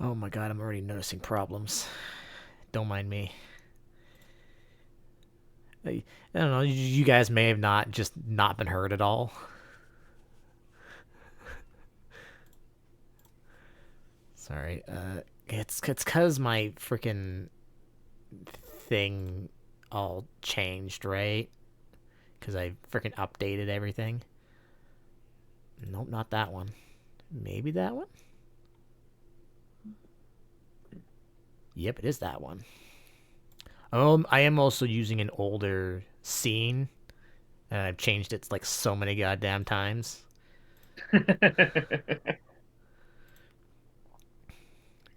Oh my god, I'm already noticing problems. Don't mind me. I don't know. You guys may have not been heard at all. Sorry. It's cause my freaking thing all changed, right? Cause I freaking updated everything. Nope, not that one. Maybe that one. Yep, it is that one. I am also using an older scene, and I've changed it like so many goddamn times.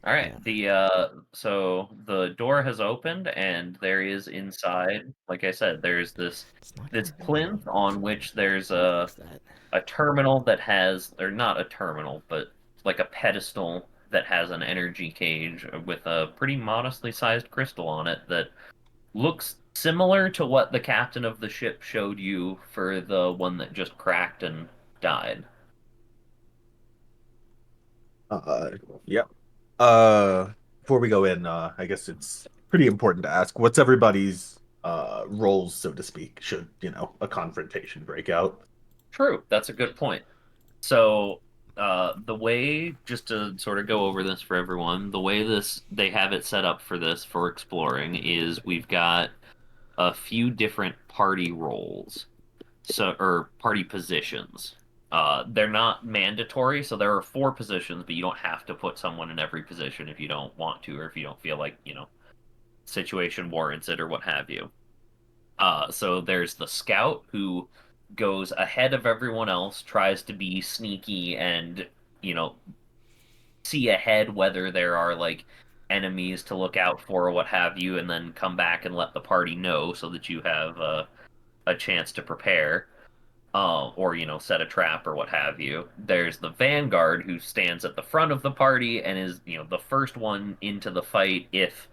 All right. Yeah, So the door has opened and there is inside, like I said, there's it's not this gonna go. plinth on which there's Let me fix that. a terminal that has, or not a terminal, but like a pedestal that has an energy cage with a pretty modestly sized crystal on it that looks similar to what the captain of the ship showed you for the one that just cracked and died. Uh, yep. Uh, Before we go in, I guess it's pretty important to ask what's everybody's roles, so to speak, should, a confrontation break out. True, that's a good point. So, the way, just to sort of go over this for everyone, the way this they have it set up for this for exploring is we've got a few different party roles, so or party positions. They're not mandatory, so there are four positions, but you don't have to put someone in every position if you don't want to, or if you don't feel like, situation warrants it or what have you. So there's the scout who goes ahead of everyone else, tries to be sneaky and, you know, see ahead whether there are like enemies to look out for or what have you, and then come back and let the party know so that you have a chance to prepare. Or set a trap or what have you. There's the vanguard who stands at the front of the party and is the first one into the fight if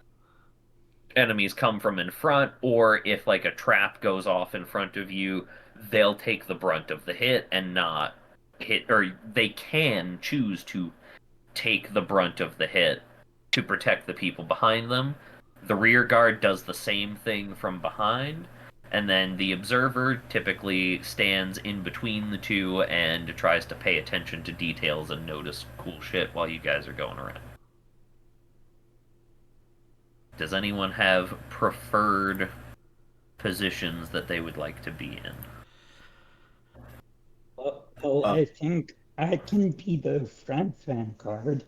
enemies come from in front, or if like a trap goes off in front of you, they'll take the brunt of the hit and not hit, or they can choose to take the brunt of the hit to protect the people behind them. The rear guard does the same thing from behind, and then the observer typically stands in between the two and tries to pay attention to details and notice cool shit while you guys are going around. Does anyone have preferred positions that they would like to be in? Well, Uh, I think I can be the front vanguard.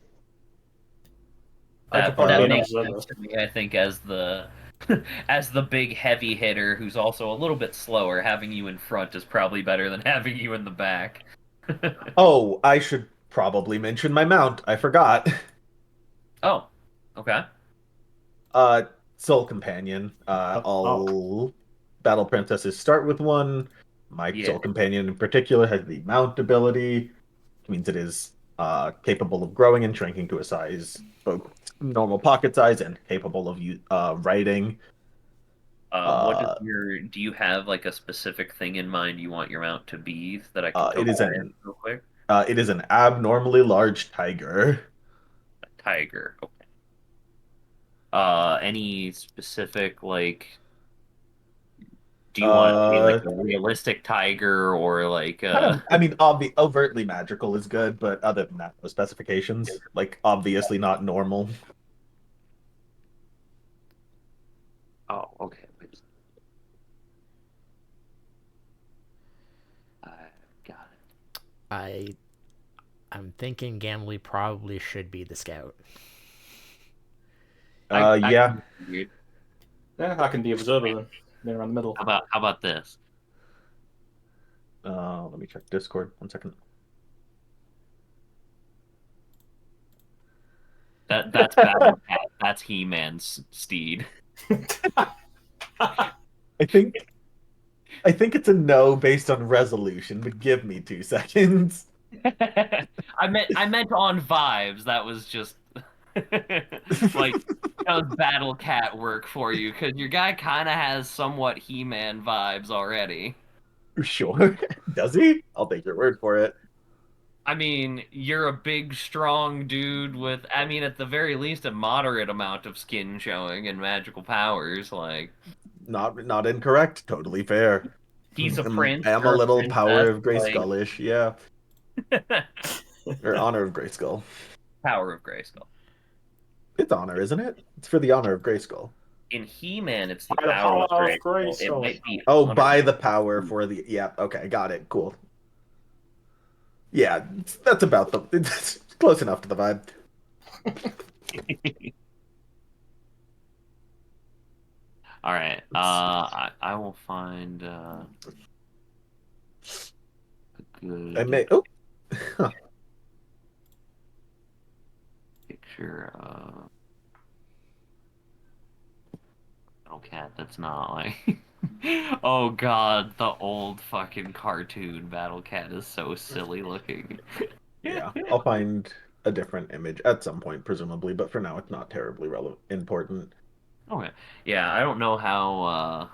I could That probably that be an uh, makes observer. sense to me. I think as the as the big heavy hitter who's also a little bit slower, having you in front is probably better than having you in the back. oh, I should probably mention my mount. I forgot. Oh, okay. Uh, Soul Companion. Oh, All Battle Princesses start with one. My Yeah. Soul Companion in particular has the mount ability, which means it is capable of growing and shrinking to a size, both normal pocket size and capable of riding. What is Uh, do you have like a specific thing in mind you want your mount to be that I can it tell is Ryan an real quick? it is an abnormally large tiger. A tiger. Okay. Any specific like do you want it to be like Uh, a realistic tiger or like Kind of, I mean, overtly magical is good, but other than that, no specifications. Like, obviously not normal. oh, okay. I got it. I I'm thinking Gamley probably should be the scout. I Yeah. weird. yeah, I can be observer then. Be around the middle. How about this? Let me check Discord. 1 second. That's Battle Cat. That's He-Man's steed. I think I think it's a no based on resolution, but give me 2 seconds. I meant on vibes. That was just like that was Battle Cat work for you because your guy kind of has somewhat He-Man vibes already. Sure. Does he? I'll take your word for it. I mean, you're a big, strong dude with, I mean, at the very least, a moderate amount of skin showing and magical powers. Like, Not incorrect. Totally fair. he's a I prince, am a you're a little Power princess. of Like, Grayskull-ish, yeah. Or Honor of Grayskull. power of Grayskull. It's honor, isn't it? It's for the honor of Grayskull. In He-Man, it's the By the power of power of Grayskull. It Grayskull. might be Oh, honor. by the power for the... Yeah, okay, got it. Cool. Yeah, that's about the... It's close enough to the vibe. All right. I will find a good I may... Oh! picture of Battle Cat that's not like. Oh God, the old fucking cartoon Battle Cat is so silly looking. Yeah, I'll find a different image at some point, presumably, but for now it's not terribly important. Okay. Yeah, I don't know how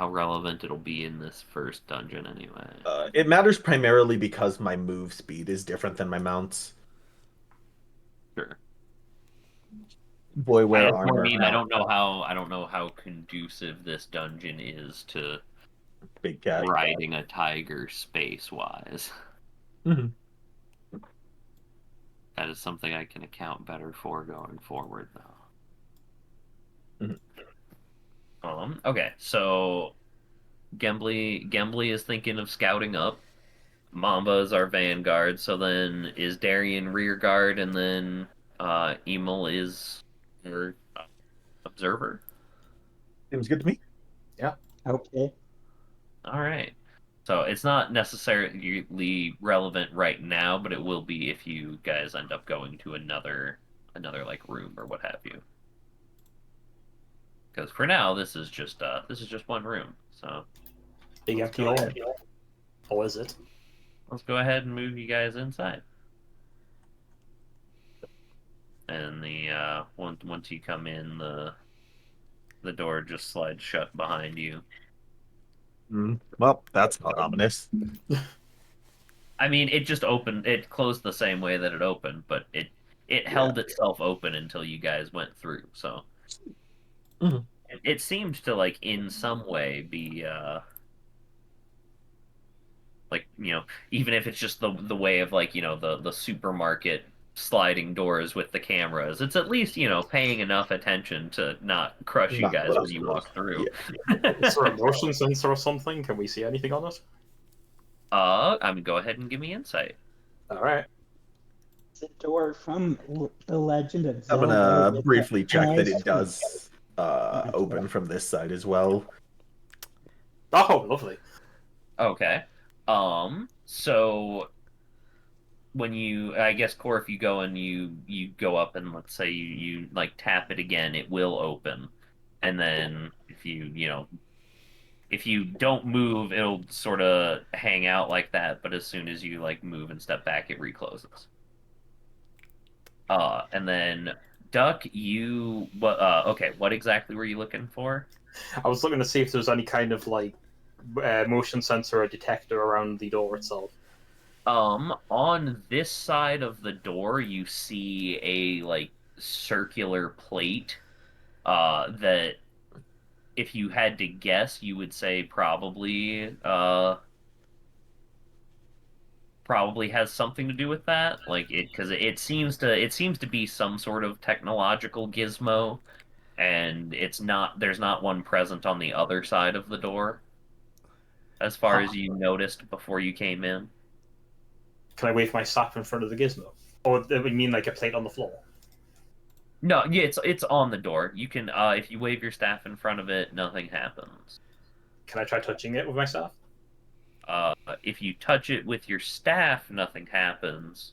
relevant it'll be in this first dungeon anyway. It matters primarily because my move speed is different than my mounts. Sure. Boy, wear I armor. mean, I don't know how conducive this dungeon is to Big cat. riding a tiger space wise. Mm-hmm. That is something I can account better for going forward, though. Okay, so Gembly is thinking of scouting up. Mamba is our vanguard, so then is Darien rear guard, and then Emil is your observer. Seems good to me. Yeah. Okay. All right. So it's not necessarily relevant right now, but it will be if you guys end up going to another like room or what have you. Because for now, this is just one room. So Big empty hole. Or is it? let's go ahead and move you guys inside. And the once you come in, the door just slides shut behind you. Well, that's not ominous. I mean, it just opened. It closed the same way that it opened, but it held itself open until you guys went through. So Mhm. it seemed to like in some way be like even if it's just the way of like the supermarket sliding doors with the cameras, it's at least paying enough attention to not crush you Not guys close when you enough. walk through. Is there a motion sensor or something? Can we see anything on it? I mean, go ahead and give me insight. All right. It's a door from The Legend of I'm Zelda. gonna with briefly the check that eyes it does open from this side as well. Oh, lovely. Okay. So when I guess, Core, if you go and you go up and let's say you like tap it again, it will open. And then if you don't move, it'll sort of hang out like that, but as soon as you like move and step back, it recloses. And then Duck, okay, what exactly were you looking for? I was looking to see if there's any kind of like motion sensor or detector around the door itself. On this side of the door, you see a like circular plate, that if you had to guess, you would say probably has something to do with that. Like because it seems to be some sort of technological gizmo, and there's not one present on the other side of the door, as far as you noticed before you came in. Can I wave my staff in front of the gizmo? Or do we mean like a plate on the floor? No, yeah, it's on the door. You can if you wave your staff in front of it, nothing happens. Can I try touching it with my staff? If you touch it with your staff, nothing happens.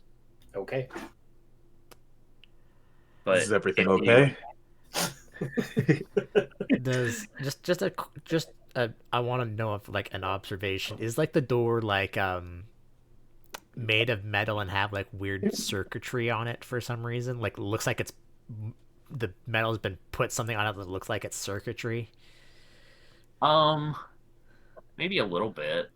Okay. But Is everything if okay? Does just I want to know if like an observation is like the door like made of metal and have like weird circuitry on it for some reason. Like looks like it's the metal's been put something on it that looks like it's circuitry. um maybe a little bit.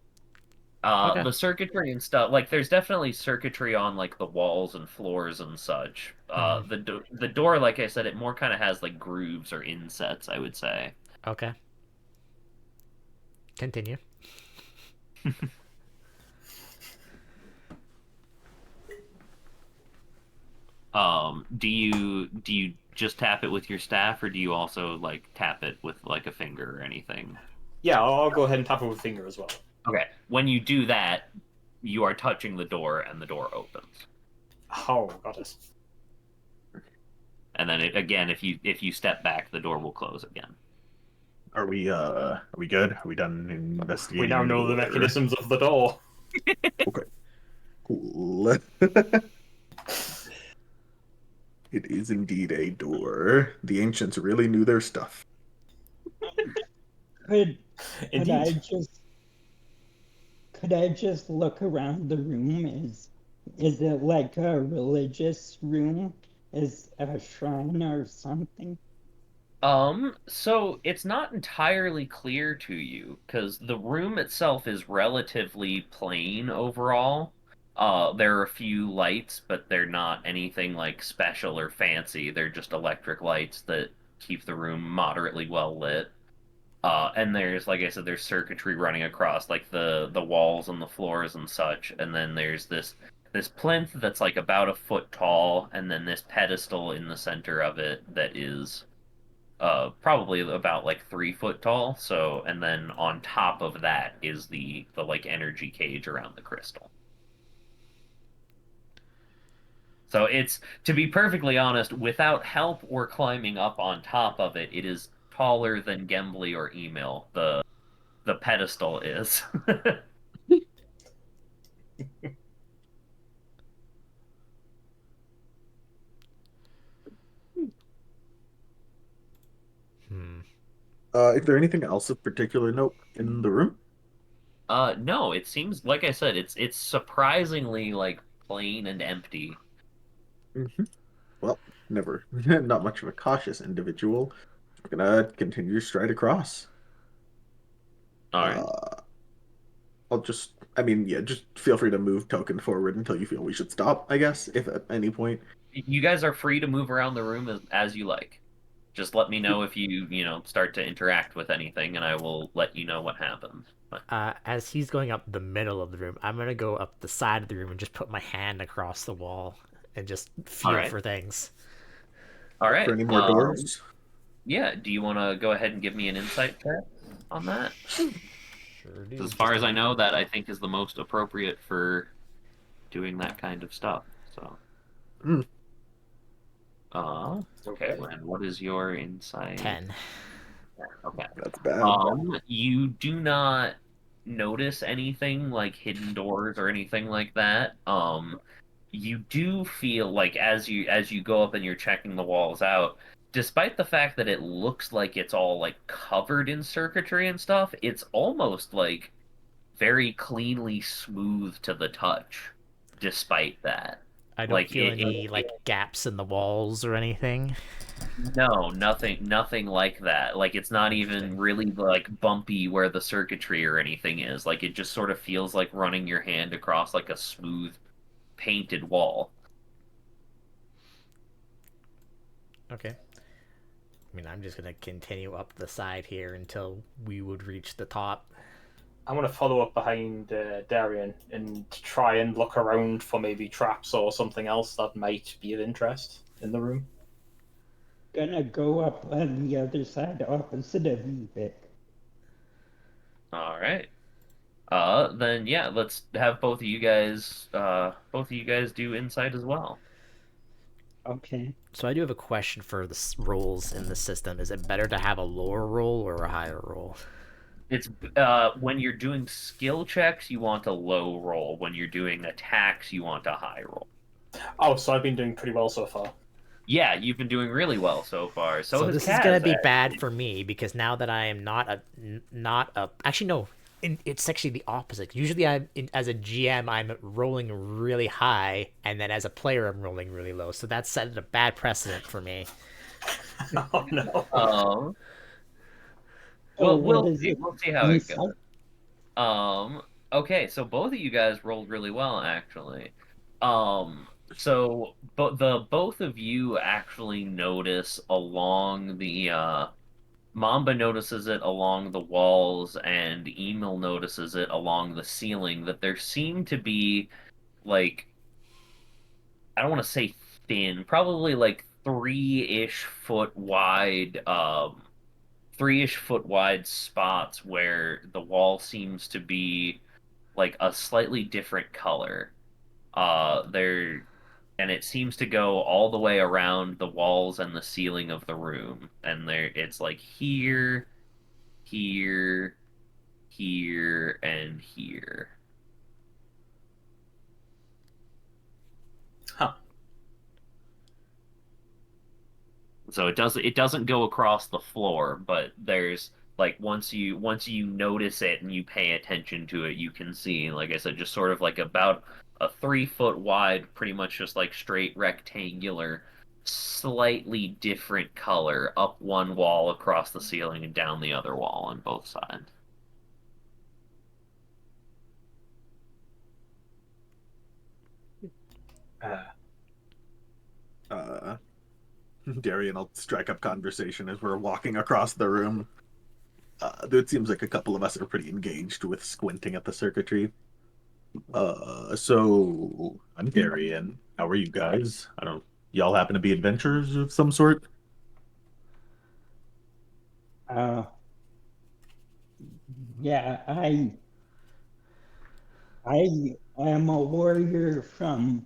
Okay. The circuitry and stuff, like there's definitely circuitry on like the walls and floors and such. Hmm. The door, like I said, it more kind of has like grooves or insets, I would say. Okay. Continue. Do you just tap it with your staff, or do you also like tap it with like a finger or anything? Yeah, I'll go ahead and tap it with a finger as well. Okay. When you do that, you are touching the door, and the door opens. Oh, got it. And then again, if you step back, the door will close again. Are we good? Are we done We investigating now the know the door? mechanisms of the door. Okay, cool. It is indeed a door. The ancients really knew their stuff. Could could I Indeed. just could I just look around the room? Is it like a religious room? Is a shrine or something? So it's not entirely clear to you because the room itself is relatively plain overall. There are a few lights, but they're not anything like special or fancy. They're just electric lights that keep the room moderately well lit. And there's, like I said, there's circuitry running across like the walls and the floors and such. And then there's this plinth that's like about a foot tall, and then this pedestal in the center of it that is probably about like 3 foot tall. So, and then on top of that is the like energy cage around the crystal. So it's, to be perfectly honest, without help or climbing up on top of it, it is taller than Gembly or Emil. The pedestal is. Hmm. Is there anything else of particular note in the room? No, it seems like I said, it's surprisingly like plain and empty. Mhm. Well, never, not much of a cautious individual. I'm gonna continue to stride across. All right. Uh, I mean, yeah, just feel free to move token forward until you feel we should stop, I guess, if at any point. You guys are free to move around the room as you like. Just let me know if you start to interact with anything, and I will let you know what happens. But, As he's going up the middle of the room, I'm gonna go up the side of the room and just put my hand across the wall and just all feel right. for things. All For right. any more doors? Yeah. Do you want to go ahead and give me an insight check on that? Sure 'Cause do. as far Just a as I know, moment. that I think is the most appropriate for doing that kind of stuff. So, Hmm, okay. Okay. And what is your insight? 10. Okay. that's bad. You do not notice anything like hidden doors or anything like that. You do feel like as you go up and you're checking the walls out, despite the fact that it looks like it's all like covered in circuitry and stuff, it's almost like very cleanly smooth to the touch, despite that. I don't Like feel any it like gaps in the walls or anything. no, nothing like that. Like it's not even Interesting. really like bumpy where the circuitry or anything is. Like it just sort of feels like running your hand across like a smooth painted wall. Okay. I mean, I'm just gonna continue up the side here until we would reach the top. I'm going to follow up behind Darian and try and look around for maybe traps or something else that might be of interest in the room. Gonna go up on the other side opposite of you, Vic. All right. Then yeah, let's have both of you guys do insight as well. Okay. So I do have a question for the rolls in the system. Is it better to have a lower roll or a higher roll? It's when you're doing skill checks, you want a low roll. When you're doing attacks, you want a high roll. Oh, so I've been doing pretty well so far. Yeah, you've been doing really well so far. So So has this is gonna Kaz, be bad actually. for me because now that I am not a actually no, it's actually the opposite. Usually as a GM I'm rolling really high, and then as a player I'm rolling really low. So that's set a bad precedent for me. Oh no. Um, Oh, well, what we'll is see. it? We'll see how it goes. Insight? Um, Okay, so both of you guys rolled really well, actually. So both of you actually notice along the Mamba notices it along the walls, and Emil notices it along the ceiling. That there seem to be like I don't want to say thin, probably like 3-ish foot wide, 3-ish foot wide spots where the wall seems to be like a slightly different color. There, and it seems to go all the way around the walls and the ceiling of the room. And it's like here, here, here, and here. Huh. So it doesn't go across the floor, but there's like once you notice it and you pay attention to it, you can see, like I said, just sort of like about a 3 foot wide, pretty much just like straight rectangular, slightly different color up one wall, across the ceiling, and down the other wall on both sides. Uh, Darian will strike up conversation as we're walking across the room. It seems like a couple of us are pretty engaged with squinting at the circuitry. So I'm Darian. How are you guys? I don't. Y'all happen to be adventurers of some sort? Uh, yeah, I am a warrior from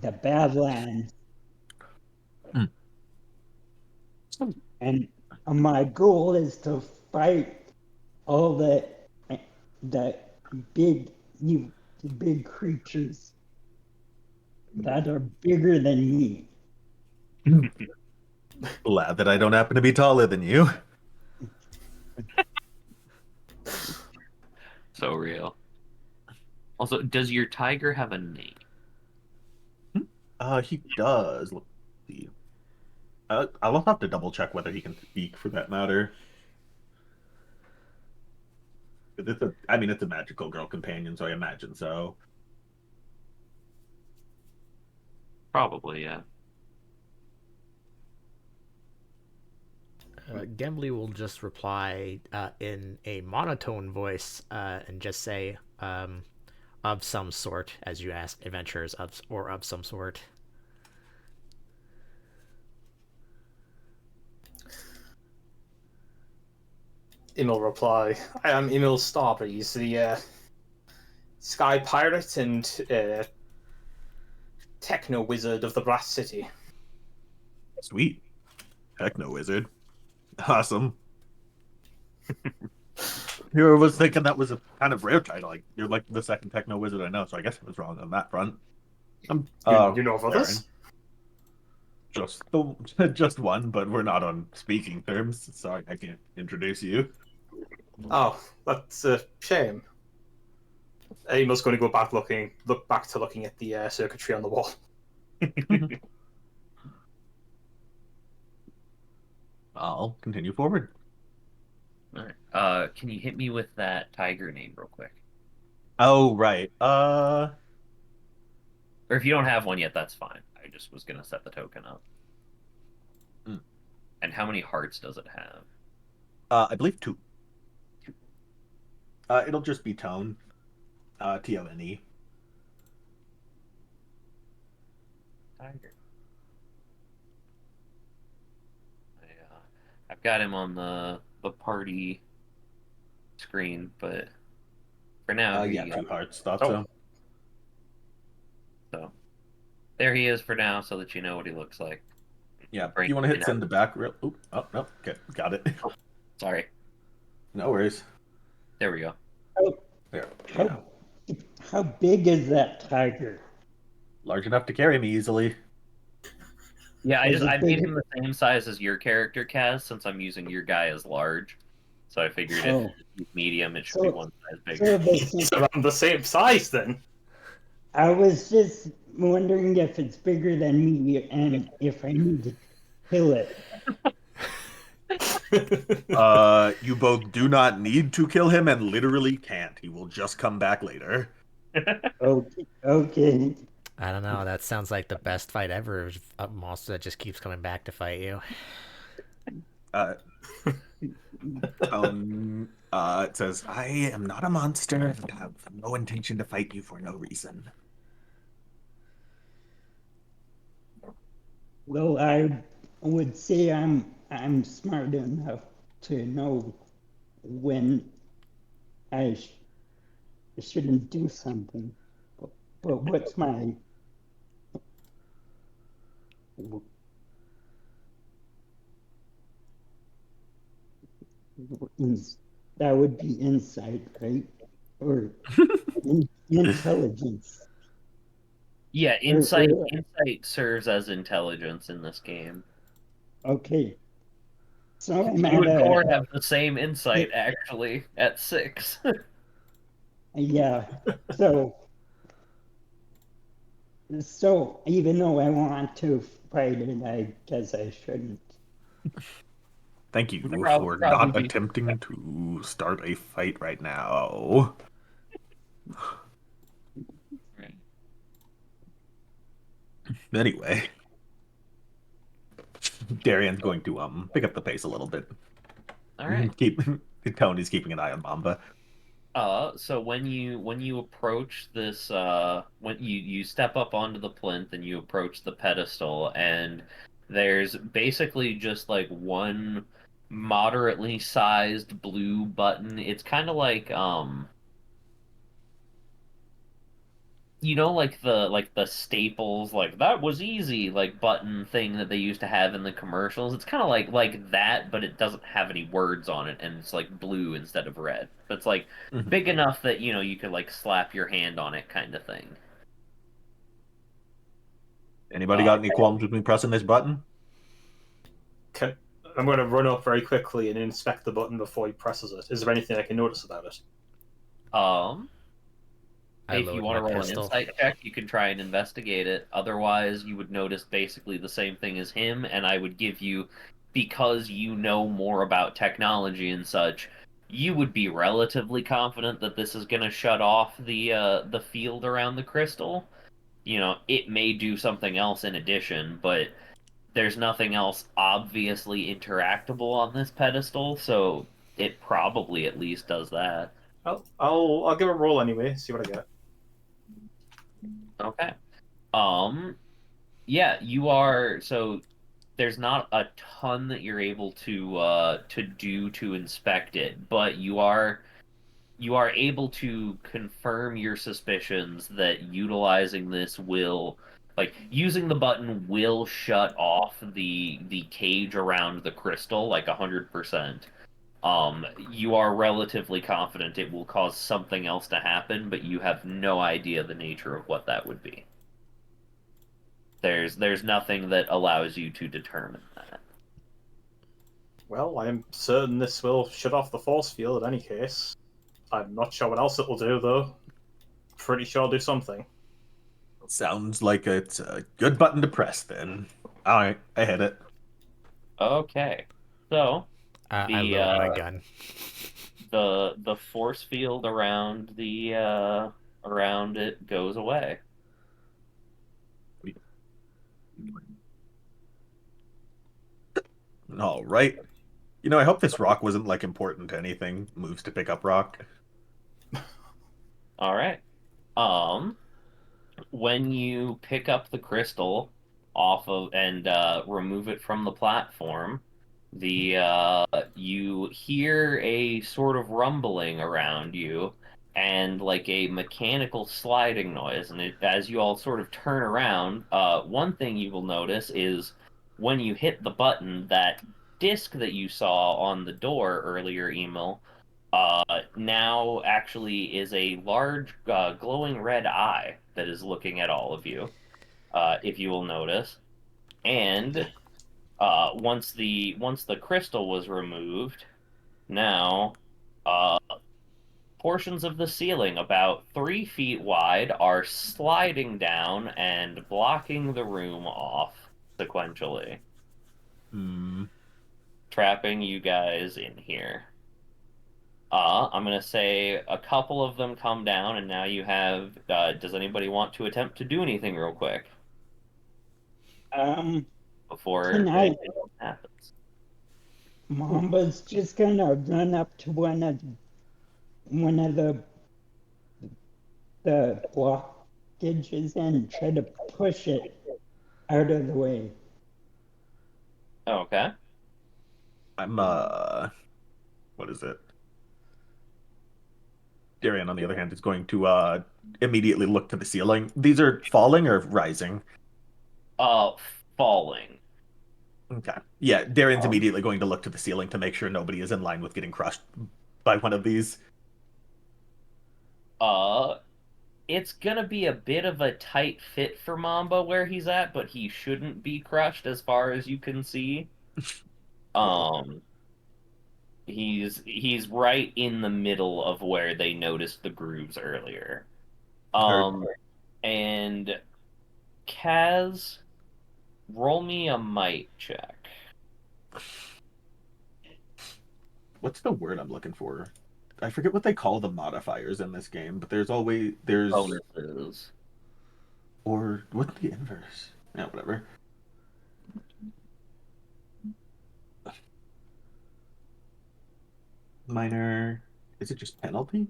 the Badlands, Hmm. and my goal is to fight all the big you big creatures that are bigger than me. Glad that I don't happen to be taller than you. So real. Also, does your tiger have a name? He does. Let's see. I'll have to double check whether he can speak for that matter. It's a magical girl companion, so I imagine so. Probably, yeah. Gimli will just reply in a monotone voice and just say, of some sort, as you ask, adventures of some sort. Emil reply, I am Emil Starbreeze, the sky pirate and techno wizard of the Brass City. Sweet. Techno wizard. Awesome. Here I was thinking that was a kind of rare title. Like you're like the second techno wizard I know, so I guess I was wrong on that front. You know of others? Aaron. Just one, but we're not on speaking terms. Sorry, I can't introduce you. Oh, that's a shame. Emil's going to look back to looking at the circuitry on the wall. I'll continue forward. All right. Can you hit me with that tiger name real quick? Oh, right. Or if you don't have one yet, that's fine. I just was gonna set the token up. Mm. And how many hearts does it have? I believe two. It'll just be Tone. Tone. Tiger. I've got him on the party screen, but for now, here Yeah, you go. 2 hearts. Thought Oh. so. So there he is for now, so that you know what he looks like. Yeah. Bring You want to hit it send up. to back real? Oop, oh no. Okay, got it. Sorry. No worries. There we go. How, There. how, how big is that tiger? Large enough to carry me easily. Yeah, Is it I made big? him the same size as your character, Kaz, since I'm using your guy as large. So I figured if Oh, he's medium, it should be so one size so bigger. It's around the same size then. I was just wondering if it's bigger than me and if I need to kill it. You both do not need to kill him and literally can't. He will just come back later. Okay, okay. I don't know. That sounds like the best fight ever. A monster that just keeps coming back to fight you. Uh, it says, I am not a monster and have no intention to fight you for no reason. Well, I would say I'm smart enough to know when I shouldn't do something. But what's my that would be insight, right? Or intelligence. Yeah, insight Or insight serves as intelligence in this game. okay. So I'm You at and Core a have the same insight actually at 6. yeah. So so even though I want to fight it, I guess I shouldn't. Thank you for Probably not be. attempting to start a fight right now. Anyway, Darian's going to pick up the pace a little bit. All right. Keep Tony's keeping an eye on Mamba. So when you approach this, when you step up onto the plinth and you approach the pedestal, and there's basically just like one moderately sized blue button. It's kind of like like the staples, like that was easy, like button thing that they used to have in the commercials. It's kind of like that, but it doesn't have any words on it, and it's like blue instead of red. But it's like Mhm. big enough that you could like slap your hand on it, kind of thing. Anybody got any qualms with me pressing this button? Can, I'm going to run up very quickly and inspect the button before he presses it. Is there anything I can notice about it? Um, I if you load want my to roll an pistol. insight check, you can try and investigate it. Otherwise, you would notice basically the same thing as him, and I would give you, because you know more about technology and such, you would be relatively confident that this is going to shut off the field around the crystal. It may do something else in addition, but there's nothing else obviously interactable on this pedestal, so it probably at least does that. I'll give it a roll anyway. See what I get. Okay. Um, Yeah, you are. So there's not a ton that you're able to do to inspect it, but you are able to confirm your suspicions that utilizing this will, like using the button will shut off the cage around the crystal like 100%. You are relatively confident it will cause something else to happen, but you have no idea the nature of what that would be. There's nothing that allows you to determine that. Well, I am certain this will shut off the force field in any case. I'm not sure what else it will do, though. Pretty sure it'll do something. Sounds like it's a good button to press then. All right, I hit it. Okay. So I the load my gun. the force field around it goes away. All right. I hope this rock wasn't like important to anything. Moves to pick up rock. All right. Um, when you pick up the crystal off of and remove it from the platform, the you hear a sort of rumbling around you and like a mechanical sliding noise. And as you all sort of turn around, one thing you will notice is when you hit the button, that disc that you saw on the door earlier, Emil, now actually is a large glowing red eye that is looking at all of you, if you will notice. And once the crystal was removed, now portions of the ceiling about 3 feet wide are sliding down and blocking the room off sequentially. Hmm. trapping you guys in here. I'm gonna say a couple of them come down, and now you have. Does anybody want to attempt to do anything real quick Um, before can I? anything happens? Mamba's just gonna run up to one of the blockages and try to push it out of the way. Okay. I'm what is it? Darian, on the other hand, is going to immediately look to the ceiling. These are falling or rising? Uh, Falling. Okay. Yeah, Darian's Um, immediately going to look to the ceiling to make sure nobody is in line with getting crushed by one of these. Uh, it's gonna be a bit of a tight fit for Mamba where he's at, but he shouldn't be crushed as far as you can see. Cool. Um, he's right in the middle of where they noticed the grooves earlier. Heard. Um, and Kaz, roll me a might check. What's the word I'm looking for? I forget what they call the modifiers in this game, but there's Bonuses. or what's the inverse? Yeah, whatever. Minor. Is it just penalty?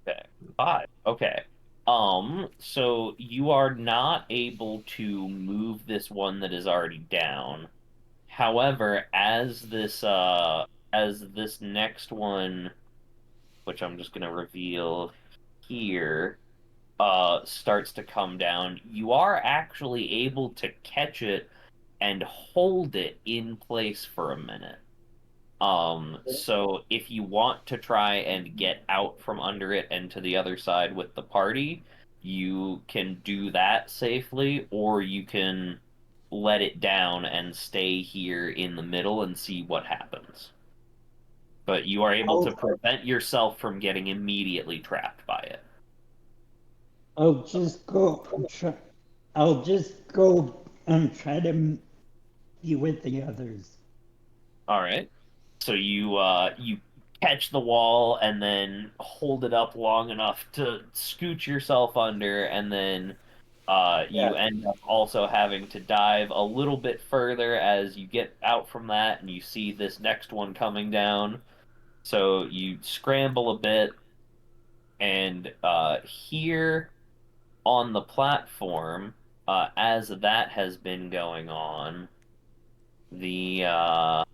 Okay. Five. Okay. So you are not able to move this one that is already down. However, as this next one, which I'm just gonna reveal here, starts to come down, you are actually able to catch it and hold it in place for a minute. So if you want to try and get out from under it and to the other side with the party, you can do that safely, or you can let it down and stay here in the middle and see what happens. But you are able to I'll prevent yourself from getting immediately trapped by it. I'll just go try. I'll just go and try to be with the others. All right. So you catch the wall and then hold it up long enough to scooch yourself under, and then Yeah. you end up also having to dive a little bit further as you get out from that, and you see this next one coming down. So you scramble a bit, and here on the platform, as that has been going on, the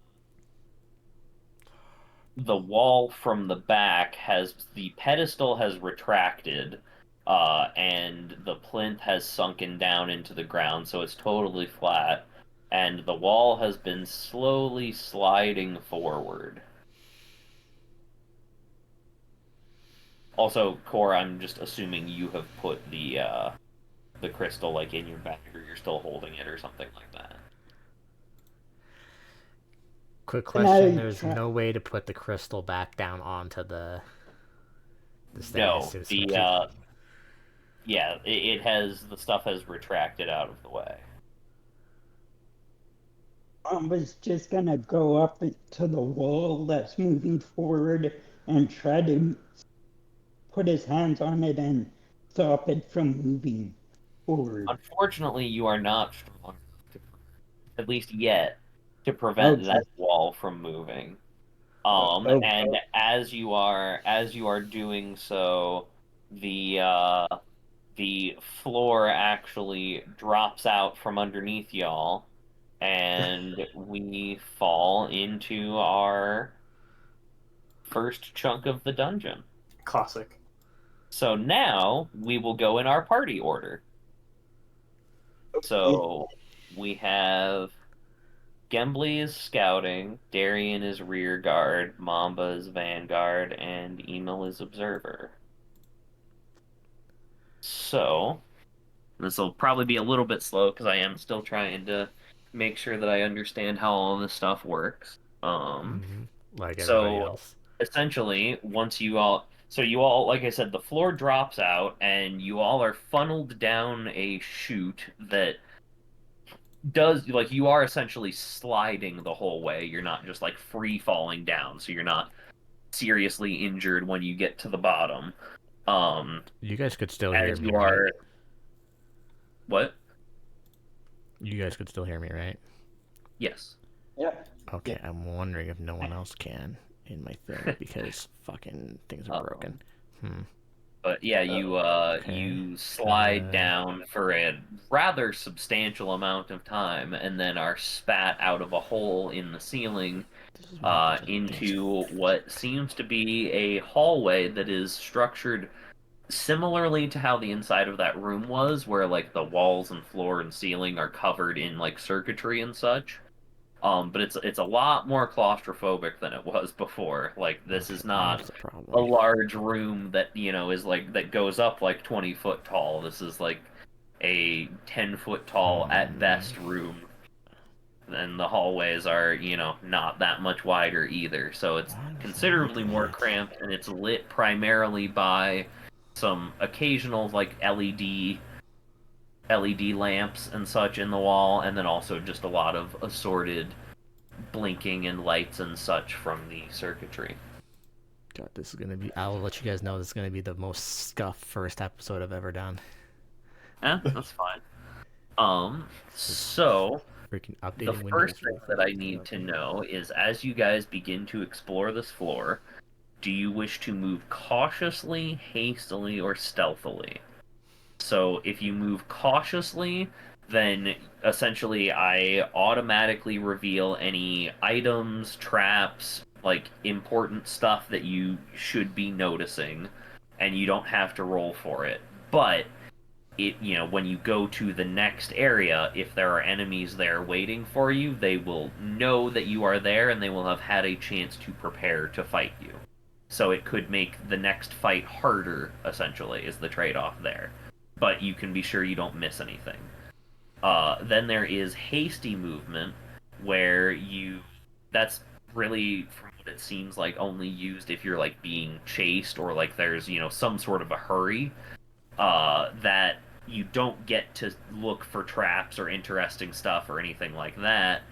the wall from the back has the pedestal has retracted, and the plinth has sunken down into the ground, so it's totally flat, and the wall has been slowly sliding forward. Also, Core, I'm just assuming you have put the crystal like in your bag, or you're still holding it, or something like that. Quick And question: I there's try. no way to put the crystal back down onto this thing. I No, assume it's gonna the keep. yeah, it has the stuff has retracted out of the way. I was just gonna go up to the wall that's moving forward and try to put his hands on it and stop it from moving forward. Unfortunately, you are not strong enough to, at least yet, to prevent Okay. that wall from moving. Okay. And as you are doing so, the floor actually drops out from underneath y'all, and we fall into our first chunk of the dungeon. Classic. So now we will go in our party order. So we have Gembly is scouting, Darien is rear guard, Mamba is vanguard, and Emil is observer. So this will probably be a little bit slow because I am still trying to make sure that I understand how all this stuff works. Mm-hmm. Like everybody So else. essentially, you all, like I said, the floor drops out, and you all are funneled down a chute that does like you are essentially sliding the whole way. You're not just like free falling down, so you're not seriously injured when you get to the bottom. Um, You guys could still hear as me, you right? are what? You guys could still hear me, right? Yes. Yeah. Okay, I'm wondering if no one else can in my thing because fucking things are broken. Um, Hmm. but yeah, you Okay. you slide Uh, down for a rather substantial amount of time, and then are spat out of a hole in the ceiling this is what happens when things into what seems to be a hallway that is structured similarly to how the inside of that room was, where like the walls and floor and ceiling are covered in like circuitry and such. But it's a lot more claustrophobic than it was before. Like this Okay, is here's not the a problem. large room that, is like that goes up like 20 foot tall. This is like a 10-foot tall at Hmm. best room. And the hallways are, not that much wider either. So it's Why does that considerably more fit? cramped, and it's lit primarily by some occasional like LED lamps and such in the wall, and then also just a lot of assorted blinking and lights and such from the circuitry. God, this is gonna be. I will let you guys know this is gonna be the most scuffed first episode I've ever done. That's fine. Just So freaking the updating first Windows thing real that quick. I need to know is as you guys begin to explore this floor, do you wish to move cautiously, hastily, or stealthily? So if you move cautiously, then essentially I automatically reveal any items, traps, like important stuff that you should be noticing, and you don't have to roll for it. But when you go to the next area, if there are enemies there waiting for you, they will know that you are there and they will have had a chance to prepare to fight you. So it could make the next fight harder, essentially, is the trade off there. But you can be sure you don't miss anything. Then there is hasty movement, where that's really, from what it seems like, only used if you're like being chased or like there's, some sort of a hurry. That you don't get to look for traps or interesting stuff or anything like that,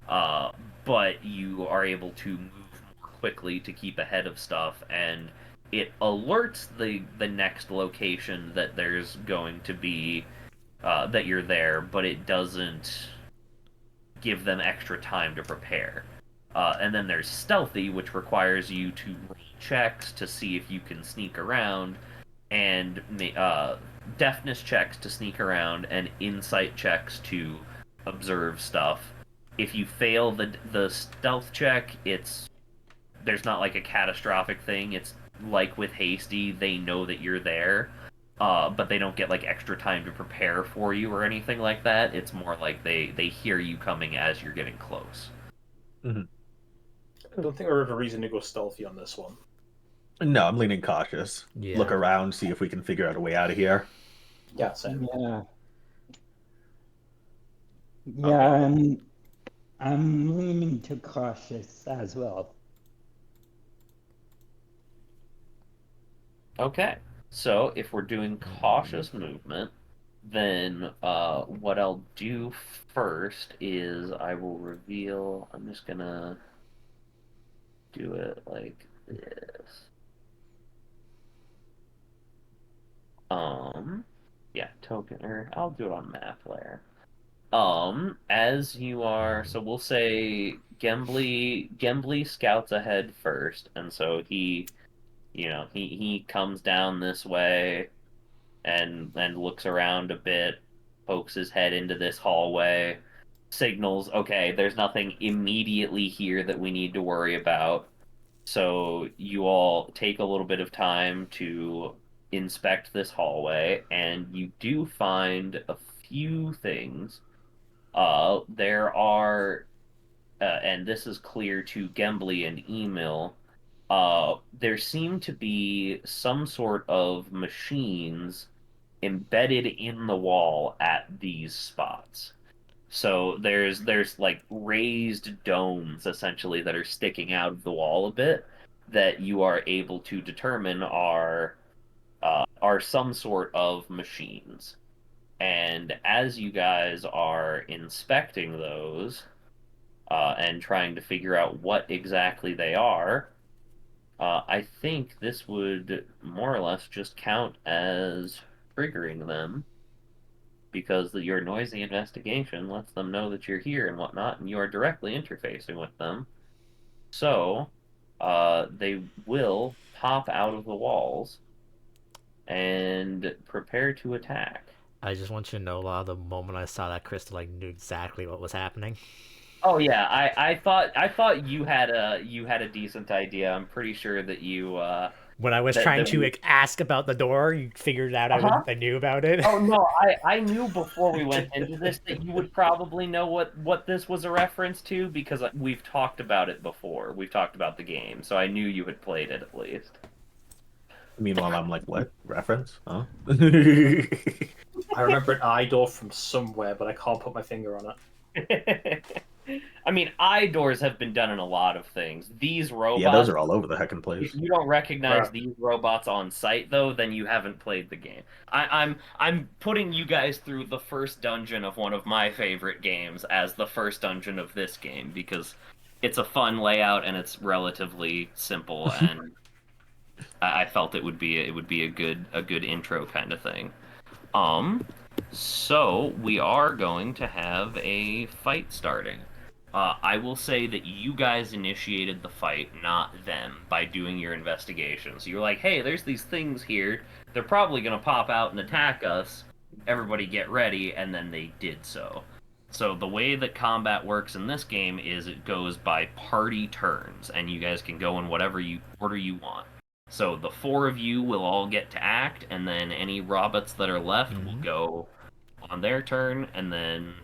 uh, but you are able to move more quickly to keep ahead of stuff, and it alerts the next location that there's going to be that you're there, but it doesn't give them extra time to prepare. And then there's stealthy, which requires you to roll checks to see if you can sneak around, and deafness checks to sneak around, and insight checks to observe stuff. If you fail the stealth check, there's not like a catastrophic thing. It's like with hasty, they know that you're there, but they don't get like extra time to prepare for you or anything like that. It's more like they hear you coming as you're getting close. Mhm. I don't think I have a reason to go stealthy on this one. No, I'm leaning cautious. Look Yeah. around, see if we can figure out a way out of here. Yeah, same. Yeah, Okay. yeah, I'm leaning to cautious as well. Okay. So if we're doing cautious movement, then what I'll do first is I will reveal. I'm just gonna do it like this. Um, yeah, token, or I'll do it on map layer. As you are, so we'll say Gembly scouts ahead first, and so he comes down this way and looks around a bit, pokes his head into this hallway, signals, okay, there's nothing immediately here that we need to worry about. So you all take a little bit of time to inspect this hallway, and you do find a few things. There are, and this is clear to Gembly and Emil. There seem to be some sort of machines embedded in the wall at these spots. So there's like raised domes essentially that are sticking out of the wall a bit that you are able to determine are some sort of machines. And as you guys are inspecting those and trying to figure out what exactly they are, I think this would more or less just count as triggering them because your noisy investigation lets them know that you're here and whatnot, and you are directly interfacing with them. So, they will pop out of the walls and prepare to attack. I just want you to know, the moment I saw that crystal, I knew exactly what was happening. Oh yeah, I thought you had a decent idea. I'm pretty sure that you When I was that trying that to we like, ask about the door, you figured out uh-huh. I knew about it. Oh no, I knew before we went into this that you would probably know what this was a reference to because we've talked about it before. We've talked about the game, so I knew you had played it at least. Meanwhile, I'm like, what reference? Huh? I remember an eye door from somewhere, but I can't put my finger on it. I mean, eye doors have been done in a lot of things. These Yeah, those robots, are all over the heckin' if place. you don't recognize Bruh. these robots on sight, though, then you haven't played the game. I'm putting you guys through the first dungeon of one of my favorite games as the first dungeon of this game because it's a fun layout and it's relatively simple, and I felt it would be a good intro kind of thing. Um, so we are going to have a fight starting. I will say that you guys initiated the fight, not them, by doing your investigation. So you're like, hey, there's these things here. They're probably going to pop out and attack us. Everybody get ready, and then they did so. So the way that combat works in this game is it goes by party turns, and you guys can go in whatever order you want. So the four of you will all get to act, and then any robots that are left will Mm-hmm. go on their turn, and then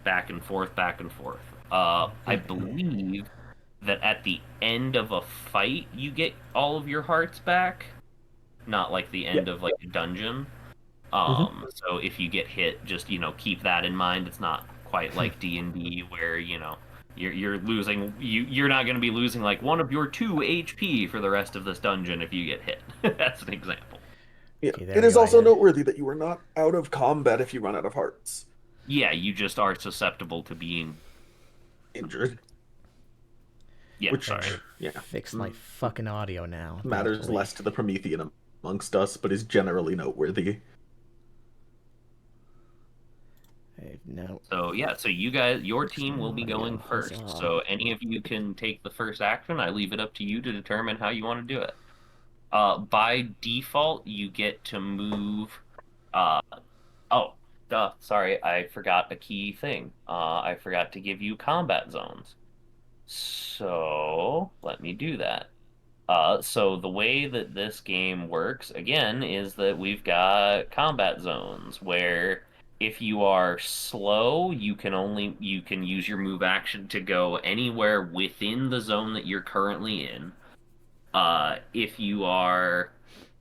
back and forth, back and forth. I believe that at the end of a fight, you get all of your hearts back, not like the Yeah. end of like a dungeon. Hmm. So if you get hit, just keep that in mind. It's not quite like D&D where you're losing you're not going to be losing like one of your 2 HP for the rest of this dungeon if you get hit. That's an example. Yeah. Okay, It there we is go. I also had noteworthy that you are not out of combat if you run out of hearts. Yeah, you just are susceptible to being Injured. yeah, Which, sorry. yeah, fixed my fucking audio now, matters thankfully. less to the Promethean amongst us, but is generally noteworthy. No. So yeah, so you guys, your Fixed team my will be going audio. first. Huzzah. So any of you can take the first action. I leave it up to you to determine how you want to do it. By default, you get to move. Uh, oh, duh. Sorry, I forgot a key thing. I forgot to give you combat zones. So let me do that. So the way that this game works, again, is that we've got combat zones where if you are slow, you can use your move action to go anywhere within the zone that you're currently in. If you are,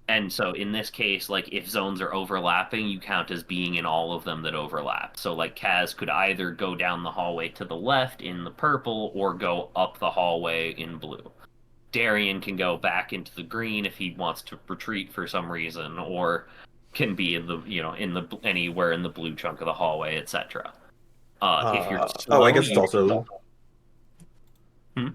and so in this case, like if zones are overlapping, you count as being in all of them that overlap. So like Kaz could either go down the hallway to the left in the purple or go up the hallway in blue. Darian can go back into the green if he wants to retreat for some reason, or can be in the anywhere in the blue chunk of the hallway, etc. If you're Oh, I slow, guess it's you also hmm?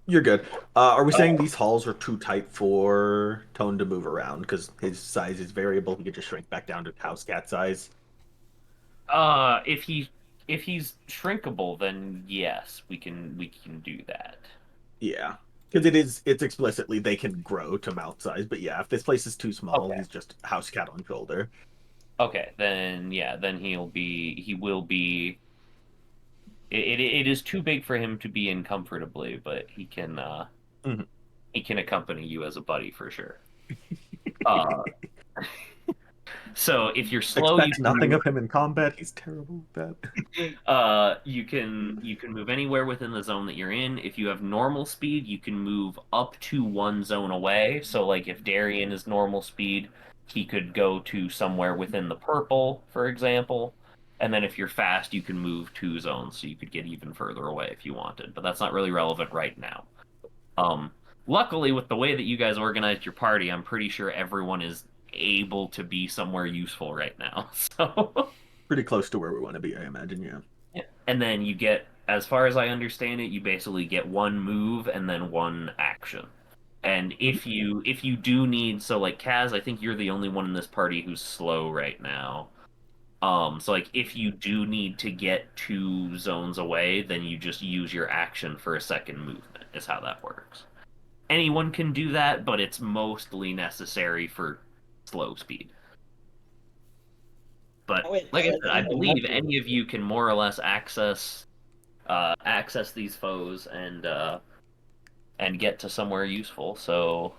you're good. Are we saying these halls are too tight for Tone to move around because his size is variable? He could just shrink back down to house cat size. If he's shrinkable, then yes, we can do that. Yeah, because it's explicitly they can grow to mouth size. But yeah, if this place is too small, Okay. he's just house cat on shoulder. Okay, then yeah, then he will be. It is too big for him to be in comfortably, but Mhm. he can accompany you as a buddy for sure. Uh, so if you're slow, you Expect can nothing move. of him in combat. He's terrible at that. You can move anywhere within the zone that you're in. If you have normal speed, you can move up to one zone away. So like if Darian is normal speed, he could go to somewhere within the purple, for example. And then if you're fast, you can move 2 zones, so you could get even further away if you wanted. But that's not really relevant right now. Um, Luckily, with the way that you guys organized your party, I'm pretty sure everyone is able to be somewhere useful right now. So, Pretty close to where we want to be, I imagine. Yeah. yeah. And then you get, as far as I understand it, you basically get one move and then one action. And Mhm. if you do need, so like Kaz, I think you're the only one in this party who's slow right now. So like if you do need to get 2 zones away, then you just use your action for a second movement, is how that works. Anyone can do that, but it's mostly necessary for slow speed. But Oh, it like I says said, I in the believe message. any of you can more or less access these foes and get to somewhere useful. So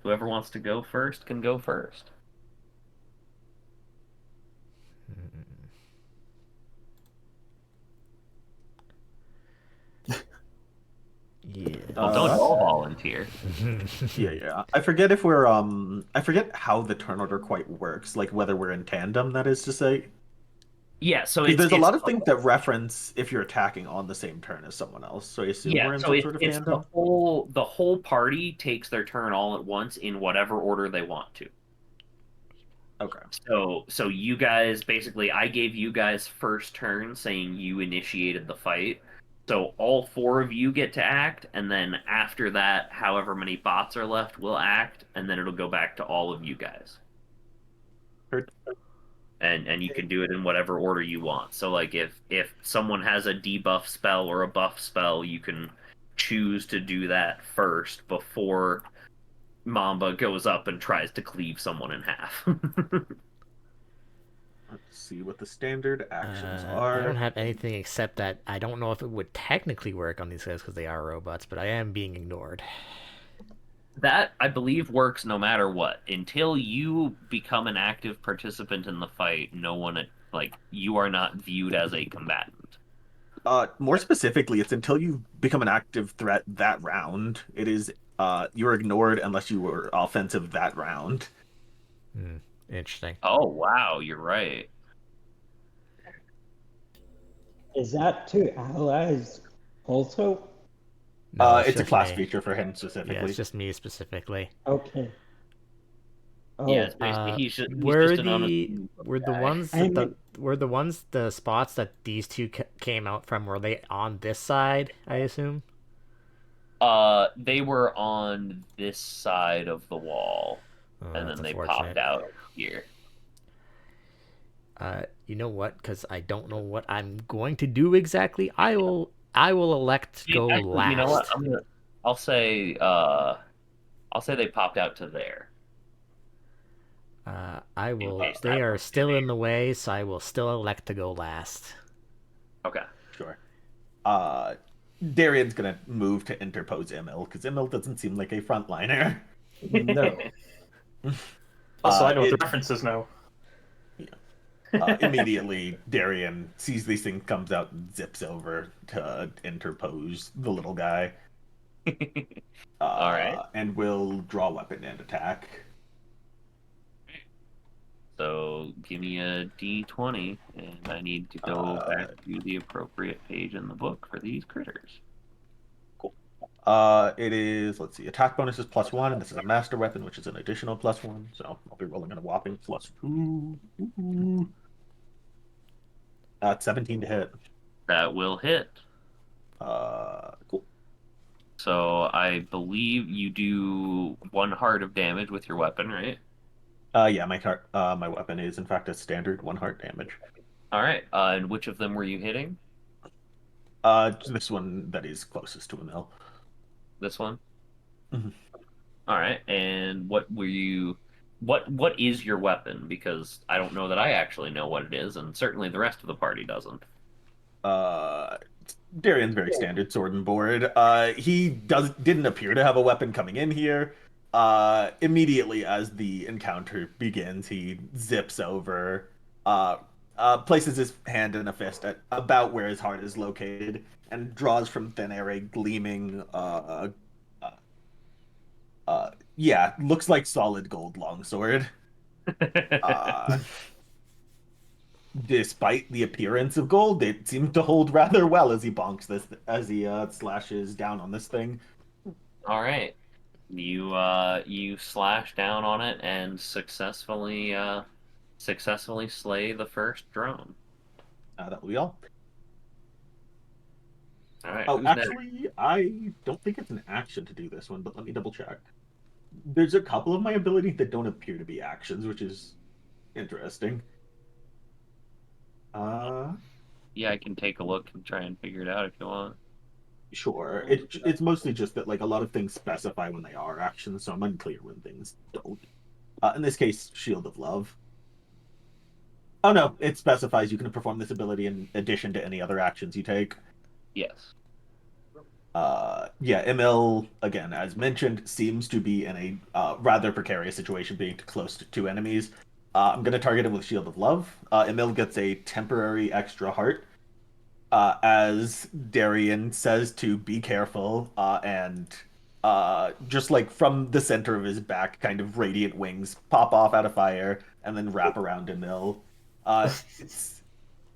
whoever wants to go first can go first. Yeah. Oh, don't all volunteer. Yeah. I forget how the turn order quite works, like whether we're in tandem, that is to say. Yeah, so Because it's there's a it's lot of things that reference if you're attacking on the same turn as someone else. So I assume yeah, we're in so some it's sort of it's the tandem. whole party takes their turn all at once in whatever order they want to. Okay. So you guys basically, I gave you guys first turn saying you initiated the fight. So all 4 of you get to act, and then after that, however many bots are left will act, and then it'll go back to all of you guys. Heard. And you can do it in whatever order you want. So like if someone has a debuff spell or a buff spell, you can choose to do that first before Mamba goes up and tries to cleave someone in half. Let's see what the standard actions I don't are. have anything except that I don't know if it would technically work on these guys because they are robots, but I am being ignored. That, I believe, works no matter what. Until you become an active participant in the fight, no one, like, you are not viewed as a combatant. More specifically, it's until you become an active threat that round. It is you're ignored unless you were offensive that round. Hmm. Interesting. Oh, wow, you're right. Is that to allies also? No, it's It's a just class me. feature for him Yeah, it's specifically. just me specifically. Okay. Yeah, it's Oh, basically he's Were just an the unassuming were the guy. ones I that mean, the spots that these two came out from, were they on this side? I assume. They were on this side of the wall, Oh, and that's then they popped unfortunate. out here. You know what? Because I don't know what I'm going to do exactly. I will elect to go Actually, you know what? last. I'll say I'll say they popped out to there I in will. case They that are works. still in the way, so I will still elect to go last. Okay. Sure. Uh, Darian's gonna move to interpose Emil because Emil doesn't seem like a frontliner. No. Also, I know what the It reference is now. immediately Darian sees these things, comes out, and zips over to interpose the little guy, All right. and will draw weapon and attack. So give me a D20, and I need to go back Uh, to the appropriate page in the book for these critters. cool. It is, let's see, attack bonus is +1, and this is a master weapon, which is an additional +1. So I'll be rolling in a whopping +2. It's 17 to hit. That will hit. Cool. So I believe you do 1 heart of damage with your weapon, right? Yeah, my weapon is in fact a standard 1 heart damage. All right. And which of them were you hitting? This one that is closest to a mill. This one. Mhm. All right. And what were you? What is your weapon? Because I don't know that I actually know what it is, and certainly the rest of the party doesn't. Uh, Darian's very standard sword and board. He didn't appear to have a weapon coming in here. Immediately as the encounter begins, he zips over, uh, places his hand in a fist at about where his heart is located, and draws from thin air a gleaming, uh, yeah, looks like solid gold longsword. Uh, Despite the appearance of gold, it seems to hold rather well as he bonks this, as he slashes down on this thing. All right. You slash down on it and successfully slay the first drone. That will be all. All right, Oh, who's next? actually, I don't think it's an action to do this one, but let me double check. There's a couple of my abilities that don't appear to be actions, which is interesting. Uh, Yeah, I can take a look and try and figure it out if you want. sure. It's mostly just that like a lot of things specify when they are actions, so I'm unclear when things don't. In this case, Shield of Love. Oh no, it specifies you can perform this ability in addition to any other actions you take. Yes. Yeah, Emil, again, as mentioned, seems to be in a rather precarious situation being close to two enemies. I'm going to target him with Shield of Love. Emil gets a temporary extra heart as Darian says to be careful, and just like from the center of his back, kind of radiant wings pop off out of fire and then wrap around Emil. It's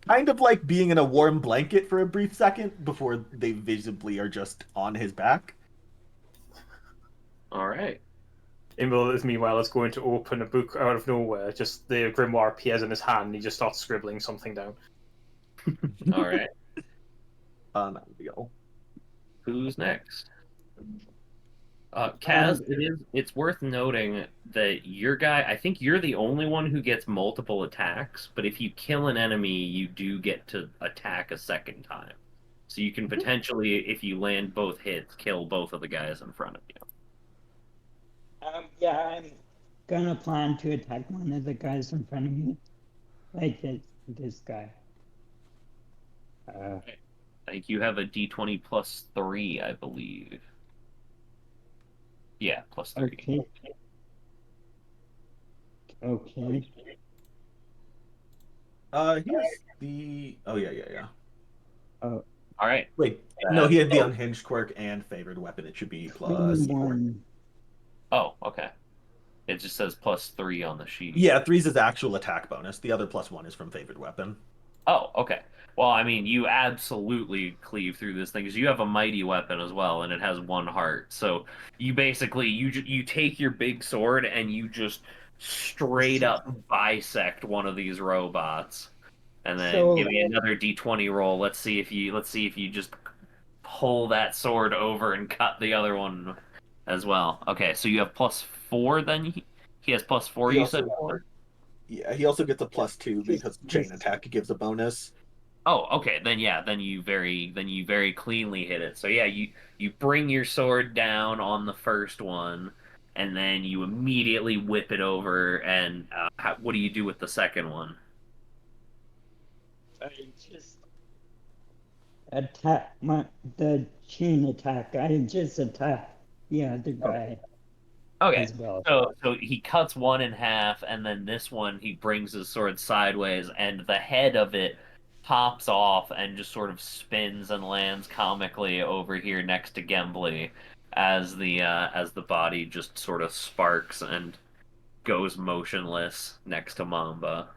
kind of like being in a warm blanket for a brief second before they visibly are just on his back. All right. Emil, meanwhile, is going to open a book out of nowhere. Just the grimoire appears in his hand, and he just starts scribbling something down. All right. That would be all. Who's next? Kaz, it's worth noting that your guy, I think you're the only one who gets multiple attacks, but if you kill an enemy, you do get to attack a second time. So you can potentially, if you land both hits, kill both of the guys in front of you. Yeah, I'm gonna plan to attack one of the guys in front of me, like this guy. I think you have a d20 plus 3, I believe. Yeah, plus 3. Okay. Okay. He has the. Oh yeah. Oh, All right. Wait, no, he had the unhinged quirk and favored weapon. It should be plus 1. Oh, okay. It just says plus 3 on the sheet. Yeah, 3's his actual attack bonus. The other plus 1 is from favored weapon. Oh, okay. Well, I mean, you absolutely cleave through this thing because you have a mighty weapon as well, and it has 1 heart. So you basically you take your big sword and you just straight up bisect one of these robots, and then So give me another d20 roll. Let's see if you just pull that sword over and cut the other one as well. Okay, so you have plus 4. Then he has plus 4. He You said also 4. Yeah, he also gets a +2 because chain attack gives a bonus. Oh, okay. Then yeah, then you very cleanly hit it. So yeah, you bring your sword down on the first one, and then you immediately whip it over. And what do you do with the second one? I just attack the chain attack. I just attack the other guy Okay. as well. So he cuts one in half, and then this one he brings his sword sideways, and the head of it pops off and just sort of spins and lands comically over here next to Gembly, as the body just sort of sparks and goes motionless next to Mamba.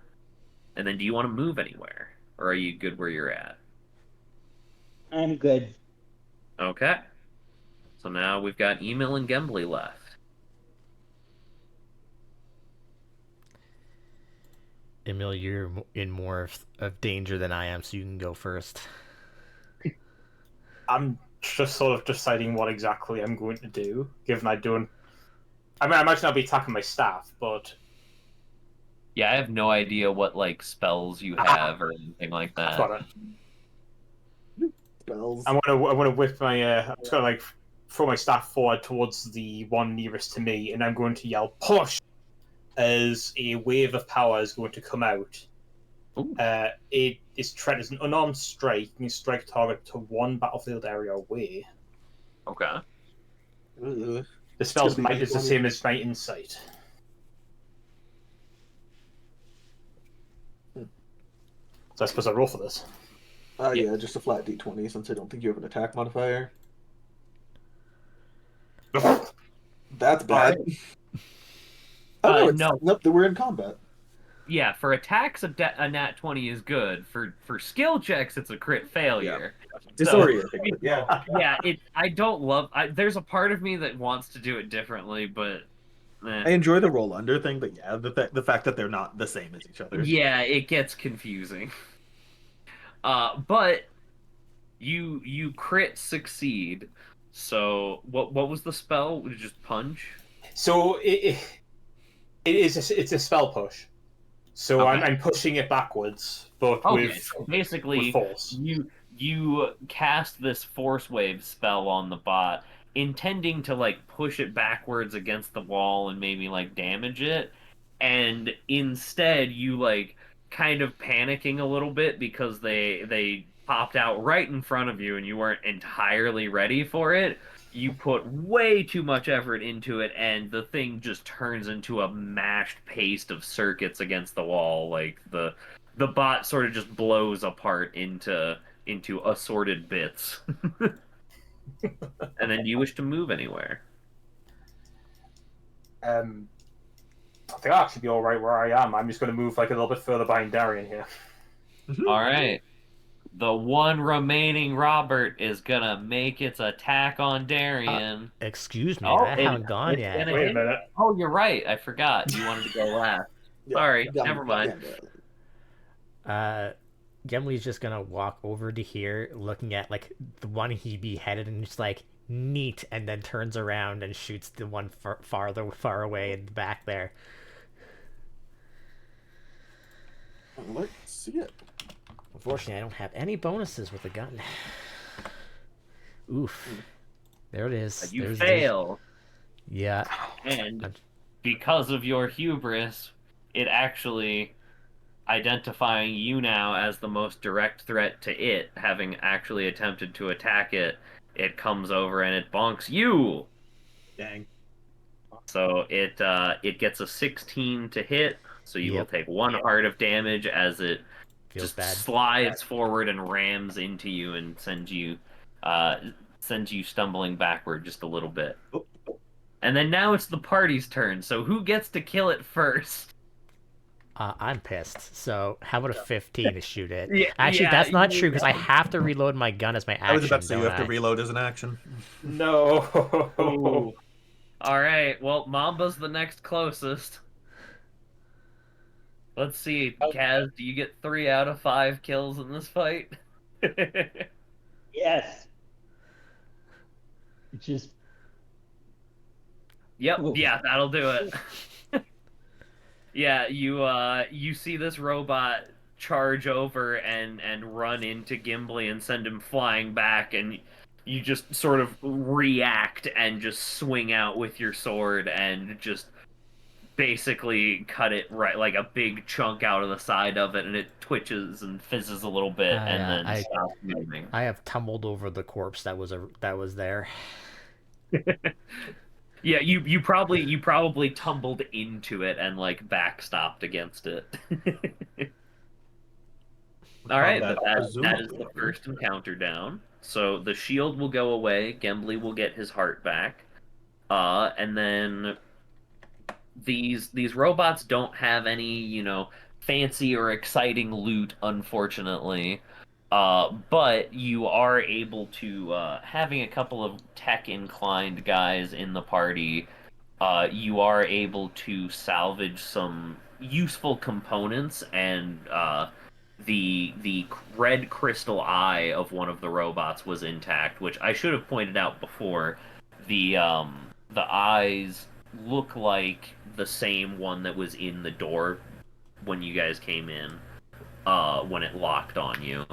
And then, do you want to move anywhere, or are you good where you're at? I'm good. Okay. So now we've got Emil and Gembly left. Emil, you're in more of danger than I am, so you can go first. I'm just sort of deciding what exactly I'm going to do, given I don't. I mean, I imagine I'll be attacking my staff, but Yeah, I have no idea what like spells you have or anything like I've that. got it. Spells. I want to whip my. I'm just gonna like throw my staff forward towards the one nearest to me, and I'm going to yell "push" as a wave of power is going to come out. Ooh. It is treated as an unarmed strike. You can strike target to one battlefield area away. Okay. Ugh. The spell's Could be might is the D20. same as my insight. So I suppose I roll for this. Yeah, just a flat D20 since I don't think you have an attack modifier. That's bad. Oh no, no. nope, we're in combat. yeah, for attacks, a nat 20 is good. For skill checks, it's a crit failure. So, Disorienting. Yeah. yeah, I don't love. There's a part of me that wants to do it differently, but I enjoy the roll under thing, but yeah, the fact that they're not the same as each other. yeah, it gets confusing. But you crit succeed. So what was the spell? Was it just punch? So it's a spell push. So Okay. I'm pushing it backwards, but Okay, with so basically force. you cast this force wave spell on the bot, intending to like push it backwards against the wall and maybe like damage it, and instead you like kind of panicking a little bit because they popped out right in front of you and you weren't entirely ready for it. You put way too much effort into it, and the thing just turns into a mashed paste of circuits against the wall. Like the bot sort of just blows apart into assorted bits. And then you wish to move anywhere. I think I'll actually be all right where I am. I'm just going to move like a little bit further behind Darian here. All right. The one remaining Robert is gonna make its attack on Darian. Excuse me, Oh, I haven't gone it's yet. gonna Wait a hit. minute. Oh, you're right. I forgot. You wanted to go last. Sorry, never mind. Gimli's just gonna walk over to here, looking at like the one he beheaded, and just like neat, and then turns around and shoots the one far away in the back there. Let's see it. Unfortunately, I don't have any bonuses with a gun. Oof. There it is. You There's fail, Yeah. and because of your hubris, it actually identifying you now as the most direct threat to it, having actually attempted to attack it, it comes over and it bonks you. Dang. So it gets a 16 to hit, so you will Yep. take one heart of damage as it Feels just bad. slides forward and rams into you and uh sends you stumbling backward just a little bit. Oh. And then now it's the party's turn. So who gets to kill it first? I'm pissed. So how about a 15 to shoot it? Yeah, Actually, yeah, that's not true because I have to reload my gun as my I was about action, to say you don't have to I? reload as an action. No. Ooh. All right. Well, Mamba's the next closest. Let's see, Kaz, do you get 3 out of 5 kills in this fight? Yes. Just Yep, oof. yeah, that'll do it. Yeah, you see this robot charge over and run into Gimli and send him flying back, and you just sort of react and just swing out with your sword and just basically cut it right like a big chunk out of the side of it, and it twitches and fizzes a little bit and then stops moving. I have tumbled over the corpse that was there. Yeah, you probably tumbled into it and like backstopped against it. All right, but that is the first encounter down. So the shield will go away. Gembly will get his heart back. And then these robots don't have any, fancy or exciting loot, unfortunately. But you are able to, having a couple of tech-inclined guys in the party, you are able to salvage some useful components, and the red crystal eye of one of the robots was intact, which I should have pointed out before. The eyes look like the same one that was in the door when you guys came in, when it locked on you.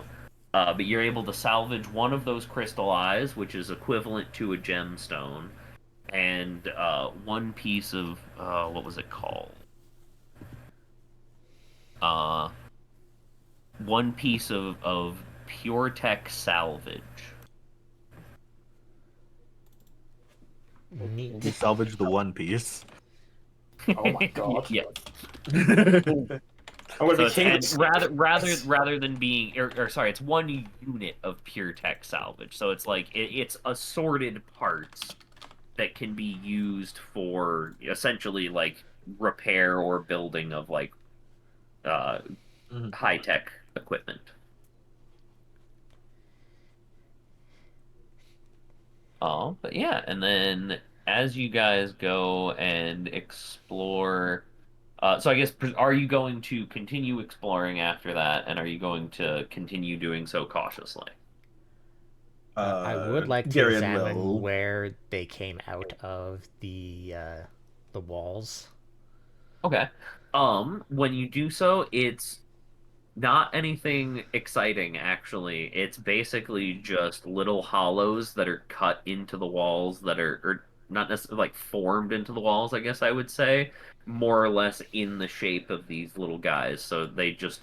But you're able to salvage one of those crystal eyes, which is equivalent to a gemstone, and one piece of what was it called? One piece of pure tech salvage. Neat. You salvage the one piece. Oh my god. Yeah. I'm gonna So be it's rather than being or sorry, it's one unit of pure tech salvage. So it's like it's assorted parts that can be used for essentially like repair or building of like Mhm. high tech equipment. But yeah, and then as you guys go and explore, so I guess are you going to continue exploring after that, and are you going to continue doing so cautiously? I would like to Garion examine will. where they came out of the walls. Okay. When you do so, it's not anything exciting, actually. It's basically just little hollows that are cut into the walls that are, or not necessarily like formed into the walls, I guess I would say, more or less in the shape of these little guys. So they just,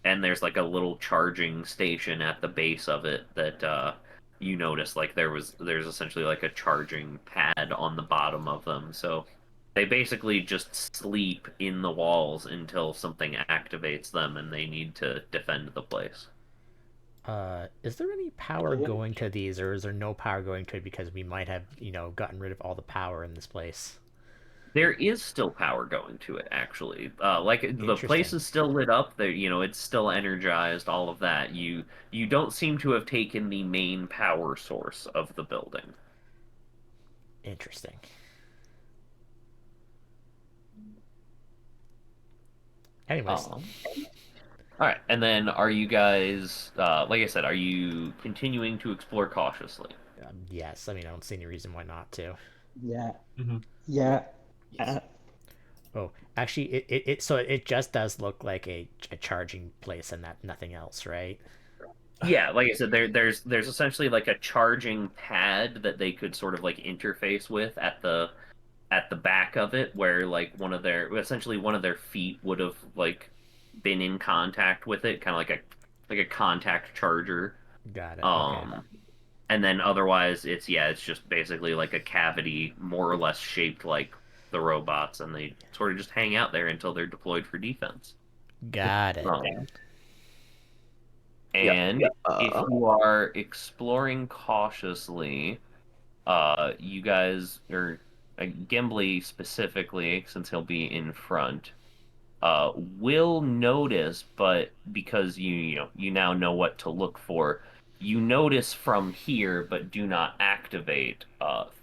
and there's like a little charging station at the base of it that you notice like there's essentially like a charging pad on the bottom of them. So they basically just sleep in the walls until something activates them and they need to defend the place. Is there any power going to these, or is there no power going to it because we might have, gotten rid of all the power in this place? There is still power going to it, actually. Like the place Interesting. is still lit up. There, it's still energized. All of that. You don't seem to have taken the main power source of the building. Interesting. Anyways, Um, all right, and then are you guys, like I said, are you continuing to explore cautiously? yes. I mean, I don't see any reason why not to. Yeah, Mhm. yeah. Yes. Uh, Oh, actually, so it just does look like a charging place and that nothing else, right? Yeah, like I said, there's essentially like a charging pad that they could sort of like interface with at the back of it, where like one of their feet would have like been in contact with it, kind of like a contact charger. Got it. Okay. Um, and then otherwise it's just basically like a cavity more or less shaped like the robots, and they sort of just hang out there until they're deployed for defense. Got it. Um, Yep. and if Uh, you are exploring cautiously, you guys or Gimli specifically, since he'll be in front, will notice, but because you now know what to look for, you notice from here, but do not activate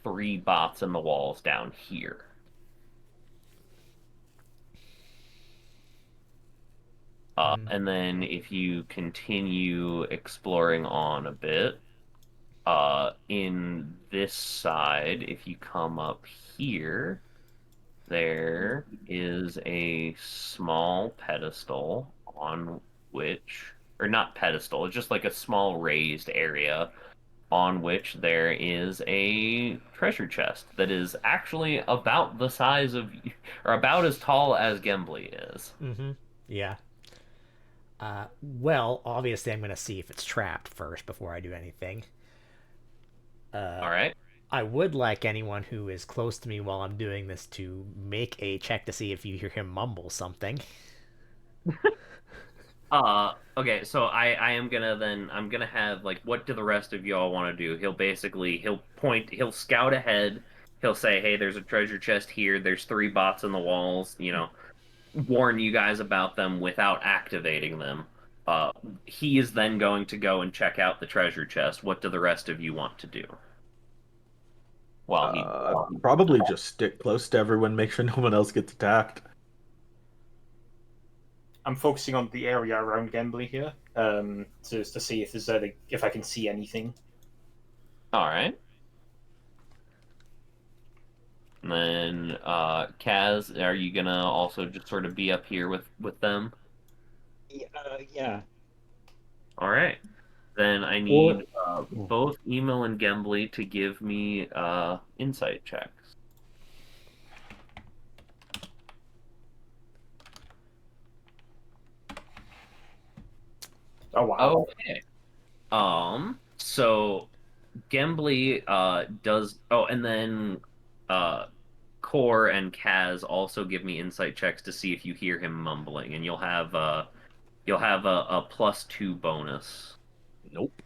three bots in the walls down here. And then if you continue exploring on a bit, in this side, if you come up here, there is a small pedestal on which, or not pedestal, it's just like a small raised area on which there is a treasure chest that is actually about the size of, or about as tall as Gembly is. Mm-hmm. Yeah. Well, obviously, I'm gonna see if it's trapped first before I do anything. All right. I would like anyone who is close to me while I'm doing this to make a check to see if you hear him mumble something. Okay, so I am gonna then I'm gonna have like what do the rest of y'all want to do? He'll scout ahead, he'll say, hey, there's a treasure chest here, there's three bots in the walls, warn you guys about them without activating them. Uh, he is then going to go and check out the treasure chest. What do the rest of you want to do? While he Probably just stick close to everyone, make sure no one else gets attacked. I'm focusing on the area around Gambly here, to see if there's if I can see anything. All right. And then Kaz, are you gonna also just sort of be up here with them? yeah. All right. Then I Or need both Emil and Gembly to give me insight checks. Oh wow. Okay. So Gembly does. Oh, and then uh, Core and Kaz also give me insight checks to see if you hear him mumbling, and you'll have a +2 bonus. Nope.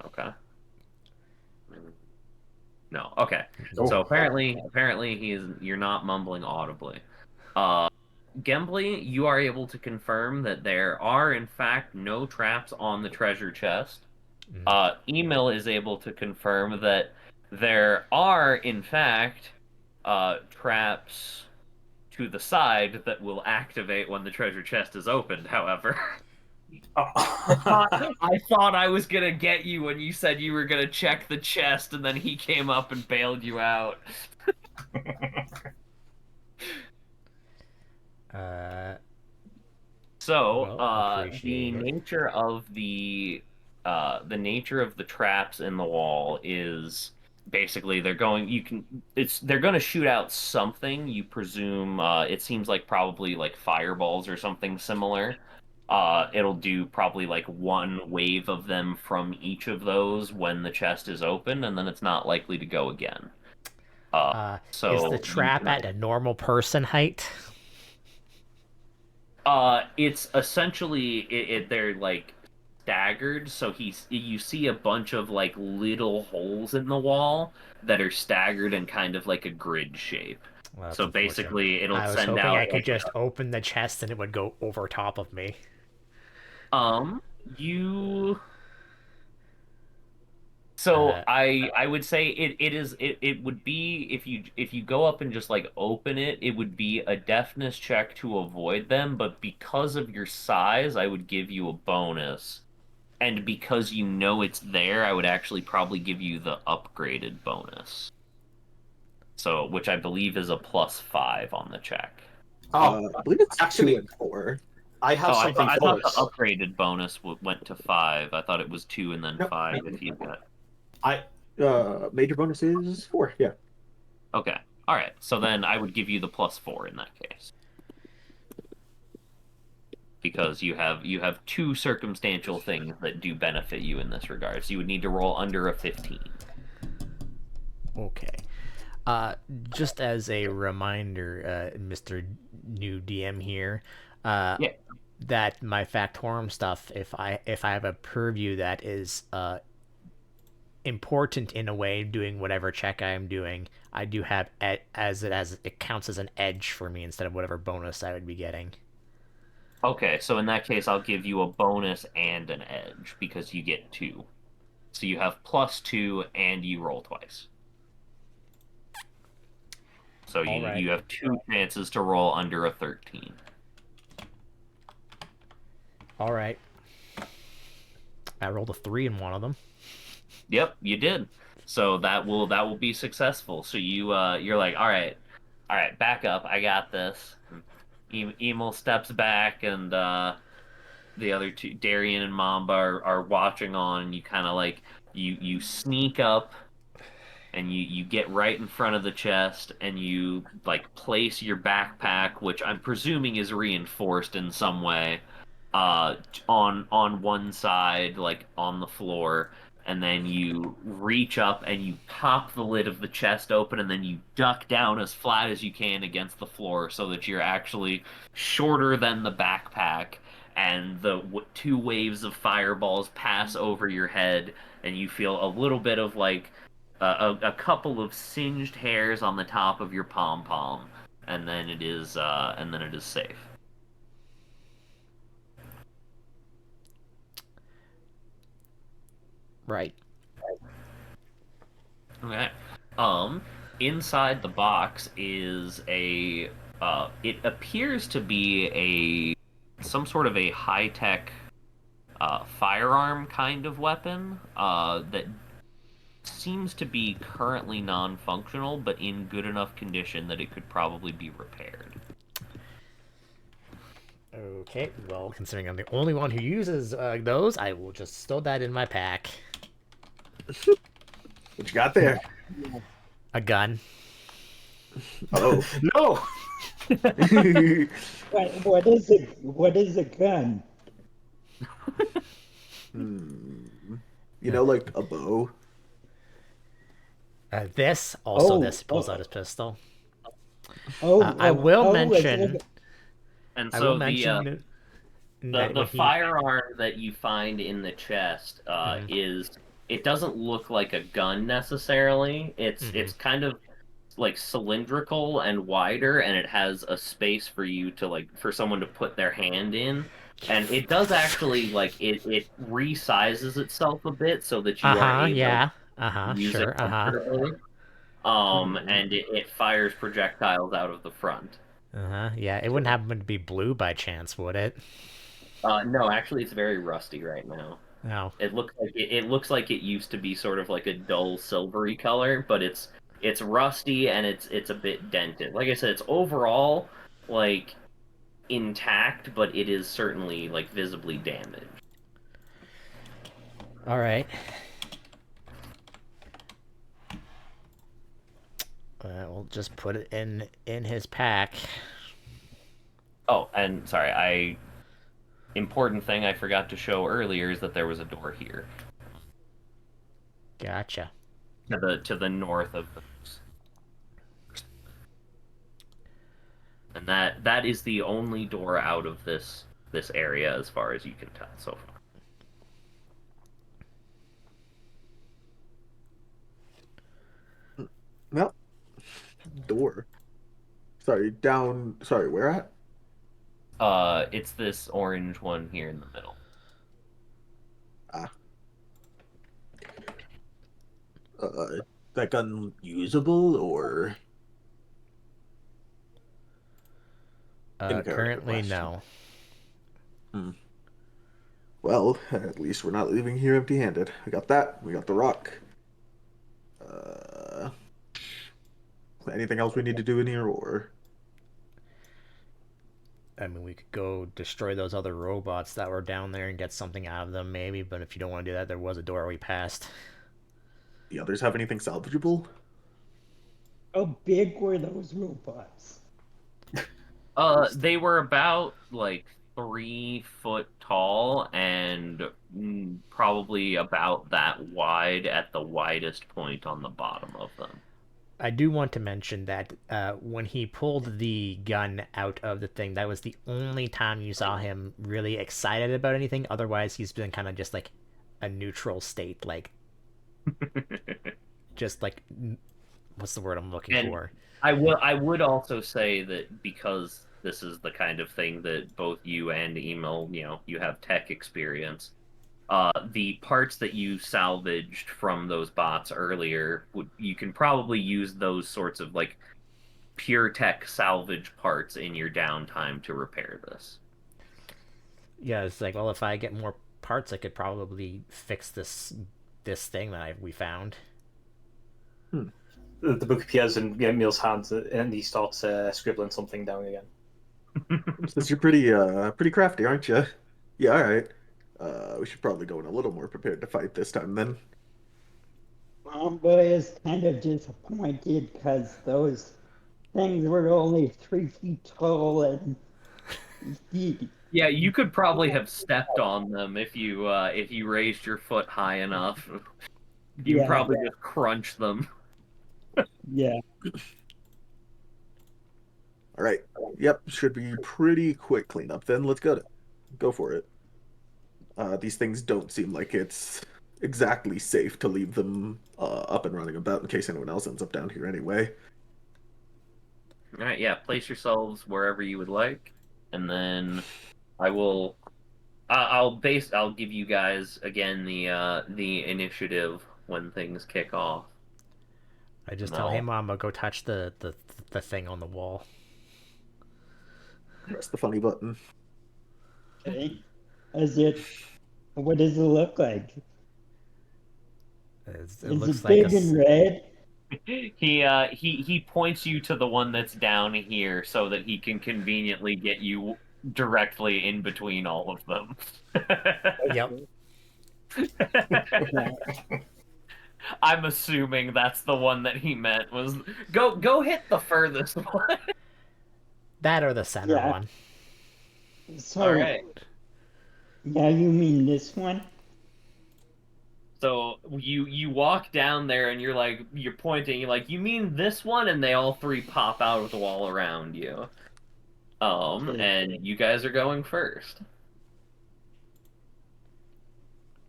Okay. No. Okay. Oh, So apparently you're not mumbling audibly. Gembly, you are able to confirm that there are, in fact, no traps on the treasure chest. Emil is able to confirm that there are, in fact, traps to the side that will activate when the treasure chest is opened, however. I thought I was gonna get you when you said you were gonna check the chest, and then he came up and bailed you out. So, Well, the appreciate it. nature of the traps in the wall is basically they're going to shoot out something. You presume it seems like probably like fireballs or something similar. It'll do probably like one wave of them from each of those when the chest is open, and then it's not likely to go again. Is the So you trap can at a normal person height? It's essentially they're like staggered, so you see a bunch of like little holes in the wall that are staggered in kind of like a grid shape. Well, that's So unfortunate. basically, it'll I was send hoping I out could like just open the chest and it would go over top of me. you. So Uh, I would say it would be if you go up and just like open it, it would be a deftness check to avoid them, but because of your size, I would give you a bonus. And because you know it's there, I would actually probably give you the upgraded bonus. So, which I believe is a +5 on the check. Oh, I believe it's two actually, and four. I have Oh, something I for thought the this. upgraded bonus went to 5. I thought it was 2 and then No, 5 if you got. I major bonus is 4. Yeah. Okay. All right. So then I would give you the +4 in that case. Because you have two circumstantial things that do benefit you in this regard. So you would need to roll under a 15. okay. Just as a reminder, Mr. New DM here, Yeah. that my Factorum stuff, if I have a purview that is important in a way, doing whatever check I am doing, I do have as it counts as an edge for me instead of whatever bonus I would be getting. Okay, so in that case, I'll give you a bonus and an edge because you get 2. So you have +2 and you roll twice. So All right. you have 2 chances to roll under a 13. All right. I rolled a 3 in one of them. Yep, you did. So that will be successful. So you're like, all right, back up. I got this. Emil steps back, and the other two, Darian and Mamba, are watching on. And you kind of like you sneak up, and you get right in front of the chest, and you like place your backpack, which I'm presuming is reinforced in some way, on one side, like on the floor, and then you reach up and you pop the lid of the chest open, and then you duck down as flat as you can against the floor so that you're actually shorter than the backpack, and the two waves of fireballs pass over your head, and you feel a little bit of like a couple of singed hairs on the top of your pom pom, and then it is safe. Right. Okay. Inside the box is a. It appears to be some sort of a high tech firearm kind of weapon that seems to be currently non-functional, but in good enough condition that it could probably be repaired. Okay. Well, considering I'm the only one who uses those, I will just stow that in my pack. What you got there? A gun. Oh. no. What is it? What is a gun? You know, like a bow. This also Oh, this pulls out his pistol. I oh, will oh, it's mention. like, And I will so the mention that the when he. firearm that you find in the chest is it doesn't look like a gun necessarily. It's kind of like cylindrical and wider, and it has a space for you to like for someone to put their hand in. And it does actually like it resizes itself a bit so that you are Uh-huh, able yeah. to Uh-huh, use it sure, uh-huh. comfortably. And it fires projectiles out of the front. Uh-huh, yeah. It wouldn't happen to be blue by chance, would it? No, actually, it's very rusty right now. No. It looks like it used to be sort of like a dull silvery color, but it's rusty and it's a bit dented. Like I said, it's overall like intact, but it is certainly like visibly damaged. All right. We'll just put it in his pack. Oh, and sorry, I important thing I forgot to show earlier is that there was a door here Gotcha. to the north of the and that is the only door out of this area as far as you can tell so far. Well, door. Sorry, down. Sorry, where at? It's this orange one here in the middle. Ah, uh, like unusable or in character Currently, question? no. Hmm. Well, at least we're not leaving here empty-handed. We got that. We got the rock. Uh, anything else we need to do in here, or I mean, we could go destroy those other robots that were down there and get something out of them, maybe. But if you don't want to do that, there was a door we passed. the others have anything salvageable? How big were those robots? They were about like 3 foot tall and probably about that wide at the widest point on the bottom of them. I do want to mention that when he pulled the gun out of the thing, that was the only time you saw him really excited about anything. Otherwise, he's been kind of just like a neutral state, like just like what's the word I'm looking And for? I would also say that because this is the kind of thing that both you and Emil, you have tech experience. The parts that you salvaged from those bots earlier, you can probably use those sorts of like pure tech salvage parts in your downtime to repair this. Yeah, it's like, well, if I get more parts, I could probably fix this thing that we found. Hmm. The book appears in Emil's hands, and he starts scribbling something down again. Since you're pretty crafty, aren't you? Yeah, all right. We should probably go in a little more prepared to fight this time then. Mamba is kind of disappointed because those things were only 3 feet tall and he, Yeah, you could probably have stepped on them if you raised your foot high enough. You can yeah, probably just crunch them. yeah. All right. Yep, should be pretty quick cleanup then. Let's go for it. These things don't seem like it's exactly safe to leave them up and running about in case anyone else ends up down here anyway. All right, yeah, place yourselves wherever you would like, and then I will. I'll give you guys again the initiative when things kick off, I just and tell hey I'll. Mama, go touch the thing on the wall. Press the funny button. Okay. Is it, what does it look like? It Is looks it like a big and red? He points you to the one that's down here so that he can conveniently get you directly in between all of them. yep. I'm assuming that's the one that he meant was go hit the furthest one. That or the center Yeah. one. All So, right. yeah, you mean this one? So you walk down there and you're pointing, you're like, you mean this one? And they all three pop out of the wall around you. Okay. And you guys are going first.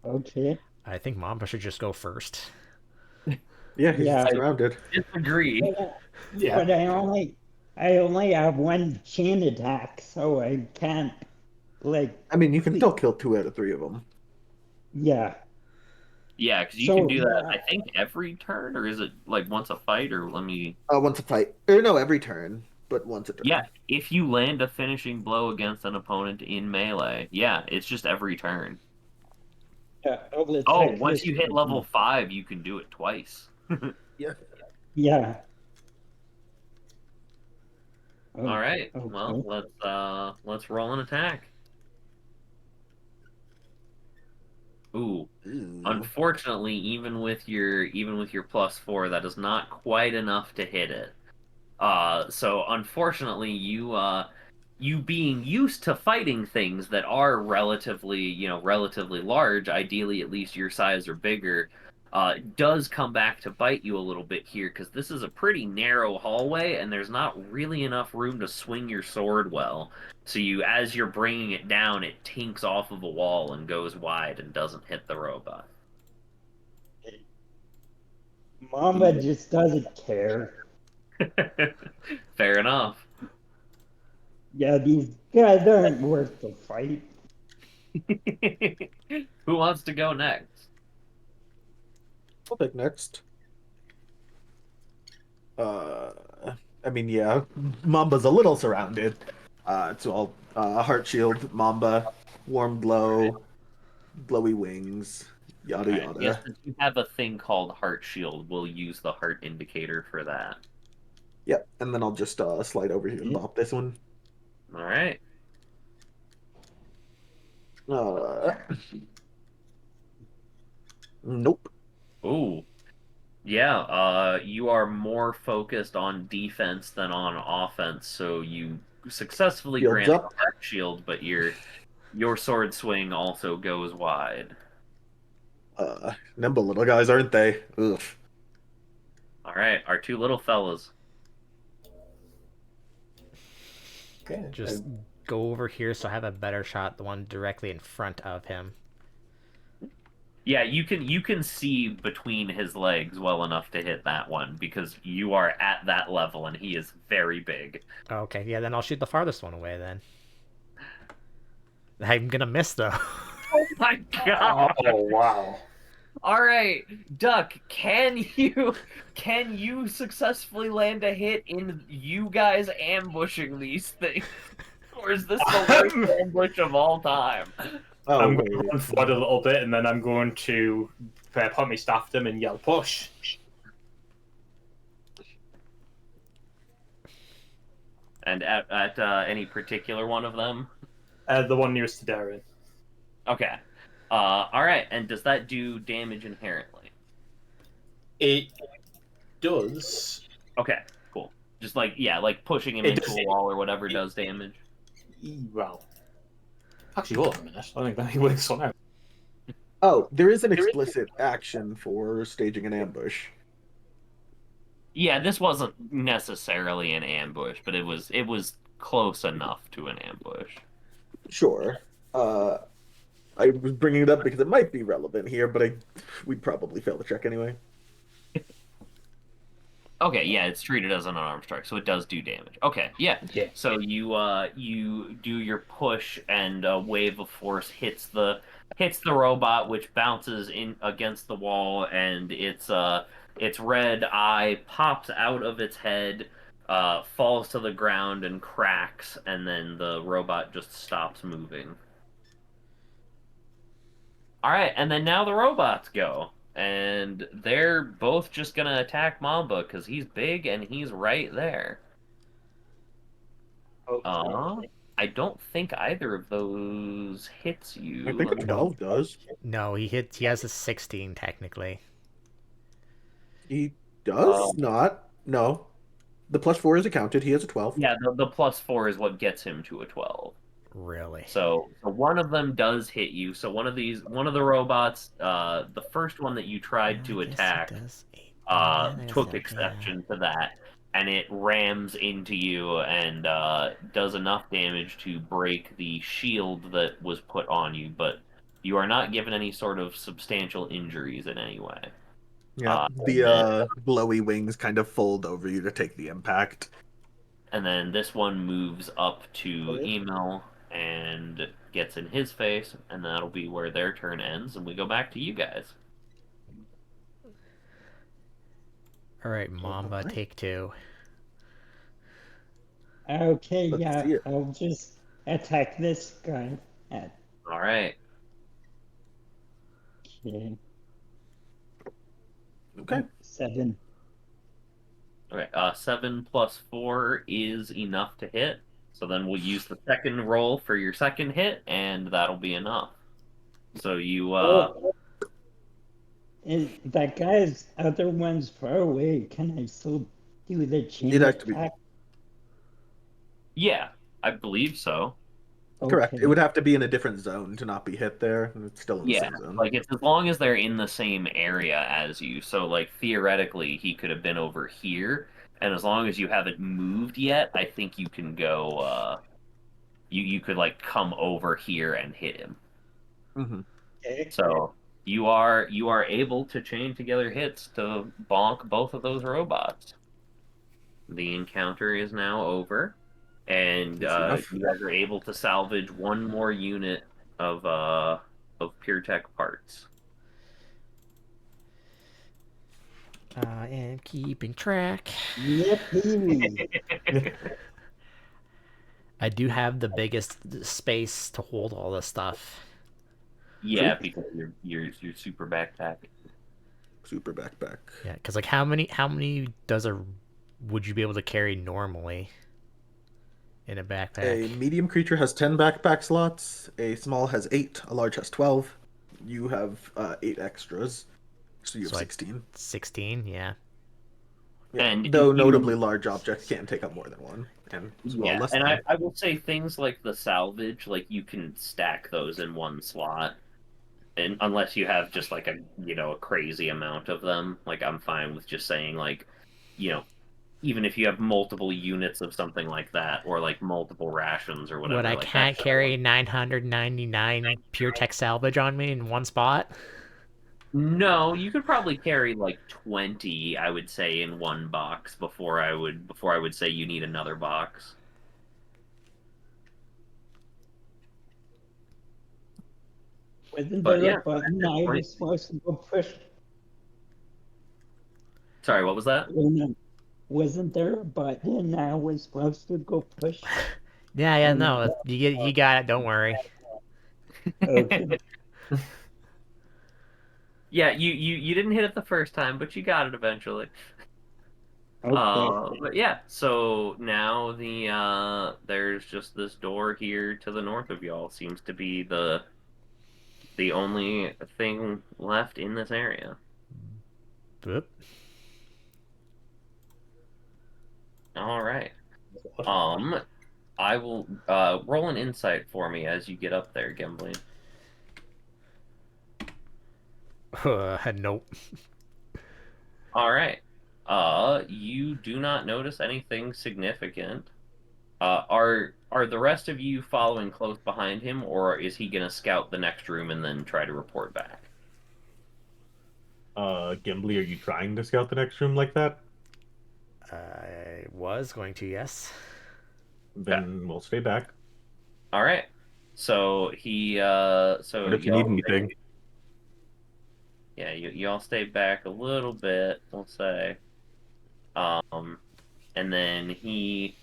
Okay. I think Mama should just go first. Yeah, he's Yeah. surrounded. Disagree. Yeah. But I only have one chain attack, so I can't like I mean, you can still kill 2 out of 3 of them. yeah. Yeah, because you can So do that, I think, every turn, or is it like once a fight, or let me. Once a fight, or no, every turn, but once a Yeah, turn. if you land a finishing blow against an opponent in melee, yeah, it's just every turn. yeah, I'll Oh, attack once this you hit level person. 5, you can do it twice. Yeah. Yeah. All Oh, right, well, okay. let's roll an attack. Ooh, Ooh. unfortunately, even with your +4, that is not quite enough to hit it. So unfortunately, you being used to fighting things that are relatively large, ideally at least your size or bigger, does come back to bite you a little bit here because this is a pretty narrow hallway and there's not really enough room to swing your sword well. So as you're bringing it down, it tinks off of a wall and goes wide and doesn't hit the robot. Mama just doesn't care. Fair enough. Yeah, these guys aren't worth the fight. Who wants to go next? I'll pick next. Uh, I mean, yeah, Mamba's a little surrounded. So I'll heart shield Mamba, warm glow, glowy wings, yada All right. Yes, yada. since you have a thing called Heart Shield, we'll use the heart indicator for that. Yep, and then I'll just slide over here and bop this one. All right. Uh, nope. Ooh. Yeah, you are more focused on defense than on offense, so you successfully Shields grant up. the Heart Shield, but your sword swing also goes wide. Nimble little guys, aren't they? Ugh. All right, our two little fellas. Okay. Just go over here so I have a better shot, the one directly in front of him. Yeah, you can see between his legs well enough to hit that one because you are at that level and he is very big. Okay, yeah, then I'll shoot the farthest one away then. I'm gonna miss though. Oh my god. Oh wow. All right, Duck, can you successfully land a hit in you guys ambushing these things? Or is this the worst ambush of all time? Oh, I'm going to wait. run forward a little bit, and then I'm going to point my staff at them and yell, "Push!" And at any particular one of them? The one nearest to Darren. Okay. All right, and does that do damage inherently? It does. Okay, cool. Just like like pushing him It into does. a wall or whatever does damage. Well, actually, hold on a minute. I think let me work this one out. Oh, there is an explicit action for staging an ambush. Yeah, this wasn't necessarily an ambush, but it was close enough to an ambush. Sure. I was bringing it up because it might be relevant here, but we'd probably fail the check anyway. Okay, yeah, it's treated as an unarmed strike, so it does do damage. Okay, yeah. Yeah. So you do your push, and a wave of force hits the robot, which bounces in against the wall, and its red eye pops out of its head, falls to the ground and cracks, and then the robot just stops moving. All right, and then now the robots go. And they're both just gonna attack Mamba because he's big and he's right there. Uh, I don't think either of those hits you. I think a Let me- 12 does. No, he has a 16 technically. He does not. No. The +4 is accounted. He has a 12. Yeah, the +4 is what gets him to a 12. Really? So one of them does hit you. So one of the robots, the first one that you tried to attack, took exception to that, and it rams into you and does enough damage to break the shield that was put on you, but you are not given any sort of substantial injuries in any way. Yeah, And the then glowy wings kind of fold over you to take the impact. this one moves up to Emil and gets in his face, and that'll be where their turn ends, and we go back to you guys. All right, Mamba, Alright. take two. Okay, Let's yeah, see it. I'll just attack this guy. All right. Okay. Okay. 7. Okay. 7 + 4 is enough to hit. So then we'll use the second roll for your second hit, and that'll be enough. So you That guy's other one's far away. Can I still do the It'd chain have to be attack? yeah, I believe so. correct. It Okay. would have to be in a different zone to not be hit there, and it's still in the Yeah, same zone. like it's as long as they're in the same area as you. So like theoretically, he could have been over here, and as long as you haven't moved yet, I think you can go. You could like come over here and hit him. Hmm. Okay. So you are able to chain together hits to bonk both of those robots. The encounter is now over, and Easy enough. you guys are able to salvage one more unit of PureTech parts. I am keeping track. Yippee! I do have the biggest space to hold all this stuff. Yeah, True. because you're super backpack. Super backpack. Yeah, because like how many would you be able to carry normally in a backpack? A medium creature has 10 backpack slots. A small has 8. A large has 12. You have 8 extras, so you have So like 16. 16, yeah. Yeah, And though notably you large objects can't take up more than one, and small Yeah, less and than I, one. I will say things like the salvage, like you can stack those in one slot. And unless you have just like a crazy amount of them, like I'm fine with just saying like, you know, even if you have multiple units of something like that, or like multiple rations or What, whatever, I like that can't kind of carry one. 999 pure tech salvage on me in one spot? No, you could probably carry like 20, I would say, in one box before I would say you need another box. Wasn't But there a yeah, at button this I point, was supposed to go push? sorry, what was that? Wasn't there a button I was supposed to go push? Yeah, yeah, Or no? no, you got it. Don't worry. Okay. Yeah, you didn't hit it the first time, but you got it eventually. Okay. But yeah, so now there's just this door here to the north of y'all seems to be the only thing left in this area. Boop. All right. Um, I will roll an insight for me as you get up there, Gimli. Nope. All right. You do not notice anything significant. Are the rest of you following close behind him, or is he gonna scout the next room and then try to report back? Gimli, are you trying to scout the next room like that? I was going to, yes. Okay. Then we'll stay back. All right. So so But if you need y'all anything, yeah, y'all stay back a little bit, we'll say. Um, and then he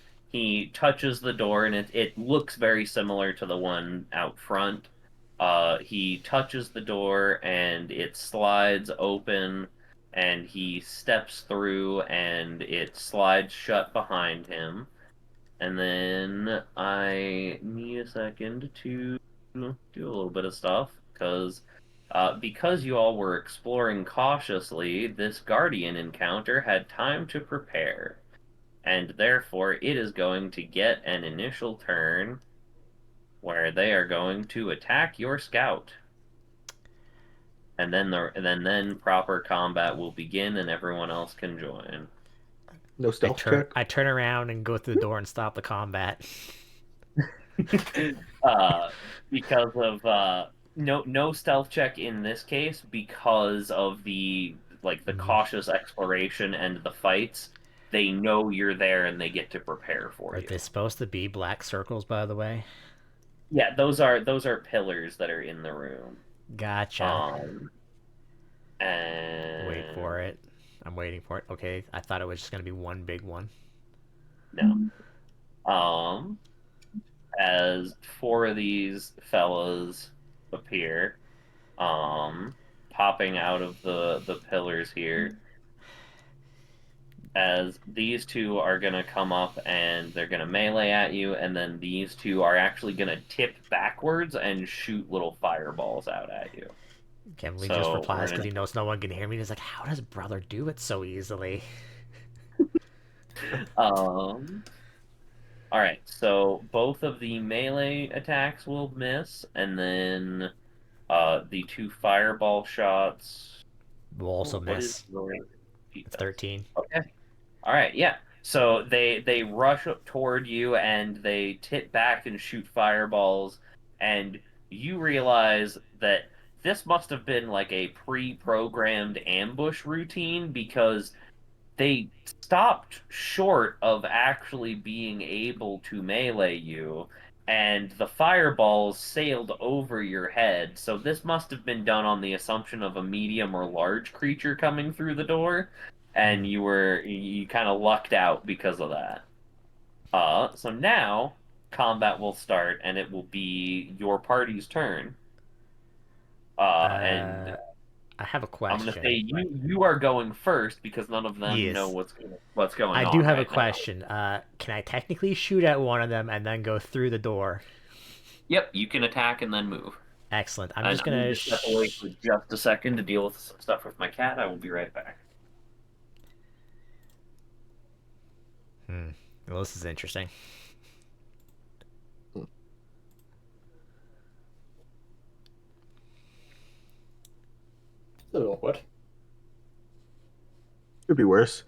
touches the door, and it looks very similar to the one out front. He touches the door, and it slides open, and he steps through, and it slides shut behind him. And then I need a second to do a little bit of stuff because you all were exploring cautiously, this Guardian encounter had time to prepare, and therefore it is going to get an initial turn where they are going to attack your scout, and then proper combat will begin, and everyone else can join. no stealth check. I turn around and go through the door and stop the combat. uh, because of no stealth check in this case because of the like the Mhm. cautious exploration and the fights, they know you're there and they get to prepare for Are you. they supposed to be black circles, by the way? Yeah, those are pillars that are in the room. Gotcha. Um, Wait for and it. I'm waiting for it. Okay, I thought it was just gonna be one big one. no. Um, as four of these fellas appear, um, popping out of the pillars here, as these two are gonna come up and they're gonna melee at you, and then these two are actually gonna tip backwards and shoot little fireballs out at you. Kenley just So we're replies because gonna he knows no one can hear me. He's like, "How does brother do it so easily?" um all right, so both of the melee attacks will miss, and then the two fireball shots. Will also What is miss. your It's defense? 13. Okay. All right, yeah. So they rush up toward you and they tip back and shoot fireballs, and you realize that this must have been like a pre-programmed ambush routine because they stopped short of actually being able to melee you, and the fireballs sailed over your head. So this must have been done on the assumption of a medium or large creature coming through the door, and you kind of lucked out because of that. So now combat will start, and it will be your party's turn. And Uh, I have a I'm gonna say question. you are going first because none of them know Yes, what's going I do on have a right now. question. Can I technically shoot at one of them and then go through the door? Yep, you can attack and then move. Excellent. I'm And just I'm going gonna. to step away for just a second to deal with some stuff with my cat. I will be right back. Well, this is interesting. It's a little awkward. Could be worse.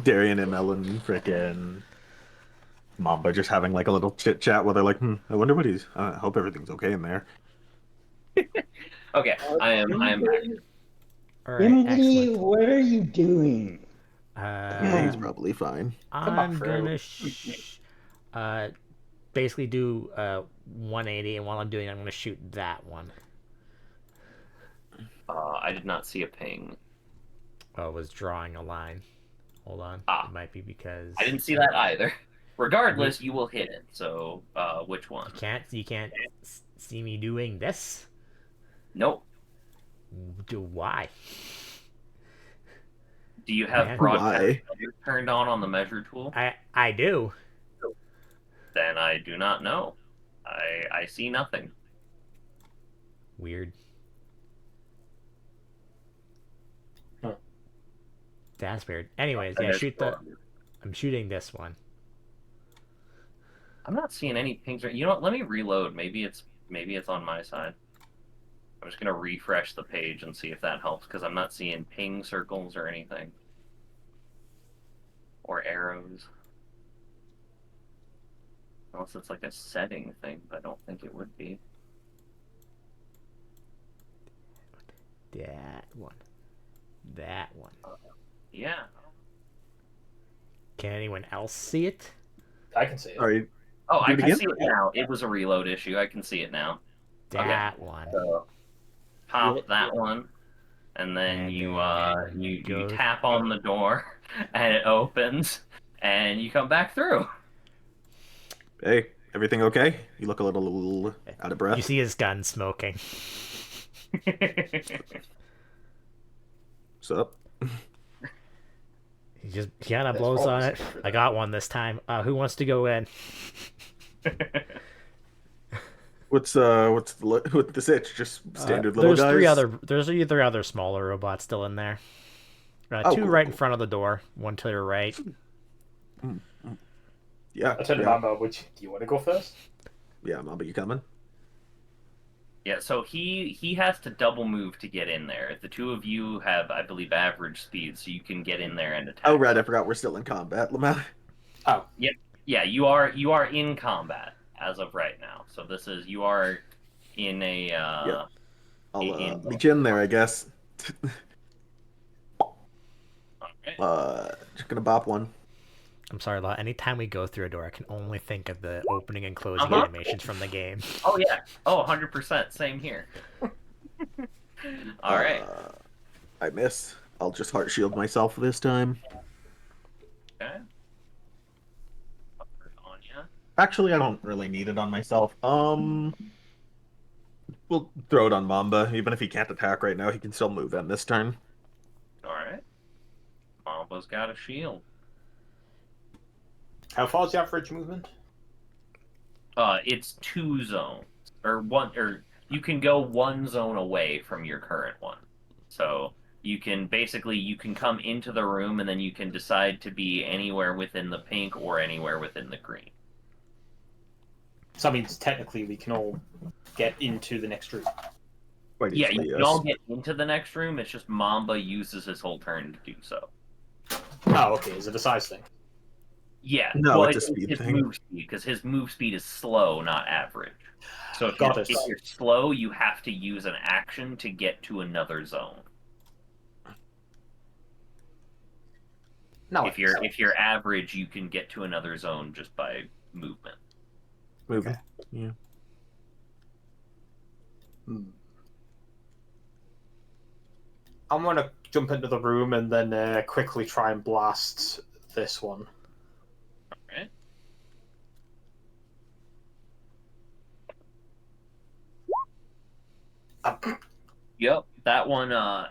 Darian and Ellen frickin' Mamba just having like a little chit chat where they're like, I wonder what he's. I hope everything's okay in there. Okay, I am back. All right, Emily, excellent. what are you doing? Yeah, Uh, he's Come probably fine. Come back I'm through. gonna uh basically do 180, and while I'm doing it, I'm gonna shoot that one. I did not see a ping. Oh, I was drawing a line. Hold on. Ah, It might be because I didn't see that either. Regardless, you will hit it. So, which you one? can't see me doing this. Nope. Why? Do you have Man, broadcast Why? turned on the measure tool? I do. Then I do not know. I see nothing. Weird. Huh. That's weird. Anyways, And yeah, there's shoot the. I'm shooting this one. I'm not seeing any pings. You know what? Let me reload. Maybe it's on my side. I'm just gonna refresh the page and see if that helps because I'm not seeing ping circles or anything or arrows. Unless it's like a setting thing, but I don't think it would be. That one. That one. Yeah. Can anyone else see it? I can see it. All right. Oh, Do I it can again? see it now. It was a reload issue. I can see it now. Okay. That one. So pop Yeah. that one, and then And you then you go. tap on the door, and it opens, and you come back through. Hey, everything okay? You look a little out of You breath. see his gun smoking. What's up? He kind of blows on it. I got one this time. Who wants to go in? What's with the sitch? Just standard little There's guys. three other smaller robots still in there. Oh, Two cool, right in cool. front of the door. One to your right. Yeah, I turned to yeah, Mamba, do you want to go first? yeah. Mamba, you coming? Yeah, so he has to double move to get in there. The two of you have, I believe, average speed, so you can get in there and attack. Oh, right. I forgot we're still in combat. Lamau. Oh, Yep. Yeah, you are in combat as of right now. So this is you are in a Yep. I'll in meet you in there, I guess. Just gonna bop one. I'm sorry, La. Anytime we go through a door, I can only think of the opening and closing Uh-huh. animations from the game. Oh yeah. Oh, 100%. Same here. All right. Uh, I miss. I'll just heart shield myself this time. Okay. On ya. Actually, I don't really need it on myself. We'll throw it on Mamba. Even if he can't attack right now, he can still move in this turn. All right. Mamba's got a shield. How far is the average movement? It's 2 zones or one, or you can go 1 zone away from your current one. So you can come into the room and then you can decide to be anywhere within the pink or anywhere within the green. So that means technically we can all get into the next room. Quite Yeah, easily, you can all get into the next room. It's just Mamba uses his whole turn to do so. Oh, okay. Is it a size thing? Yeah, No, well, it's a speed his thing. move speed, because his move speed is slow, not average. So if Got you're, it. if you're slow, you have to use an action to get to another zone. No. If you're average, you can get to another zone just by movement. Moving. Okay. Yeah. I'm gonna jump into the room and then quickly try and blast this one. Right? Yep, that one.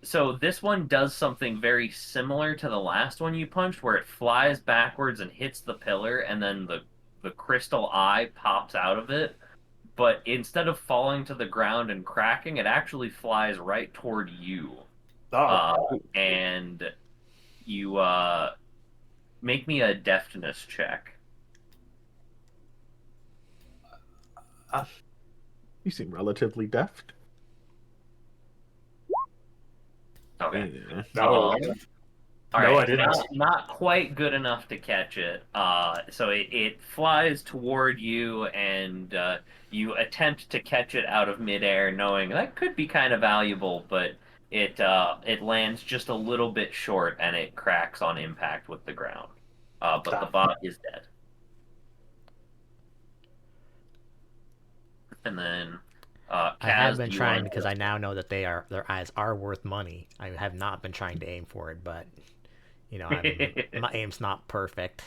So this one does something very similar to the last one you punched, where it flies backwards and hits the pillar, and then the crystal eye pops out of it. But instead of falling to the ground and cracking, it actually flies right toward you. And you make me a deftness check. You seem relatively deft. Okay. Yeah. No, All no, right, I didn't. not quite good enough to catch it. So it flies toward you, and you attempt to catch it out of midair, knowing that could be kind of valuable, but it lands just a little bit short, and it cracks on impact with the ground. But the bot is dead. And then I have Kaz, been do you trying want because I now know that their eyes are worth money. I have not been trying to aim for it, but my aim's not perfect.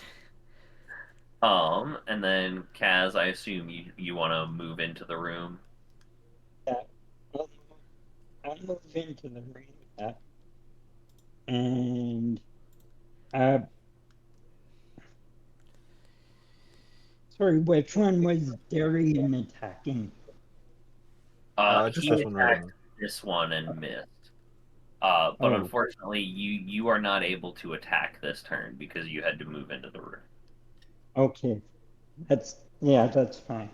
And then Kaz, I assume you want to move into the room. Yeah. I'll move into the room. And sorry, which one was Darian attacking? Just He this one right attacked on. this one and missed. But Oh. unfortunately, you are not able to attack this turn because you had to move into the room. Okay. That's fine.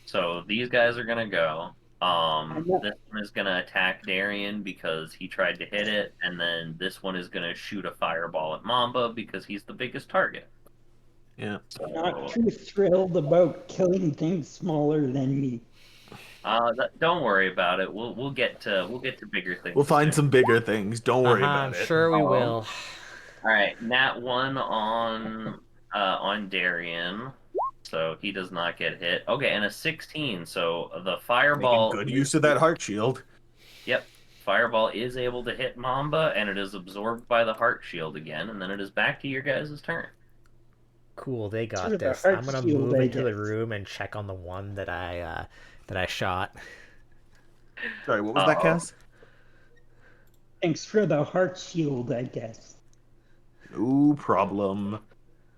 So these guys are gonna go. know. This one is gonna attack Darian because he tried to hit it, and then this one is gonna shoot a fireball at Mamba because he's the biggest target. Yeah. Not too thrilled about killing things smaller than me. Don't worry about it. We'll get to bigger things. We'll find soon. some bigger things. Don't worry I'm about it. sure we will. All right, nat 1 on Darian, so he does not get hit. Okay, and a 16, so the Making fireball. good use of that heart shield. Yep, fireball is able to hit Mamba, and it is absorbed by the heart shield again, and then it is back to your guys' turn. Cool, they Sort got of a this. heart I'm gonna shield, move I into the guess. room and check on the one that I shot. Sorry, what was that, Cass? Thanks for the heart shield, I guess. No problem.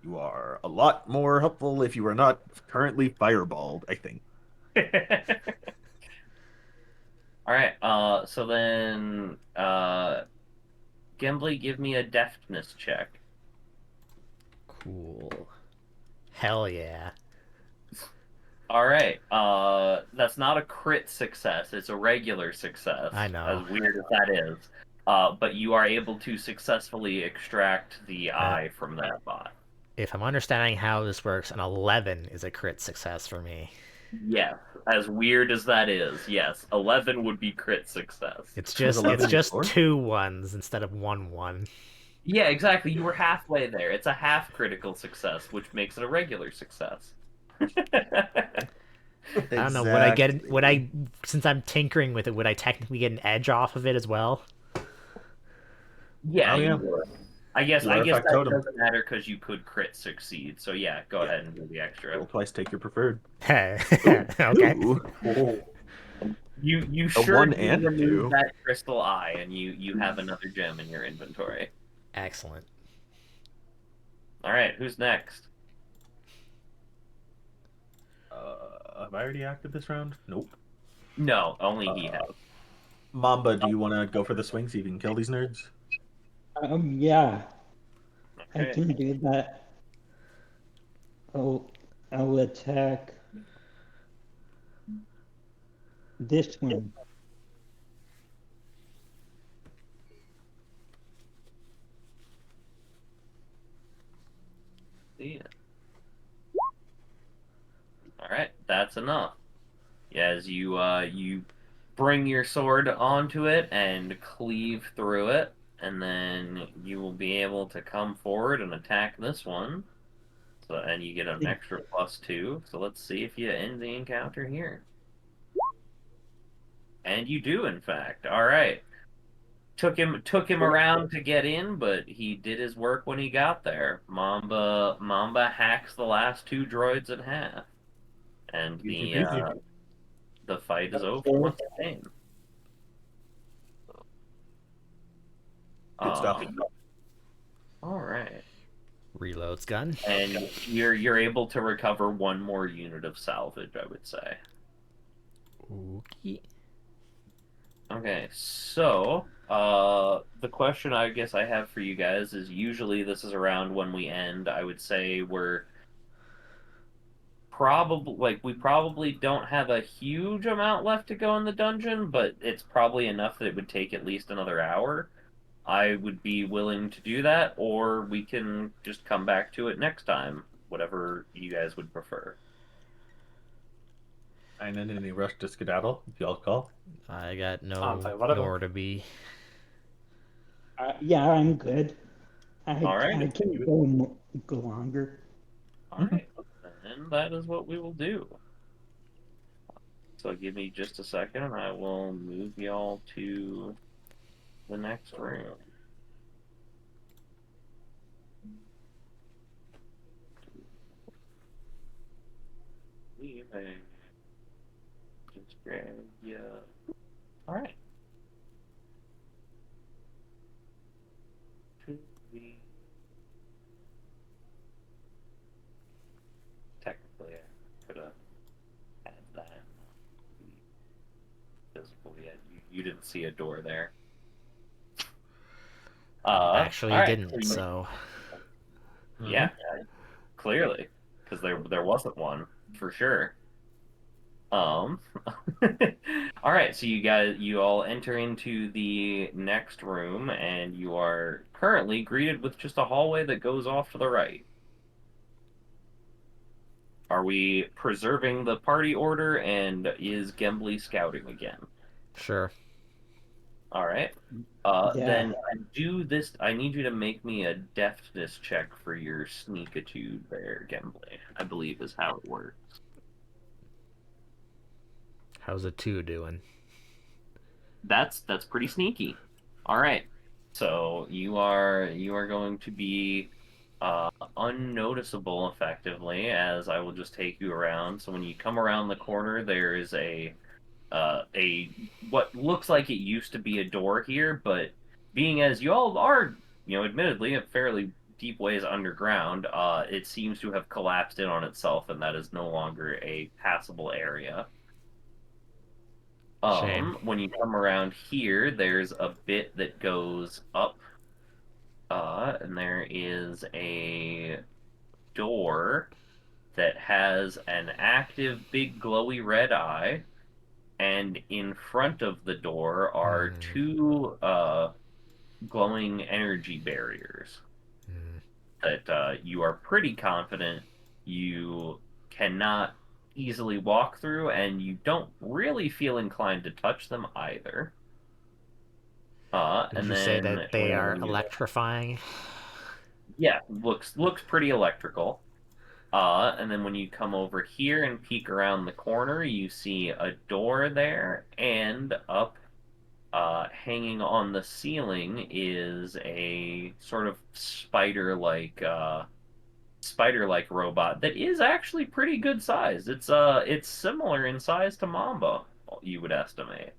You are a lot more helpful if you are not currently fireballed, I think. All right, so then, Gimli, give me a deftness check. Cool. Hell yeah. All right. That's not a crit success. It's a regular success. I know. As weird as that is. But you are able to successfully extract the eye from that bot. If I'm understanding how this works, an 11 is a crit success for me. Yes. As weird as that is, yes. 11 would be crit success. It's just 11 it's just before? 2 1s instead of 1 1. Yeah, exactly. You were halfway there. It's a half critical success, which makes it a regular success. I don't know. Would I get? Would Exactly. I? Since I'm tinkering with it, would I technically get an edge off of it as well? Yeah, Oh you yeah, would. I you I are a guess that factotum. doesn't matter because you could crit succeed. So yeah, go Yeah. ahead and do the extra. Roll twice, take your preferred. Ooh, Okay. two. Oh, You A sure one did and a remove two. that crystal eye, and you have another gem in your inventory. Excellent. All right, who's next? Have I already acted this round? Nope. No, only he has. Uh, Mamba, do you want to go for the swing so you can kill these nerds? Yeah, I Okay. can do that. I'll, I'll attack this one. Yeah. All right, that's enough. As you bring your sword onto it and cleave through it, and then you will be able to come forward and attack this one. So and you get an extra +2. So let's see if you end the encounter here. And you do, in fact. All right. Took him around to get in, but he did his work when he got there. Mamba hacks the last two droids in half, and Easy peasy. the fight is over once again. Good stuff. All right, Reloads gun. and you're able to recover one more unit of salvage, I would say. Okay. Okay, so the question I guess I have for you guys is usually this is around when we end. I would say we probably don't have a huge amount left to go in the dungeon, but it's probably enough that it would take at least another hour. I would be willing to do that, or we can just come back to it next time, whatever you guys would prefer. And in any rush to skedaddle, if y'all call. I got I'm no fine, whatever. nor to be. Yeah, I'm good. All I right. can go longer. All Mhm. right. And that is what we will do. So give me just a second, and I will move y'all to the next room. Leaving. Just grab ya. All right. To the technically, I could have had that visible yet. You didn't see a door there. All Actually, right. didn't. So Mhm. Yeah, clearly, because there wasn't one for sure. Um, all right, so you all enter into the next room, and you are currently greeted with just a hallway that goes off to the right. Are we preserving the party order, and is Gembly scouting again? sure. All right. Yeah. Then I need you to make me a deftness check for your sneakitude there, Gembly. I believe is how it works. How's a two doing? That's pretty sneaky. All right. So you are going to be unnoticeable effectively as I will just take you around. So when you come around the corner, there is a what looks like it used to be a door here, but being as you all are, admittedly a fairly deep ways underground, it seems to have collapsed in on itself, and that is no longer a passable area. Shame. When you come around here, there's a bit that goes up, and there is a door that has an active big glowy red eye, and in front of the door are Hmm. two glowing energy barriers Hmm. that you are pretty confident you cannot easily walk through, and you don't really feel inclined to touch them either. Would And you say then that they are when you electrifying? yeah, looks pretty electrical. And then when you come over here and peek around the corner, you see a door there, and up, hanging on the ceiling is a sort of spider-like robot that is actually pretty good size. It's similar in size to Mamba, you would estimate.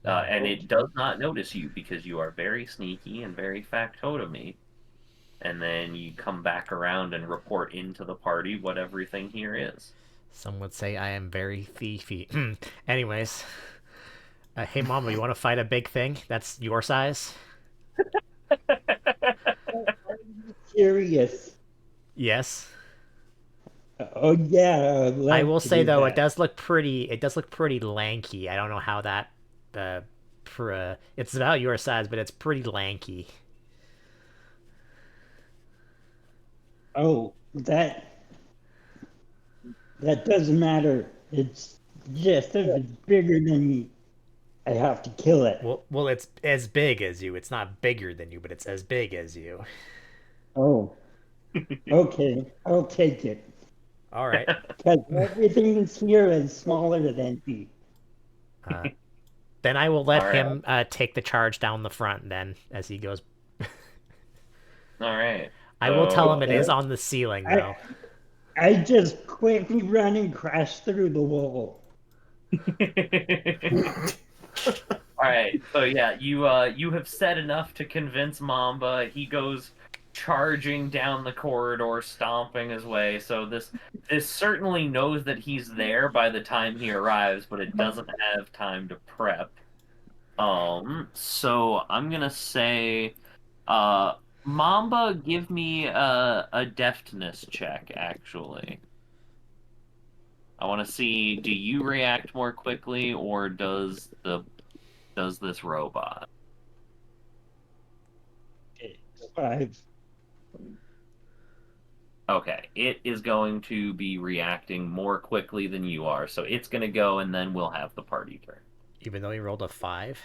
And it does not notice you because you are very sneaky and very factotomy. And then you come back around and report into the party what everything here is. Some would say I am very thiefy. Anyways, hey Mama, you want to fight a big thing that's your size? Serious. Yes. Oh yeah, I'd I love will to say do though, it that. does look pretty. It does look pretty lanky. I don't know how that. It's about your size, but it's pretty lanky. Oh, that doesn't matter. It's just if it's bigger than me, I have to kill it. Well, it's as big as you. It's not bigger than you, but it's as big as you. Oh, okay, I'll take it. All right. Because everything here is smaller than me. Uh, then I will let All right, him take the charge down the front. Then as he goes, all right. I will tell him So, it is Okay. on the ceiling I though. I just quickly run and crash through the wall. all right. So yeah, you have said enough to convince Mamba. He goes charging down the corridor, stomping his way. So this certainly knows that he's there by the time he arrives, but it doesn't have time to prep. So I'm gonna say, uh, Mamba, give me a deftness check, actually. I want to see, do you react more quickly, or does this robot? Five. Okay, it is going to be reacting more quickly than you are, so it's gonna go, and then we'll have the party turn. Even though he rolled a 5.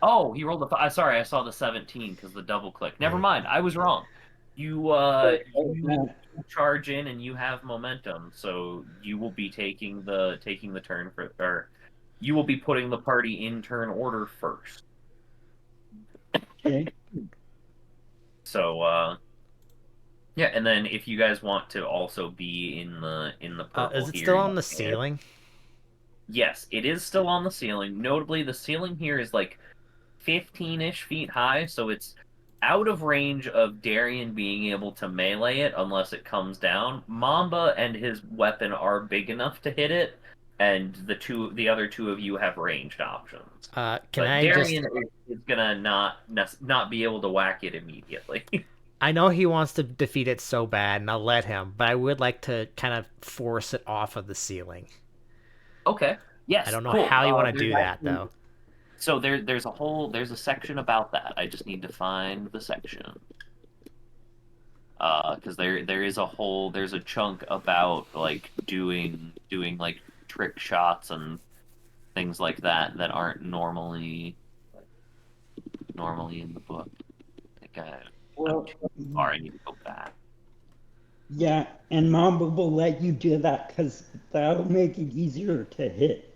Oh, he rolled a five. Sorry, I saw the 17 because the double click. Never Mm. mind, I was wrong. You charge in and you have momentum, so you will be taking the turn for, or you will be putting the party in turn order first. Okay. So yeah, and then if you guys want to also be in the Is purple it here, still you on the can. ceiling? Yes, it is still on the ceiling. Notably, the ceiling here is like 15-ish feet high, so it's out of range of Darien being able to melee it unless it comes down. Mamba and his weapon are big enough to hit it, and the other two of you have ranged options. Can But I just? Darien is gonna not be able to whack it immediately. I know he wants to defeat it so bad, and I'll let him, but I would like to kind of force it off of the ceiling. Okay. I Yes, don't know cool. how you want to There's do that actually though. so there's a section about that. I just need to find the section. Because there's a chunk about like doing like trick shots and things like that aren't normally in the book. I think I'm Well, too far. I need to go back. yeah, and Mamba will let you do that because that'll make it easier to hit.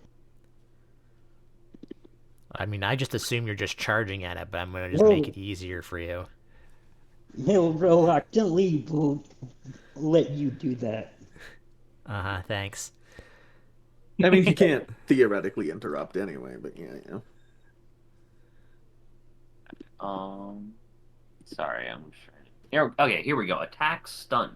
I mean, I just assume you're just charging at it, but I'm gonna just make Well, it easier for you. he'll reluctantly let you do that. Uh huh. Thanks. I mean, he can't theoretically interrupt anyway, but yeah, yeah. Um, sorry, I'm just trying to. Here, okay, here we go. Attack stunt.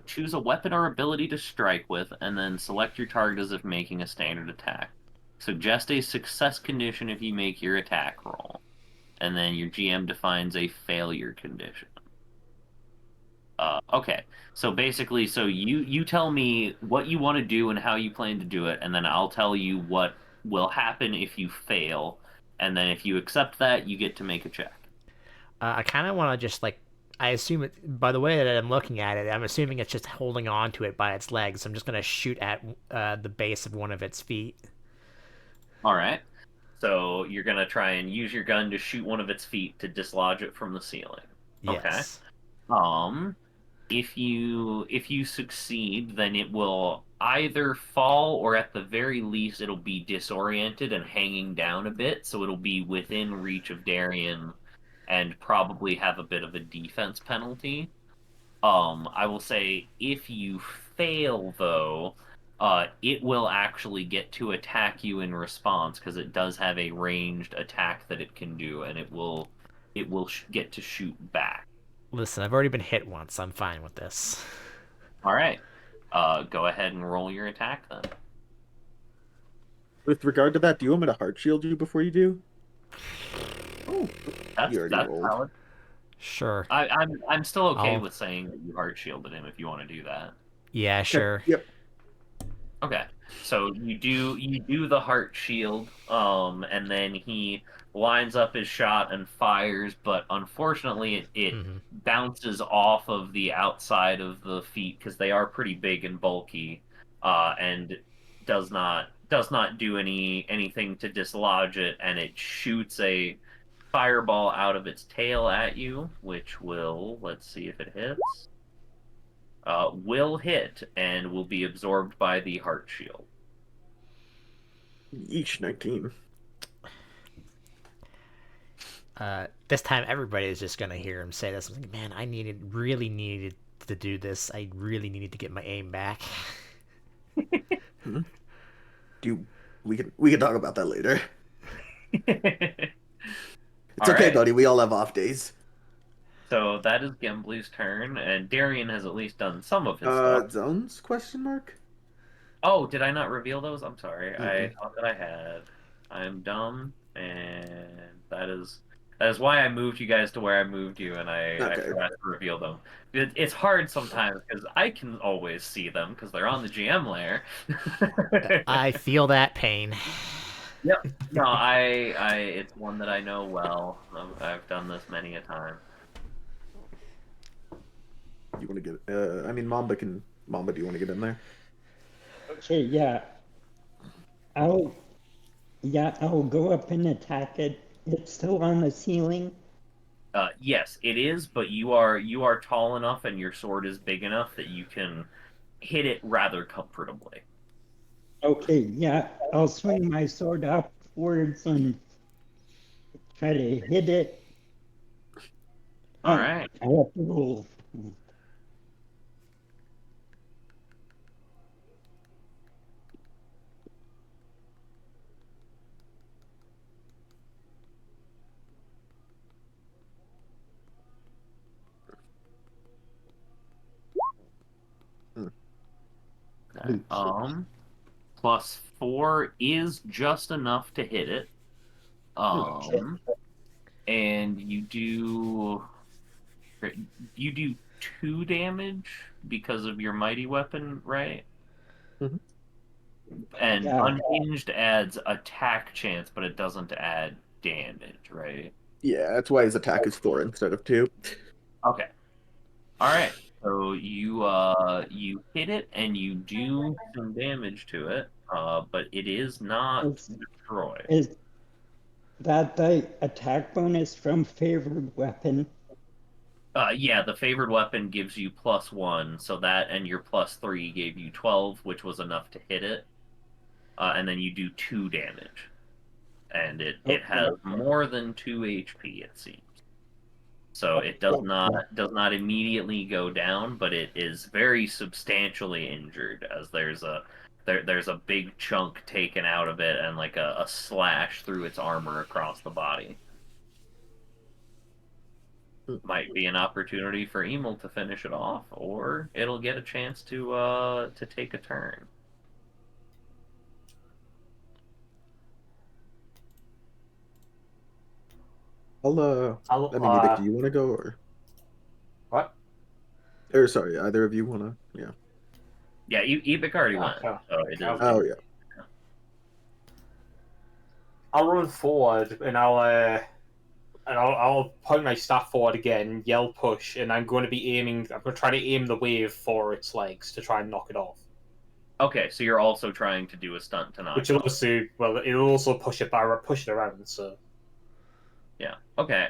Choose a weapon or ability to strike with, and then select your target as if making a standard attack. Suggest a success condition if you make your attack roll, and then your GM defines a failure condition. Okay, so basically, so you tell me what you want to do and how you plan to do it, and then I'll tell you what will happen if you fail, and then if you accept that, you get to make a check. I kind of want to just like. I assume it by the way that I'm looking at it. I'm assuming it's just holding on to it by its legs. I'm just gonna shoot at the base of one of its feet. All right. So you're gonna try and use your gun to shoot one of its feet to dislodge it from the ceiling. Okay. Yes. Um, if you succeed, then it will either fall or at the very least it'll be disoriented and hanging down a bit, so it'll be within reach of Darien and probably have a bit of a defense penalty. I will say if you fail though, it will actually get to attack you in response because it does have a ranged attack that it can do, and it will get to shoot back. Listen, I've already been hit once. I'm fine with this. All right. Go ahead and roll your attack then. With regard to that, do you want me to heart shield you before you do? Oh, That's you already that's rolled. valid. Sure. I'm still okay I'll... with saying that you heart shielded him if you want to do that. Yeah, Okay. sure. Yep. Okay. So you do the heart shield, and then he lines up his shot and fires, but unfortunately it Mm-hmm. bounces off of the outside of the feet because they are pretty big and bulky, and does not do anything to dislodge it, and it shoots a fireball out of its tail at you, which will, let's see if it hits. Will hit and will be absorbed by the heart shield. Each 19. This time everybody is just gonna hear him say this. I'm like, man, really needed to do this. I really needed to get my aim back. Hmm? Do we can talk about that later. It's All okay, right. buddy. We all have off days. So that is Gimbli's turn, and Darian has at least done some of his stuff. Zones? Question mark. Oh, did I not reveal those? I'm sorry. I Mm-mm. thought that I had. I'm dumb, and that is why I moved you guys to where I moved you, and I Okay. forgot to reveal them. It's hard sometimes because I can always see them because they're on the GM layer. I feel that pain. Yep. No, it's one that I know well. I've done this many a time. You want to get? I mean, Mamba, do you want to get in there? Okay, yeah. I'll I'll go up and attack it. It's still on the ceiling. Yes, it is, but you are tall enough and your sword is big enough that you can hit it rather comfortably. Okay, yeah. I'll swing my sword upwards and try to hit it. All Oh, right. I have to roll. Hmm. Okay. +4 is just enough to hit it. Okay. And you do 2 damage because of your mighty weapon, right? Mhm. And Yeah. unhinged adds attack chance, but it doesn't add damage, right? Yeah, that's why his attack is 4 instead of 2. Okay. All right. So you hit it and you do some damage to it, but it is not Is, destroyed. is that the attack bonus from favored weapon? Yeah, the favored weapon gives you +1, so that and your +3 gave you 12, which was enough to hit it. And then you do 2 damage, and it Okay. has more than 2 HP, it seems. So it does not immediately go down, but it is very substantially injured as there's a big chunk taken out of it and like a slash through its armor across the body. Might be an opportunity for Emil to finish it off, or it'll get a chance to take a turn. I mean, Ebik, do you want to go What? or sorry, either of you want to? Yeah. Yeah, Ebik already went, Okay. so it is. Okay. Oh yeah. I'll run forward and I'll point my staff forward again, yell push, and I'm going to be aiming. I'm going to try to aim the wave for its legs to try and knock it off. Okay, so you're also trying to do a stunt to knock which it will off. also it'll also push it around. So Yeah. Okay.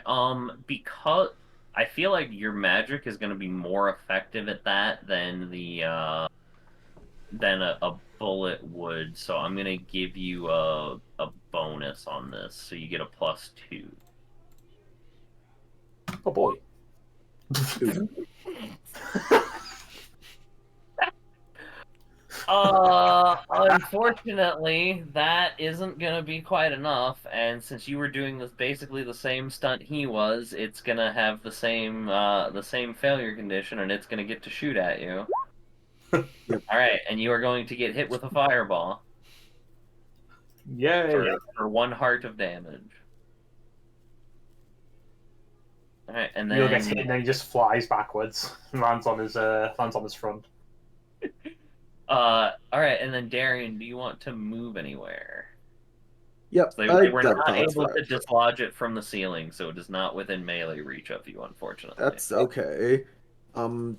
Because I feel like your magic is going to be more effective at that than a bullet would. So I'm going to give you a bonus on this. So you get a +2. oh boy. Unfortunately, that isn't gonna be quite enough, and since you were doing this basically the same stunt he was, it's gonna have the same failure condition, and it's gonna get to shoot at you. Yep. All right, and you are going to get hit with a fireball Yay. for 1 heart of damage. All right, and Neil gets then hit and then he just flies backwards and lands on his front. all right, and then Darian, do you want to move anywhere? Yep. So I they were not that's able to fine. dislodge it from the ceiling, so it is not within melee reach of you, unfortunately. That's okay. Um,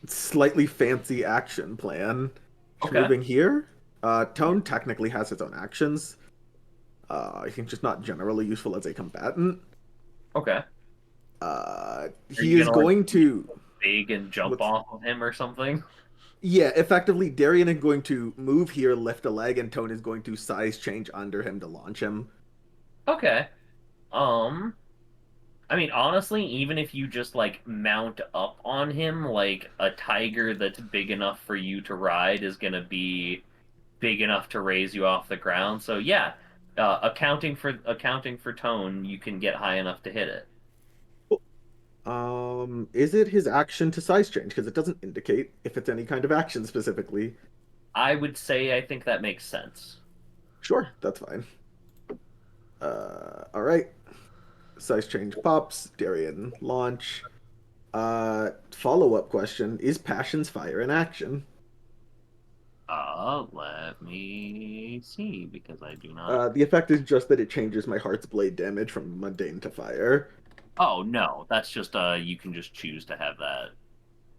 Slightly fancy action plan. Just Okay. moving here. Tone technically has his own actions. I think just not generally useful as a combatant. Okay. Are He you is gonna like going to. big and jump What's, off of him or something? yeah, effectively, Darian is going to move here, lift a leg, and Tone is going to size change under him to launch him. Okay. Um, I mean, honestly, even if you just like mount up on him, like a tiger that's big enough for you to ride is gonna be big enough to raise you off the ground. So yeah, accounting for tone, you can get high enough to hit it. Is it his action to size change? Because it doesn't indicate if it's any kind of action specifically. I would say I think that makes sense. Sure, that's fine. All right. Size change pops. Darian launch. Follow-up question: is Passion's Fire an action? Let me see because I do not. The effect is just that it changes my heart's blade damage from mundane to fire. Oh no, that's just you can just choose to have that.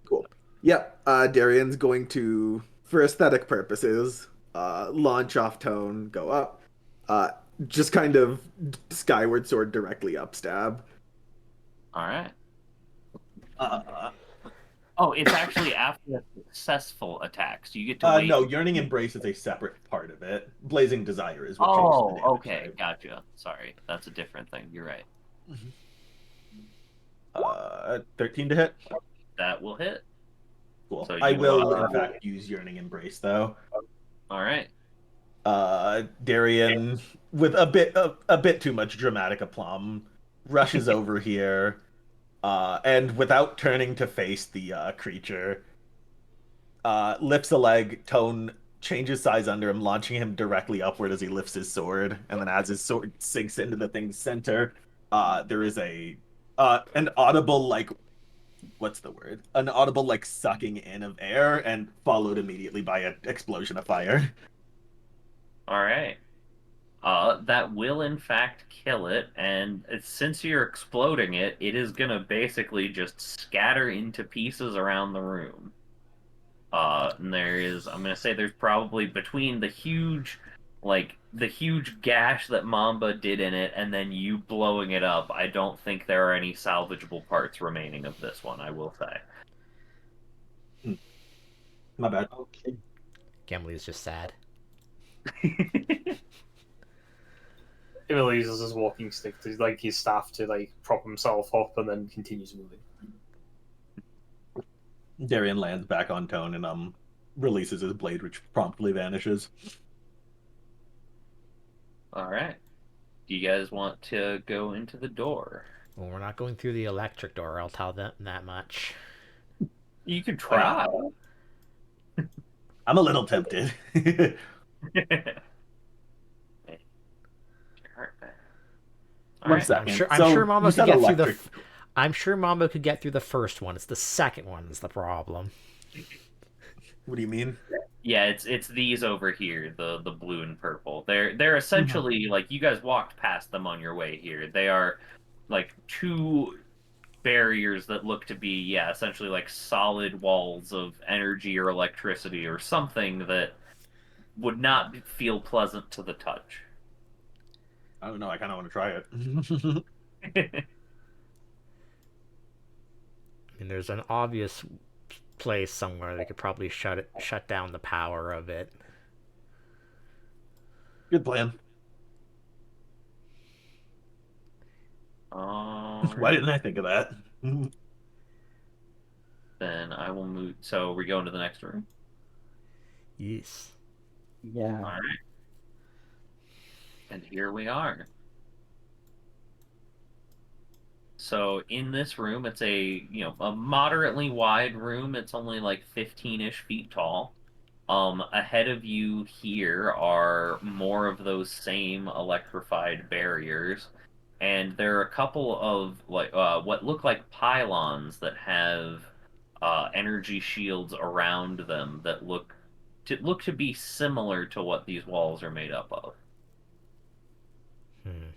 Cool. Yep. Darian's going to, for aesthetic purposes, launch off Tone, go up, uh, just kind of skyward sword directly up stab. All right. Uh, Oh, it's actually after a successful attack, so you get to wait. no, Yearning Embrace is a separate part of it. Blazing Desire is what changes the Oh, damage okay, type. gotcha. Sorry, that's a different thing. You're right. 13 to hit. That will hit. Cool. So I you will, are in fact, use Yearning Embrace, though. all right. Darian, with a bit too much dramatic aplomb, rushes over here, and without turning to face the creature, lifts a leg. Tone changes size under him, launching him directly upward as he lifts his sword. And then, as his sword sinks into the thing's center, there is an audible like what's the word? An audible like sucking in of air, and followed immediately by an explosion of fire. All right. That will in fact kill it, and since you're exploding it, it is gonna basically just scatter into pieces around the room. And I'm gonna say there's probably between the huge gash that Mamba did in it, and then you blowing it up. I don't think there are any salvageable parts remaining of this one. I will say. My bad. Okay. Gimli is just sad. Emily uses his walking stick to like his staff to like prop himself up and then continues moving. Darian lands back on Tone and releases his blade, which promptly vanishes. All right. Do you guys want to go into the door? Well, we're not going through the electric door, I'll tell them that much. You could try. I'm a little tempted. All One right. second. I'm sure Mama could get through the. I'm sure Mama could get through the first one. It's the second one is the problem. What do you mean? Yeah, it's these over here, the blue and purple. They're essentially like you guys walked past them on your way here. They are like two barriers that look to be, yeah, essentially like solid walls of energy or electricity or something that would not feel pleasant to the touch. I don't know. I kind of want to try it. I mean, there's an obvious place somewhere they could probably shut down the power of it. Good plan. Why Alright. didn't I think of that? Then I will move. So we go into the next room. Yes. Yeah. All right. And here we are. So in this room, it's a moderately wide room. It's only like 15-ish feet tall. Ahead of you here are more of those same electrified barriers, and there are a couple of like what look like pylons that have energy shields around them that look to be similar to what these walls are made up of. Hmm.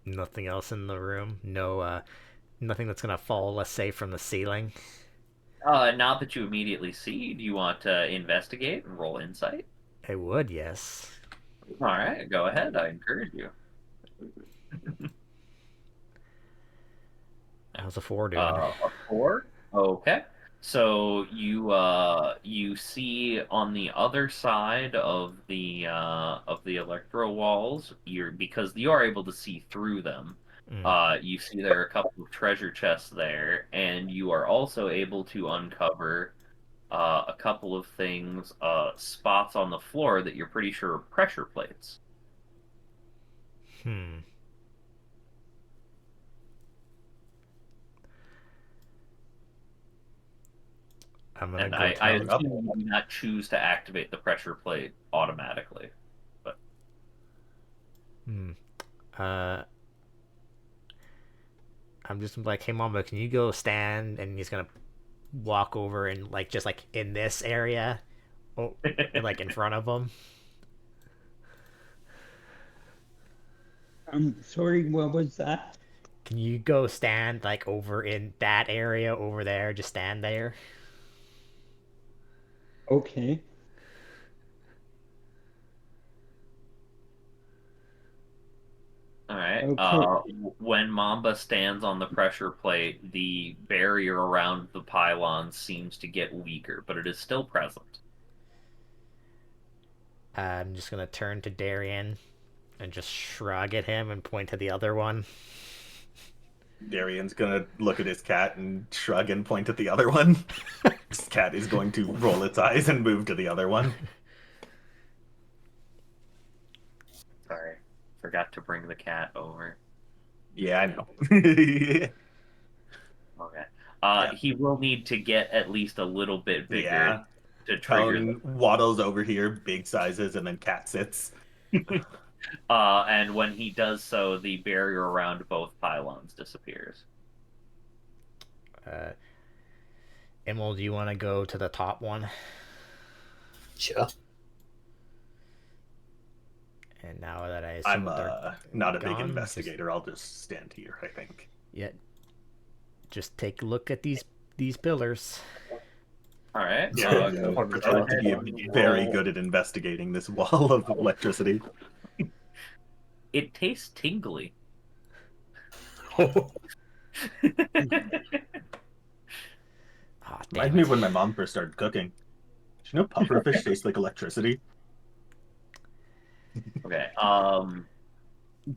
Nothing else in the room. No, nothing that's gonna fall, let's say, from the ceiling. Not that you immediately see. Do you want to investigate and roll insight? I would, yes. All right, go ahead. I encourage you. How's a 4 doing? A four. Okay. So you see on the other side of the electro walls, because you are able to see through them. Mm. You see there are a couple of treasure chests there, and you are also able to uncover a couple of things, spots on the floor that you're pretty sure are pressure plates. Hmm. I'm gonna And go I to. Look up. assume you do not choose to activate the pressure plate automatically. But Hmm. Uh, I'm just like, hey, Mama, can you go stand? And he's gonna walk over and like just like in this area, oh, and like in front of him. I'm sorry, what was that? Can you go stand like over in that area over there? Just stand there. Okay. all right. Okay. When Mamba stands on the pressure plate, the barrier around the pylon seems to get weaker, but it is still present. I'm just gonna turn to Darian and just shrug at him and point to the other one. Darian's gonna look at his cat and shrug and point at the other one. His cat is going to roll its eyes and move to the other one. Sorry, forgot to bring the cat over. Yeah, I know. Okay. Yeah. He will need to get at least a little bit bigger Yeah. to trigger Tone waddles over here, big sizes, and then cat sits. and when he does so, the barrier around both pylons disappears. Uh, Emil, do you want to go to the top one? Sure. And now that I I'm assume they're not a big gone, investigator. I'll just stand here, I think. yeah, just take a look at these pillars. All right. Yeah, Go pretend to ahead be and very roll. good at investigating this wall of electricity. It tastes tingly. Ah, Reminds damn me it. of when my mom first started cooking. Do you know pufferfish tastes like electricity? Okay.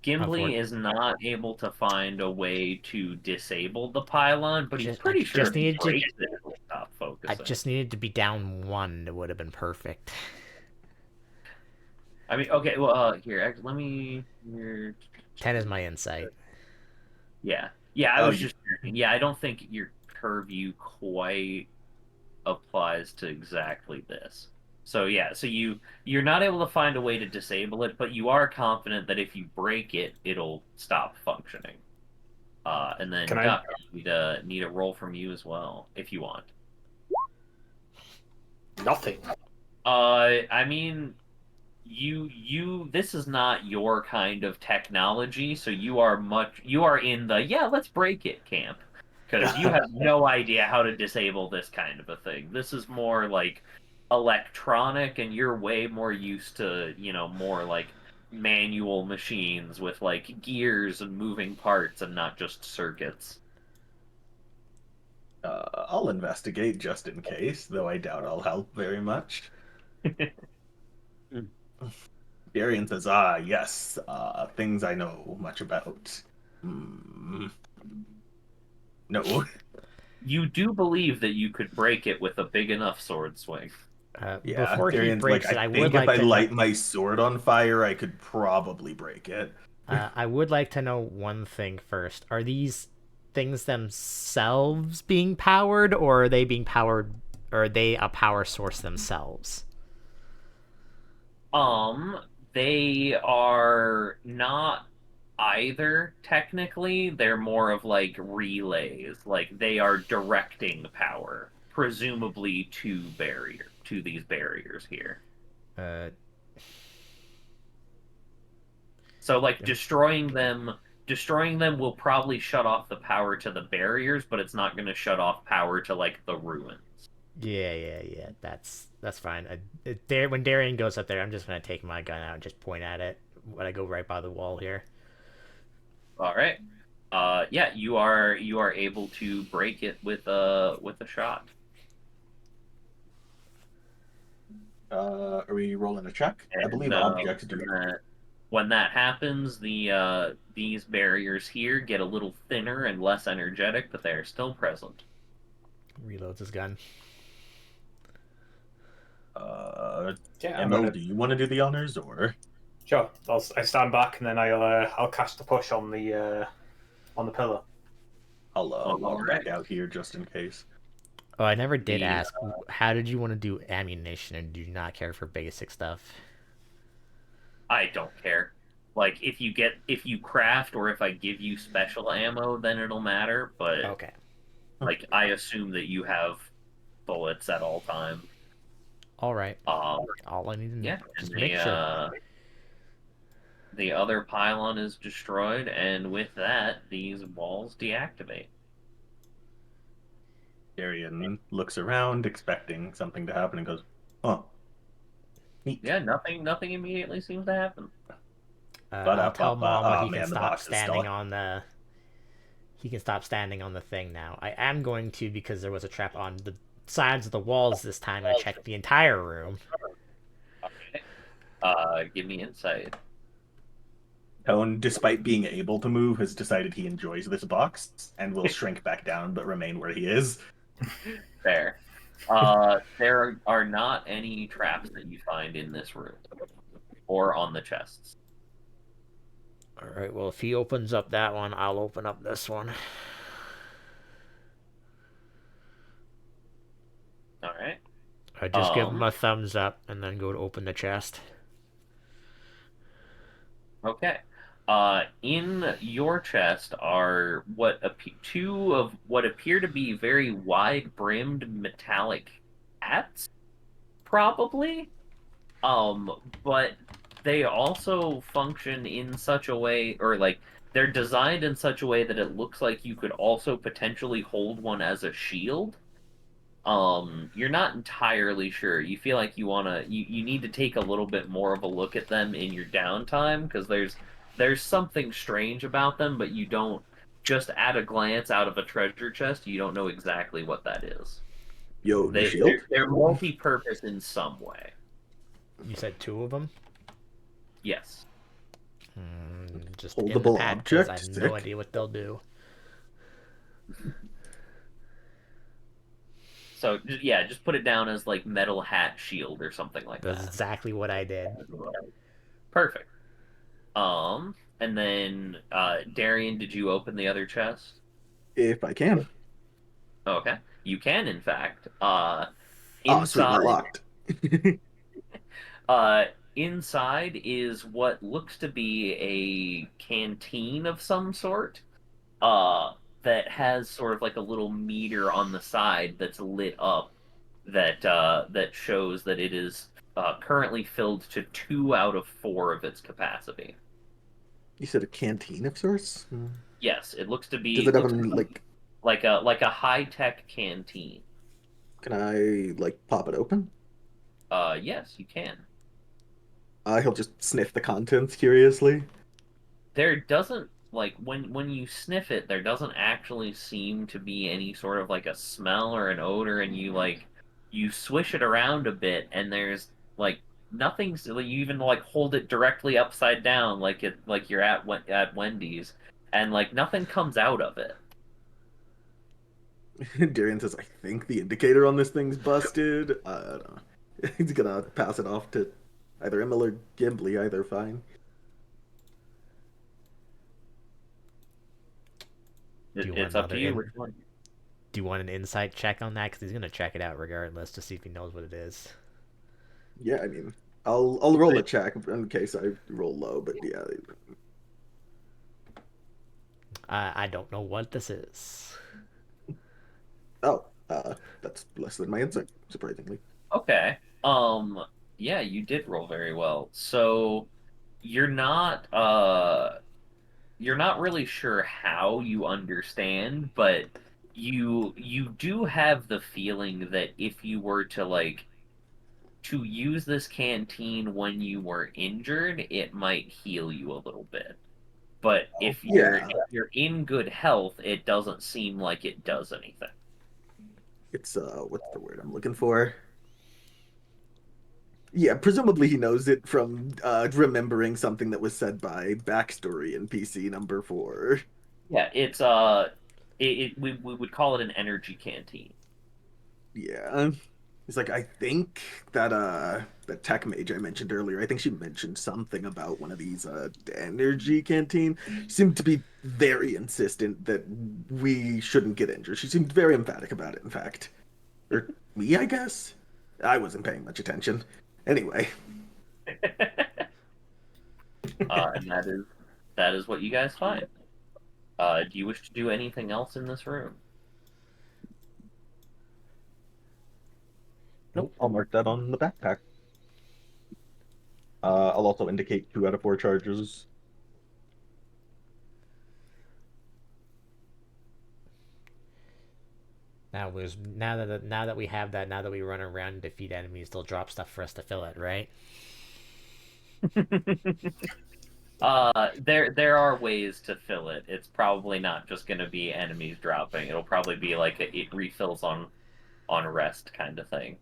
Gimli Unfor- is not able to find a way to disable the pylon, but he's I pretty sure just if he needed to. breaks it, it'll stop I focusing. just needed to be down one. It would have been perfect. I mean, okay. Well, here, let me. Here, 10 is my insight. yeah, yeah. I Oh, was just. Yeah, I don't think your purview quite applies to exactly this. So yeah, so you're not able to find a way to disable it, but you are confident that if you break it, it'll stop functioning. And then Can I? Duck, need a roll from you as well if you want. Nothing. I mean, this is not your kind of technology, so you are in the yeah, let's break it camp. Because you have no idea how to disable this kind of a thing. This is more like electronic, and you're way more used to, more like manual machines with like gears and moving parts and not just circuits. I'll investigate just in case, though I doubt I'll help very much. Darian says, "Ah, yes, things I know much about." Hmm. No. You do believe that you could break it with a big enough sword swing. Yeah, Before he Darian's like, breaks I it, I would think if like I to know. light my sword on fire, I could probably break it. I would like to know one thing first. Are these things themselves being powered, or are they being powered, or are they a power source themselves? Um, they are not either technically. They're more of like relays. Like they are directing power, presumably to these barriers here. Uh, So like destroying them will probably shut off the power to the barriers, but it's not going to shut off power to like the ruins. yeah. That's fine. There, when Darian goes up there, I'm just gonna take my gun out and just point at it when I go right by the wall here. All right. Yeah, you are able to break it with a shot. Are we rolling a check? I And believe objects do. when that happens, these barriers here get a little thinner and less energetic, but they are still present. Reloads his gun. Uh, Yeah, I'm Mo, gonna. do you want to do the honors or? Sure. I stand back and then I'll cast the push on the pillar. I'll All walk right. back out here just in case. Oh, I never did The ask. How did you want to do ammunition, and do you not care for basic stuff? I don't care. Like if you craft or if I give you special ammo, then it'll matter. But Okay. like I assume that you have bullets at all times. All right. Um, All I need to yeah, and just make sure. the other pylon is destroyed, and with that, these walls deactivate. Darian looks around, expecting something to happen, and goes, "Huh, neat." Yeah, nothing immediately seems to happen. But I'll tell Mama oh he can man, the stop box is standing still. on the. He can stop standing on the thing now. I am going to, because there was a trap on the sides of the walls this time. I checked the entire room. All right. Give me insight. Tone, despite being able to move, has decided he enjoys this box and will shrink back down but remain where he is. Fair. There are not any traps that you find in this room or on the chests. All right. Well, if he opens up that one, I'll open up this one. All right. I just give him Um. a thumbs up and then go to open the chest. Okay. In your chest are two of what appear to be very wide-brimmed metallic hats, probably. But they also function in such a way, or like they're designed in such a way that it looks like you could also potentially hold one as a shield. You're not entirely sure. You feel like you need to take a little bit more of a look at them in your downtime because there's something strange about them, but you don't just at a glance out of a treasure chest, you don't know exactly what that is. Yo, new They shield? they're, they're multi-purpose in some way. You said two of them? Yes. Just in the Holdable pack because I object? have no Sick. idea what they'll do. So yeah, just put it down as like metal hat shield or something like That's that. exactly what I did. Perfect. And then Darian, did you open the other chest? If I can. Okay, you can in fact. Ah, sweet, not Inside, locked. uh, inside is what looks to be a canteen of some sort. That has sort of like a little meter on the side that's lit up that shows that it is currently filled to 2 out of 4 of its capacity. You said a canteen of sorts? Yes, it looks to Does be it have looks like a high tech canteen. can I like pop it open? Yes, you can. He'll just sniff the contents curiously. There doesn't like when you sniff it, there doesn't actually seem to be any sort of like a smell or an odor, and you swish it around a bit, and there's like nothing's you even like hold it directly upside down like you're at Wendy's, and like nothing comes out of it. Darian says, I think the indicator on this thing's busted. I don't know. He's gonna pass it off to either Emil or Gimli, either fine. Do you want It's up another to you which in? one. Do you want an insight check on that? Because he's gonna check it out regardless to see if he knows what it is. Yeah, I mean, I'll roll a check in case I roll low, but yeah. I don't know what this is. Oh, that's less than my insight, surprisingly. Okay. Yeah, you did roll very well. So you're not you're not really sure how you understand, but you do have the feeling that if you were to like to use this canteen when you were injured, it might heal you a little bit. But Oh, yeah, if you're in good health, it doesn't seem like it does anything. it's what's the word I'm looking for? Yeah, presumably he knows it from remembering something that was said by backstory in PC number 4. Yeah, it's we would call it an energy canteen. Yeah. He's like, I think that the tech mage I mentioned earlier, I think she mentioned something about one of these energy canteen. She seemed to be very insistent that we shouldn't get injured. She seemed very emphatic about it, in fact. Or me, I guess? I wasn't paying much attention. Anyway, And that is what you guys find. Do you wish to do anything else in this room? nope, I'll mark that on the backpack. I'll also indicate 2 out of 4 charges. Now that we have that, now that we run around and defeat enemies, they'll drop stuff for us to fill it, right? There are ways to fill it. It's probably not just going to be enemies dropping. It'll probably be like it refills on rest kind of thing.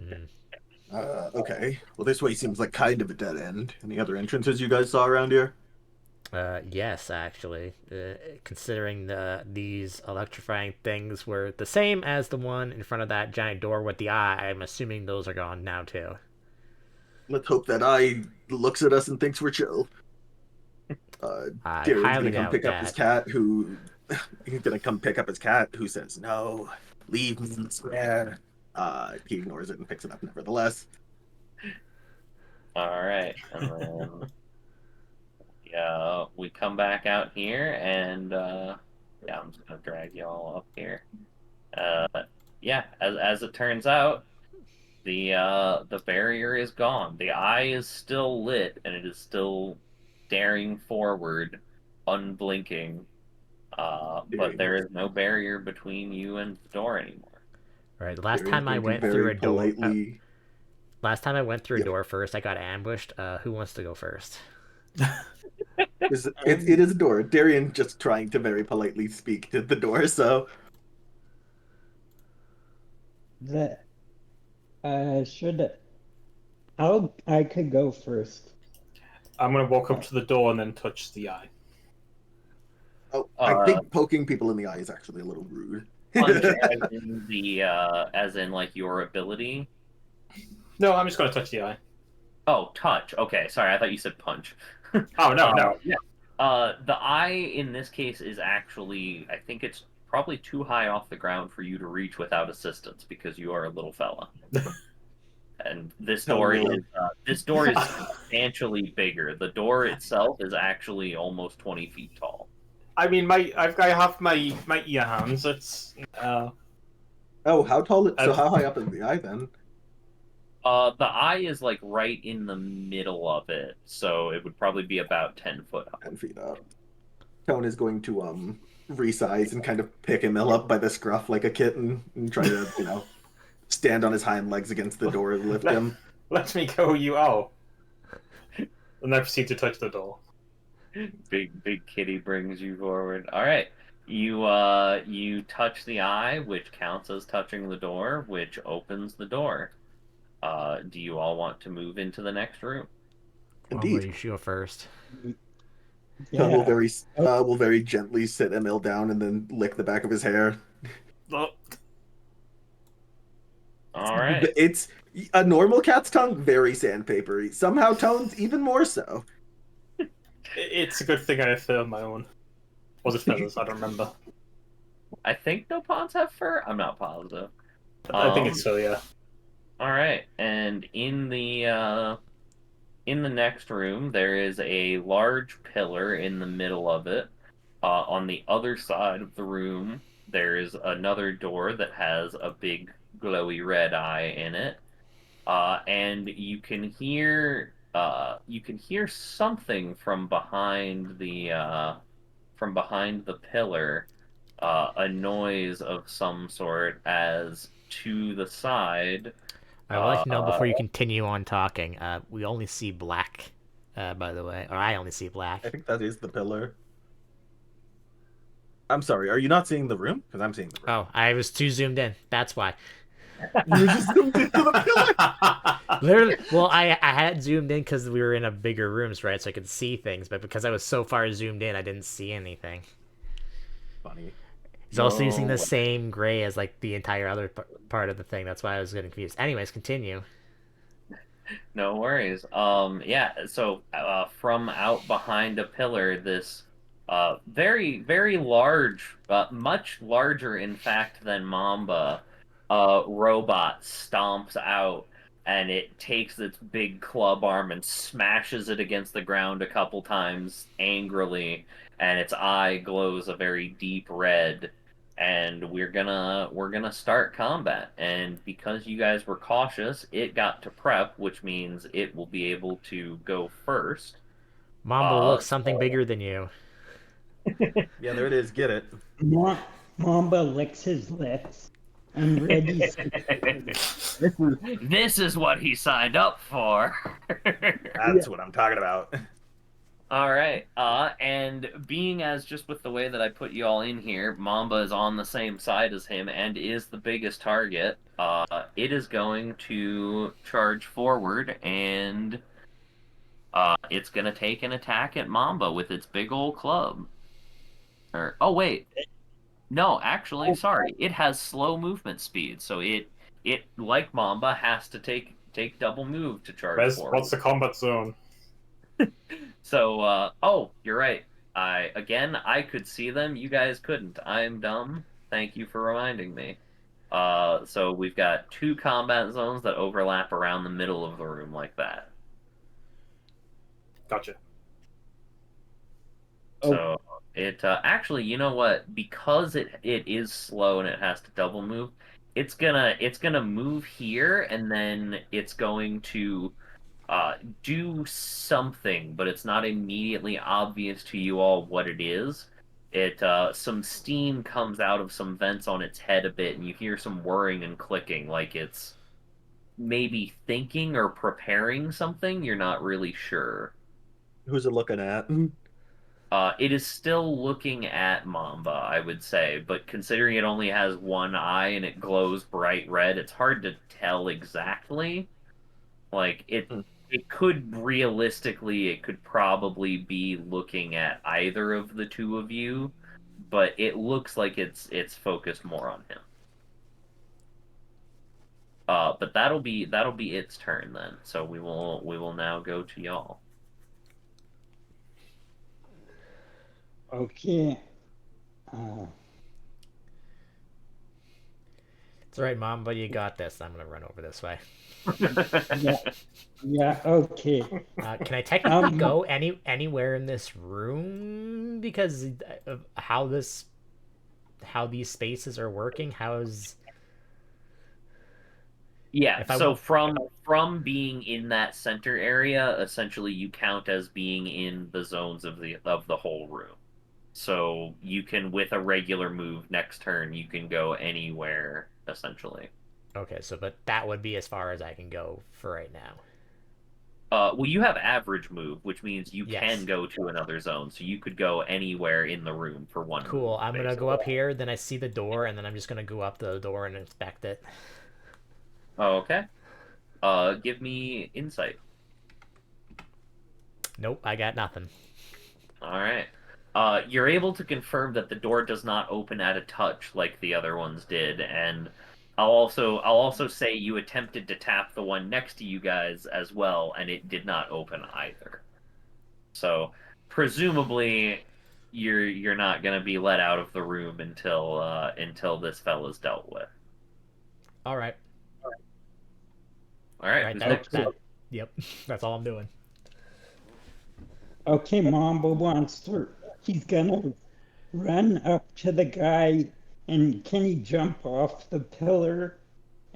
Mm-hmm. Okay. Well, this way seems like kind of a dead end. Any other entrances you guys saw around here? Yes, actually, considering these electrifying things were the same as the one in front of that giant door with the eye, I'm assuming those are gone now too. Let's hope that eye looks at us and thinks we're chill. I Darian's highly gonna come doubt pick up his that. cat who he's gonna come pick up his cat who says, no, leave me, swear. He ignores it and picks it up nevertheless. All right, and then yeah, we come back out here, and yeah, I'm just gonna drag y'all up here. Uh, yeah, as it turns out, the barrier is gone. The eye is still lit, and it is still staring forward, unblinking. But there is no barrier between you and the door anymore. All right, Darian's going to very politely. last time I went through a Yep. door first, I got ambushed. Who wants to go first? It is a door. Darian just trying to very politely speak to the door, so The should I could go first. I'm gonna walk up to the door and then touch the eye. oh, I think poking people in the eye is actually a little rude. Punch as in as in like your ability. No, I'm just gonna touch the eye. Oh, touch. Okay, sorry, I thought you said punch. Oh no. Yeah. The eye in this case is actually, I think it's probably too high off the ground for you to reach without assistance because you are a little fella. And this door is substantially bigger. The door itself is actually almost 20 feet tall. I mean, I have my ear hands. It's Oh, how tall? So how high up is the eye then? The eye is like right in the middle of it, so it would probably be about 10 foot up. 10 feet up. Tone is going to resize and kind of pick Emil up by the scruff like a kitten and try to, stand on his hind legs against the door and lift Let, him. let me go, you owl. And I proceed to touch the door. Big kitty brings you forward. All right. You touch the eye, which counts as touching the door, which opens the door. Do you all want to move into the next room? Mamba, Indeed. you should go first. Tone Yeah. will very gently sit Emil down and then lick the back of his hair. Oh, All right. It's a normal cat's tongue, very sandpapery. Somehow Tone's even more so. it's a good thing I have fur of my own. Was it feathers? I don't remember. I think no ponds have fur. I'm not positive. I think it's so, yeah. All right. And in the next room, there is a large pillar in the middle of it. On the other side of the room, there is another door that has a big glowy red eye in it. And you can hear something from behind the pillar, a noise of some sort as to the side. I would like to know Uh, before you continue on talking. We only see black, by the way, or I only see I black. think that is the pillar. I'm sorry, are you not seeing the room? Because I'm seeing the room. Oh, I was too zoomed in. That's why. You just zoomed into the pillar. Literally, well, I had zoomed in because we were in a bigger rooms, right? So I could see things, but because I was so far zoomed in, I didn't see anything. Funny. He's also using the no, same gray as like the entire other part of the thing. That's why I was getting confused. Anyways, continue. no worries. Yeah. So, from out behind a pillar, this very very large, much larger in fact than Mamba, robot stomps out, and it takes its big club arm and smashes it against the ground a couple times angrily, and its eye glows a very deep red. And we're gonna start combat. And because you guys were cautious, it got to prep, which means it will be able to go first. Mamba looks something So bigger than you. Yeah, there it is. Get it. Mamba licks his lips and readies to This is this is what he signed up for. That's what I'm talking about. All right. And being as just with the way that I put you all in here, Mamba is on the same side as him and is the biggest target. It is going to charge forward, and it's going to take an attack at Mamba with its big old club. Or oh wait, no, actually, sorry. It has slow movement speed, so it like Mamba has to take double move to charge What's forward. the combat zone? So, oh, you're right. I could see them. You guys couldn't. I'm dumb. Thank you for reminding me. So we've got two combat zones that overlap around the middle of the room like that. Gotcha. So it actually, you know what? Because it is slow and it has to double move, it's gonna move here, and then it's going to do something, but it's not immediately obvious to you all what it is. It some steam comes out of some vents on its head a bit, and you hear some whirring and clicking, like it's maybe thinking or preparing something. You're not really sure. Who's it looking at? It is still looking at Mamba, I would say, but considering it only has one eye and it glows bright red, it's hard to tell exactly. Like it could realistically, it could probably be looking at either of the two of you, but it looks like it's focused more on him. But that'll be its turn then. So we will now go to y'all. Okay. Uh, It's all right, Mamba. You got this. I'm gonna run over this way. yeah, yeah, okay. Can I technically Um, go anywhere in this room because of how these spaces are working? How is Yeah, If I so want, from being in that center area, essentially you count as being in the zones of the whole room. So you can, with a regular move next turn, you can go anywhere essentially. okay, so but that would be as far as I can go for right now. Well, you have average move, which means you can Yes. go to another zone, so you could go anywhere in the room for one Cool. move, I'm gonna go basically. up here, then I see the door, and then I'm just gonna go up the door and inspect it. Oh, okay. Give me insight. Nope, I got nothing. All right. You're able to confirm that the door does not open at a touch like the other ones did, and I'll also say you attempted to tap the one next to you guys as well, and it did not open either. So presumably you're not gonna be let out of the room until this fella's dealt with. All right. All All right, right. who's That next? Okay. that. Yep. That's all I'm doing. Okay, Mamba wants to. He's gonna run up to the guy, and can he jump off the pillar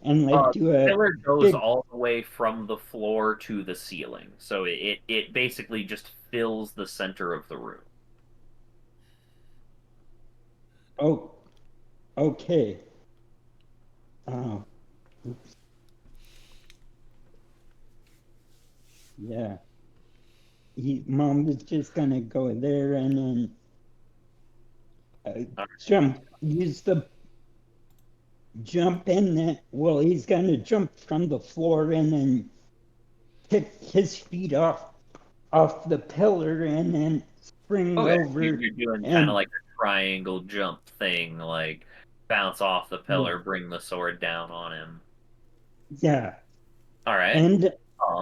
and like do The a pillar goes big? all the way from the floor to the ceiling, so it basically just fills the center of the room. Oh, okay. Uh, yeah. Mom is just gonna go there and then jump. Use the jump in there. Well, he's gonna jump from the floor and then kick his feet off the pillar and then spring Okay, over you're doing kind of and like a triangle jump thing, like bounce off the yeah, pillar, bring the sword down on him. yeah. All right. And He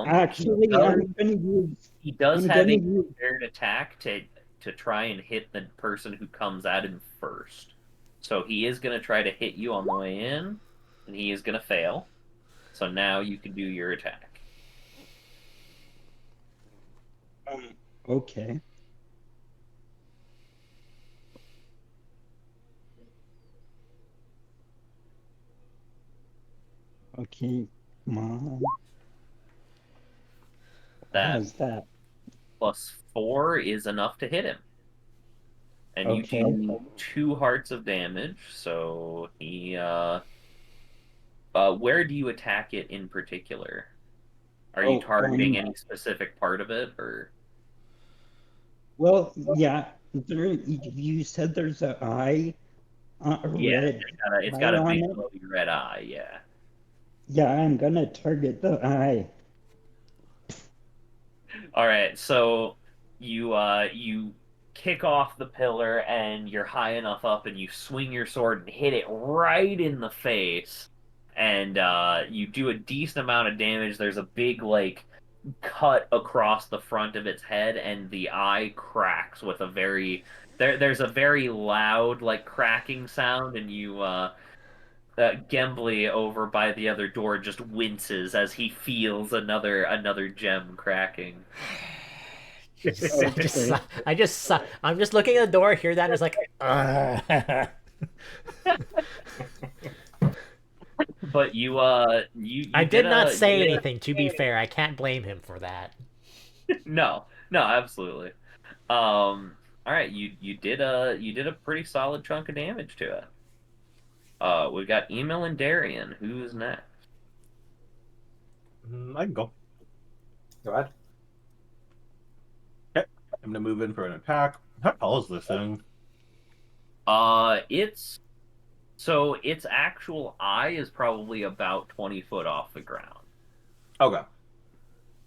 actually, does he does I'm have gonna a use prepared attack to try and hit the person who comes at him first. So he is going to try to hit you on the way in, and he is going to fail. So now you can do your attack. okay. Okay, come on. That How's that? +4 is enough to hit him. And you Okay. do 2 hearts of damage. So where do you attack it in particular? Are you Oh, targeting any specific part of it, or? well, yeah. You said there's a eye, a Yeah, red it's eye got a on big it. glowing red eye. Yeah. Yeah, I'm gonna target the eye. All right, so you kick off the pillar and you're high enough up and you swing your sword and hit it right in the face and you do a decent amount of damage. There's a big like cut across the front of its head and the eye cracks with a very there's a very loud like cracking sound and you Gembly over by the other door just winces as he feels another gem cracking. I just, I just, I'm just looking at the door, hear that, and it's like, But you I did did not a say anything. To be fair, I can't blame him for that. no, no, absolutely. All right, you did a pretty solid chunk of damage to it. We got Emil and Darian. Who's next? I can go. Go ahead. Okay. I'm gonna move in for an attack. How tall is this thing? It's so its actual eye is probably about 20 foot off the ground. Okay.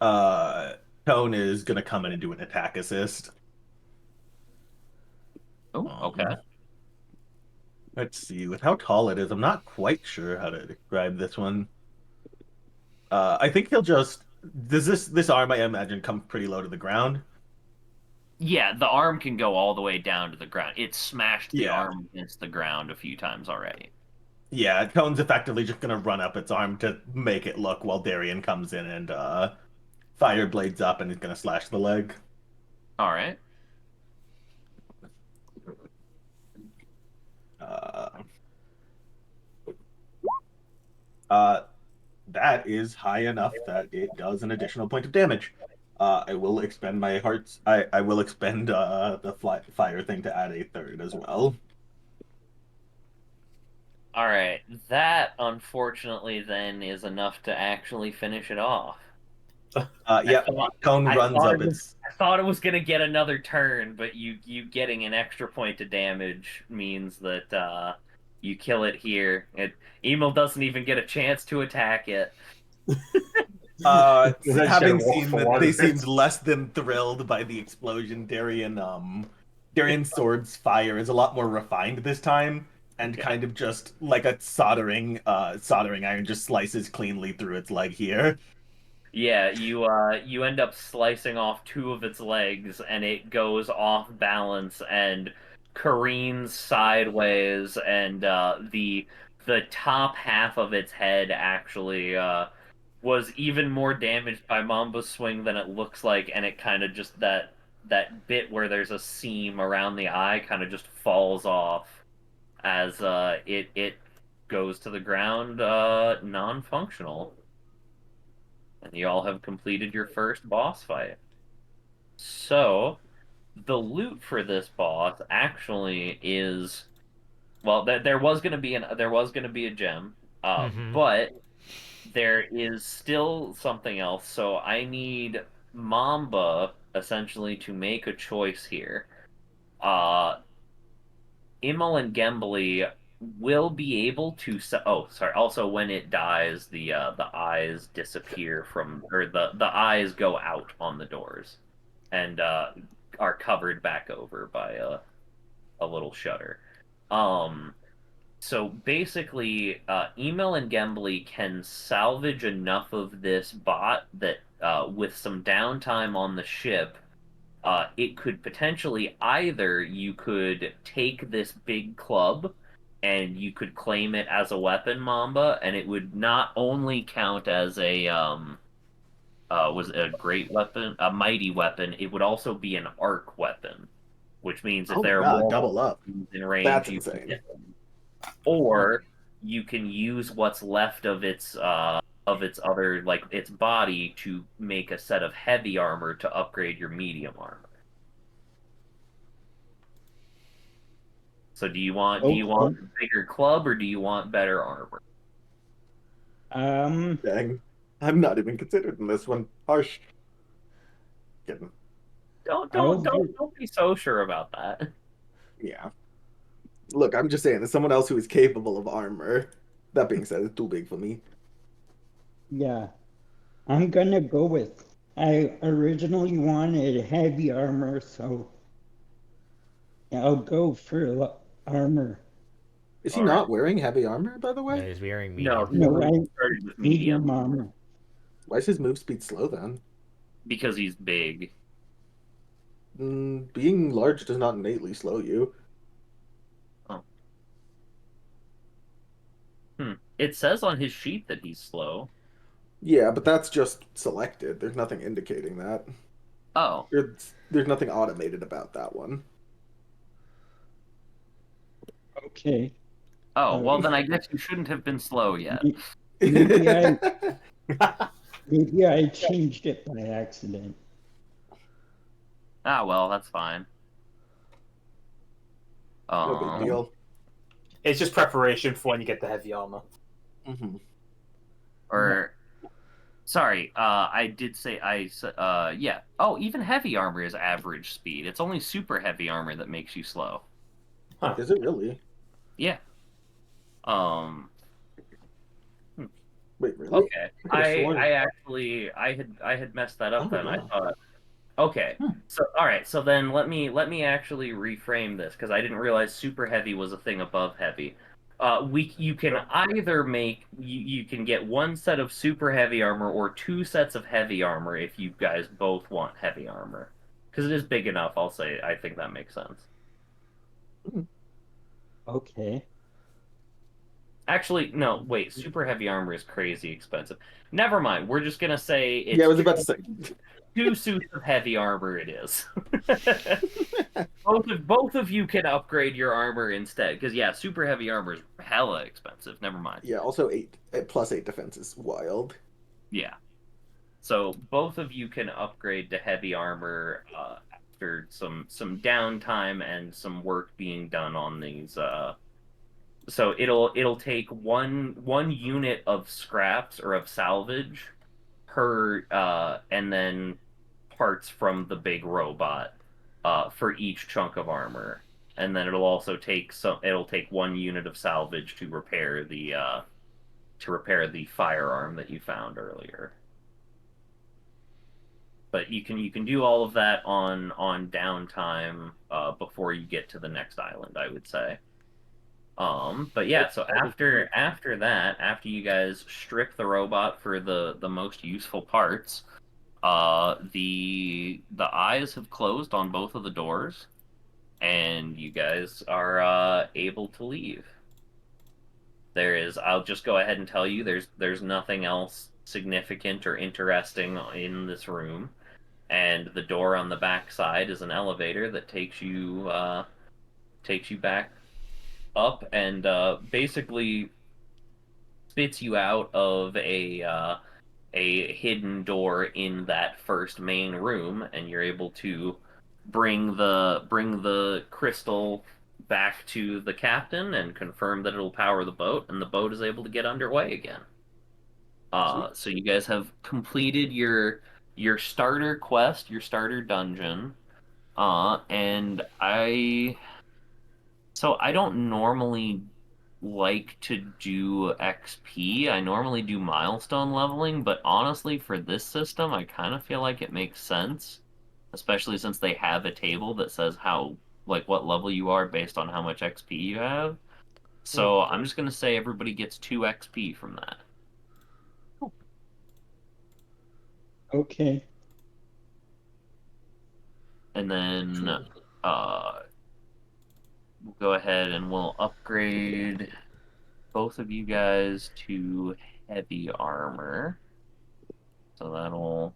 Uh, Tone is gonna come in and do an attack assist. Oh, okay. Um, let's see. With how tall it is, I'm not quite sure how to describe this one. I think he'll just. Does this arm, I imagine, come pretty low to the ground? Yeah, the arm can go all the way down to the ground. It smashed the Yeah. arm against the ground a few times already. Yeah, Tone's effectively just gonna run up its arm to make it look while Darian comes in and fire blades up and he's gonna slash the leg. All right. Uh, uh, that is high enough that it does an additional point of damage. I will expend my hearts. I will expend the fire thing to add a third as well. All right, that unfortunately then is enough to actually finish it off. Yeah, cone runs up its. I thought it was gonna get another turn, but you getting an extra point of damage means that you kill it here. Emil doesn't even get a chance to attack it. Having seen that they seemed less than thrilled by the explosion, Darian's sword's fire is a lot more refined this time, and kind of just like a soldering iron just slices cleanly through its leg here. Yeah, you end up slicing off two of its legs, and it goes off balance and careens sideways, and the top half of its head actually was even more damaged by Mamba's swing than it looks like, and it kind of just that bit where there's a seam around the eye kind of just falls off as it goes to the ground non-functional. And you all have completed your first boss fight. So, the loot for this boss actually is well, there was going to be a gem, but there is still something else. So I need Mamba essentially to make a choice here. Immel and Gembly will be able to oh, sorry, also when it dies the eyes disappear from, or the eyes go out on the doors and are covered back over by a little shutter. So basically, Email and Gembly can salvage enough of this bot that with some downtime on the ship, it could potentially either you could take this big club and you could claim it as a weapon, Mamba, and it would not only count as a was a great weapon, a mighty weapon, it would also be an arc weapon, which means if there are more double up in range, that's you insane. can get them. Or you can use what's left of its other, like its body, to make a set of heavy armor to upgrade your medium armor. So do you want a bigger club or do you want better armor? Dang, I'm not even considered in this one. Harsh. Kidding. Don't be so sure about that. Yeah. Look, I'm just saying, as someone else who is capable of armor. That being said, it's too big for me. Yeah, I'm gonna go with. I originally wanted heavy armor, so I'll go for armor. Is he not wearing heavy armor, by the way? No, he's wearing medium. No, I medium armor. Why is his move speed slow then? Because he's big. Being large does not innately slow you. Oh. It says on his sheet that he's slow. Yeah, but that's just selected. There's nothing indicating that. Oh. There's nothing automated about that one. Okay. Oh, well then I guess you shouldn't have been slow yet. Maybe I changed it by accident. Ah, well, that's fine. No big deal. It's just preparation for when you get the heavy armor. Mm-hmm. Or, sorry, I did say yeah. Oh, even heavy armor is average speed. It's only super heavy armor that makes you slow. Huh. Is it really? Yeah. Wait, really? Okay. I had messed that up then. I thought. Okay. So all right. So then let me actually reframe this because I didn't realize super heavy was a thing above heavy. You can either make you can get one set of super heavy armor or two sets of heavy armor if you guys both want heavy armor because it is big enough. I'll say I think that makes sense. Okay. Actually, no, wait. Super heavy armor is crazy expensive. Never mind. We're just gonna say it's. Yeah, I was about to say. 2 suits of heavy armor. It is. both of you can upgrade your armor instead, because yeah, super heavy armor is hella expensive. Never mind. Yeah. Also, 8 +8 defense is wild. Yeah. So both of you can upgrade to heavy armor after some downtime and some work being done on these. So it'll take one unit of scraps or of salvage per and then parts from the big robot for each chunk of armor. And then it'll take one unit of salvage to repair the firearm that you found earlier. But you can do all of that on downtime before you get to the next island, I would say. But yeah, so after that, after you guys strip the robot for the most useful parts, the eyes have closed on both of the doors, and you guys are able to leave. I'll just go ahead and tell you, there's nothing else significant or interesting in this room, and the door on the back side is an elevator that takes you back up and basically spits you out of a hidden door in that first main room, and you're able to bring the crystal back to the captain and confirm that it'll power the boat, and the boat is able to get underway again. So you guys have completed your starter quest, your starter dungeon. And I don't normally like to do XP. I normally do milestone leveling, but honestly, for this system, I kind of feel like it makes sense, especially since they have a table that says what level you are based on how much XP you have. So I'm just gonna say everybody gets 2 XP from that. Okay. And then we'll go ahead and we'll upgrade both of you guys to heavy armor. So that'll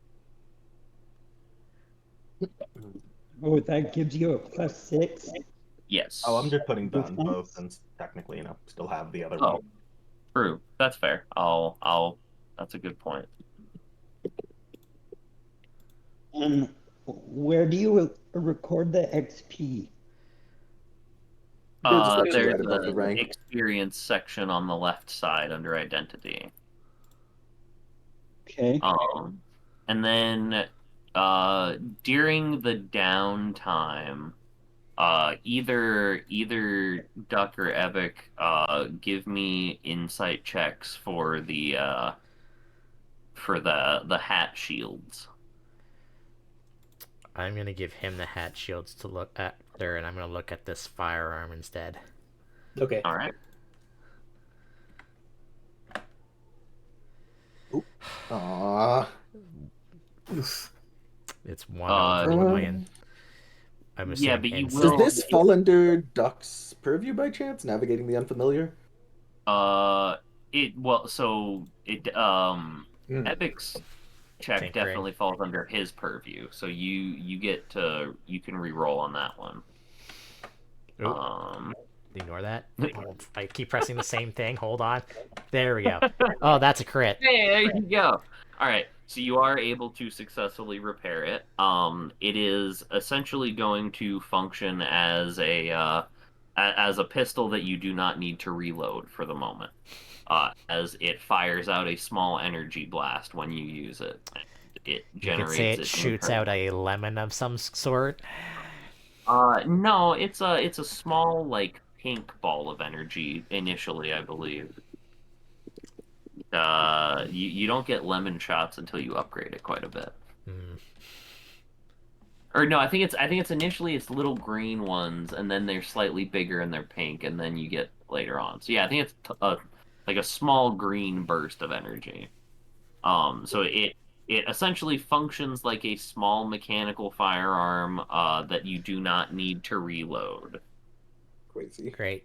Oh, that gives you a +6. yes. Oh, I'm just putting down Defense? both, since technically, still have the other Oh, one. true. That's fair. That's a good point. And where do you record the XP? It's There's right above the the rank. experience section on the left side under identity. Okay. And then during the downtime, either Duck or Epic, give me insight checks for the hat shields. I'm gonna give him the hat shields to look at there, and I'm gonna look at this firearm instead. Okay. All right. Aww. It's one Uh, over. What am I in? I'm yeah, assuming but you Does insight. will. this fall under Duck's purview by chance? Navigating the unfamiliar? Uh, it well, so it Hmm. Epic's check Tinkering. definitely falls under his purview. So you can re-roll on that one. Oop, Um, ignore that. I keep pressing the same thing. Hold on. There we go. Oh, that's a crit. Hey, there you go. All right, so you are able to successfully repair it. It is essentially going to function as a pistol that you do not need to reload for the moment, as it fires out a small energy blast when you use it. And it You could say generates it its shoots internal. out a lemon of some sort. No, it's a small like pink ball of energy initially, I believe. You don't get lemon shots until you upgrade it quite a bit. Hmm. Or no, I think it's initially it's little green ones, and then they're slightly bigger and they're pink, and then you get later on. So yeah, I think it's like a small green burst of energy. So it essentially functions like a small mechanical firearm that you do not need to reload. Crazy. Great.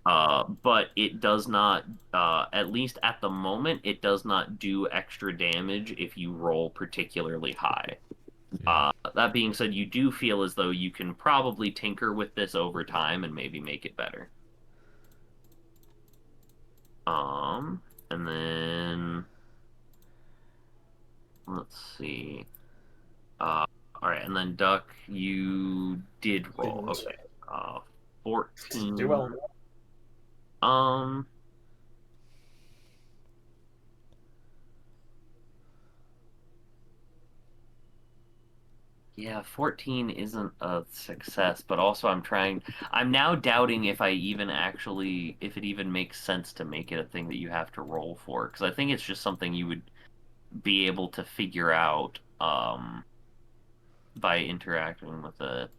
But it does not, at least at the moment, it does not do extra damage if you roll particularly high. That being said, you do feel as though you can probably tinker with this over time and maybe make it better. And then Let's see. All right, and then Duck, you did roll. Didn't. Okay. 14. Do well. Um. Yeah, 14 isn't a success, but also I'm now doubting if if it even makes sense to make it a thing that you have to roll for, because I think it's just something you would be able to figure out, by interacting with it.